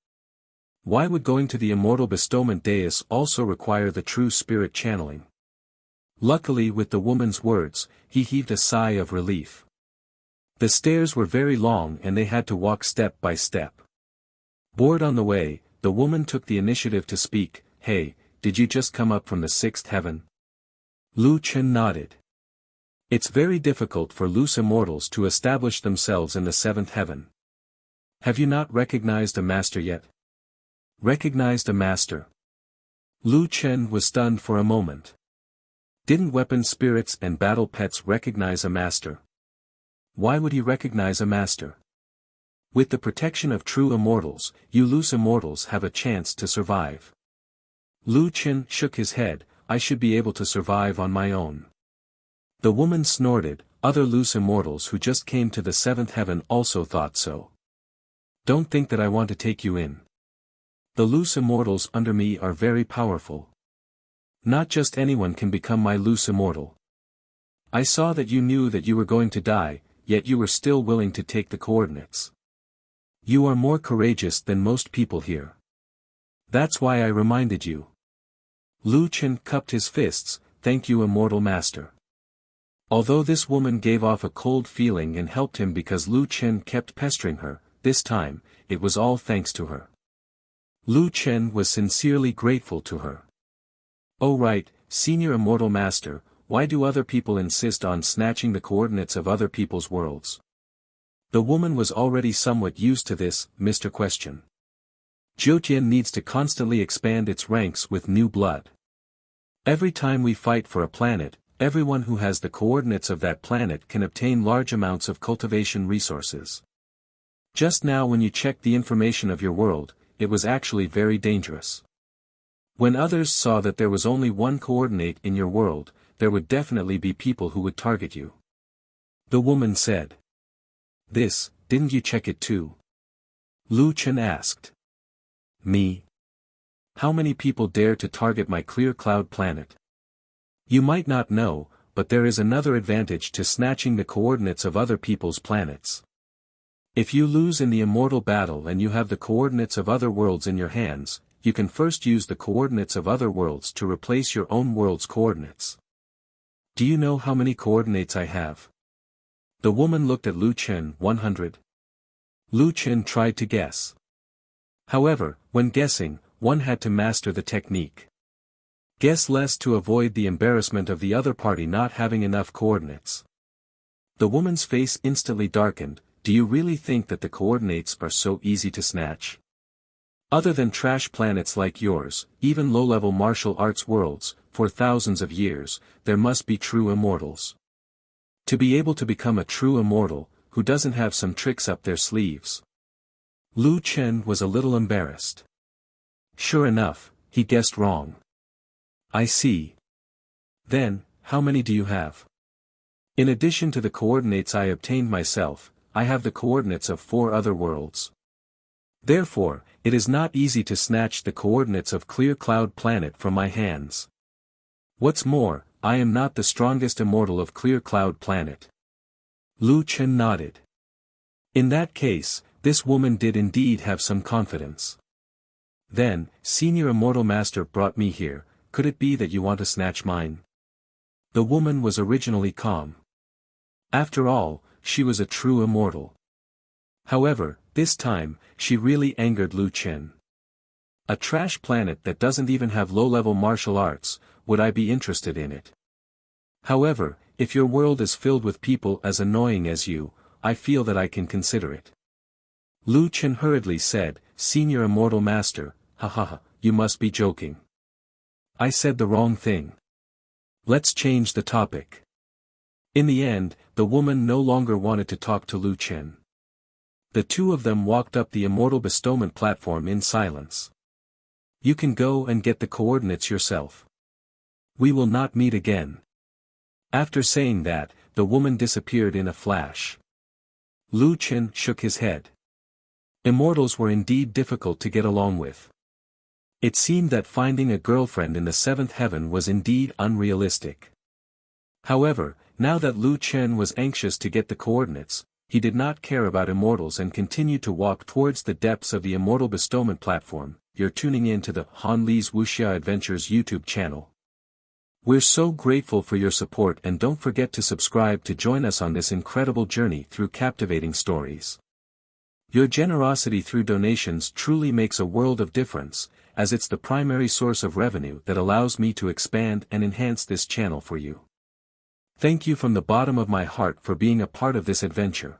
Why would going to the Immortal Bestowment Dais also require the true spirit channeling? Luckily, with the woman's words, he heaved a sigh of relief. The stairs were very long and they had to walk step by step. Bored on the way, the woman took the initiative to speak. Hey, did you just come up from the 6th heaven? Lu Chen nodded. It's very difficult for loose immortals to establish themselves in the 7th heaven. Have you not recognized a master yet? Recognized a master? Lu Chen was stunned for a moment. Didn't weapon spirits and battle pets recognize a master? Why would he recognize a master? With the protection of true immortals, you loose immortals have a chance to survive. Lu Chen shook his head, I should be able to survive on my own. The woman snorted, other loose immortals who just came to the 7th heaven also thought so. Don't think that I want to take you in. The loose immortals under me are very powerful. Not just anyone can become my loose immortal. I saw that you knew that you were going to die, yet you were still willing to take the coordinates. You are more courageous than most people here. That's why I reminded you. Lu Chen cupped his fists, thank you Immortal Master. Although this woman gave off a cold feeling and helped him because Lu Chen kept pestering her, this time, it was all thanks to her. Lu Chen was sincerely grateful to her. "Oh right, Senior Immortal Master, why do other people insist on snatching the coordinates of other people's worlds?" The woman was already somewhat used to this, Mr. Question. Zhoutian needs to constantly expand its ranks with new blood. Every time we fight for a planet, everyone who has the coordinates of that planet can obtain large amounts of cultivation resources. Just now when you checked the information of your world, it was actually very dangerous. When others saw that there was only one coordinate in your world, there would definitely be people who would target you. The woman said. "This, didn't you check it too?" Lu Chen asked. "Me? How many people dare to target my clear cloud planet? You might not know, but there is another advantage to snatching the coordinates of other people's planets. If you lose in the immortal battle and you have the coordinates of other worlds in your hands, you can first use the coordinates of other worlds to replace your own world's coordinates. Do you know how many coordinates I have?" The woman looked at Lu Chen. 100. Lu Chen tried to guess. However, when guessing, one had to master the technique. Guess less to avoid the embarrassment of the other party not having enough coordinates. The woman's face instantly darkened. "Do you really think that the coordinates are so easy to snatch? Other than trash planets like yours, even low-level martial arts worlds, for thousands of years, there must be true immortals. To be able to become a true immortal, who doesn't have some tricks up their sleeves?" Lu Chen was a little embarrassed. Sure enough, he guessed wrong. "I see. Then, how many do you have?" "In addition to the coordinates I obtained myself, I have the coordinates of 4 other worlds. Therefore, it is not easy to snatch the coordinates of Clear Cloud Planet from my hands. What's more, I am not the strongest immortal of Clear Cloud Planet." Lu Chen nodded. In that case, this woman did indeed have some confidence. "Then, Senior Immortal Master brought me here, could it be that you want to snatch mine?" The woman was originally calm. After all, she was a true immortal. However, this time, she really angered Lu Chen. "A trash planet that doesn't even have low-level martial arts, would I be interested in it? However, if your world is filled with people as annoying as you, I feel that I can consider it." Lu Chen hurriedly said, "Senior Immortal Master, haha, you must be joking. I said the wrong thing. Let's change the topic." In the end, the woman no longer wanted to talk to Lu Chen. The two of them walked up the immortal bestowment platform in silence. "You can go and get the coordinates yourself. We will not meet again." After saying that, the woman disappeared in a flash. Lu Chen shook his head. Immortals were indeed difficult to get along with. It seemed that finding a girlfriend in the 7th heaven was indeed unrealistic. However, now that Lu Chen was anxious to get the coordinates, he did not care about immortals and continued to walk towards the depths of the immortal bestowment platform. You're tuning in to the Han Li's Wuxia Adventures YouTube channel. We're so grateful for your support, and don't forget to subscribe to join us on this incredible journey through captivating stories. Your generosity through donations truly makes a world of difference, as it's the primary source of revenue that allows me to expand and enhance this channel for you. Thank you from the bottom of my heart for being a part of this adventure.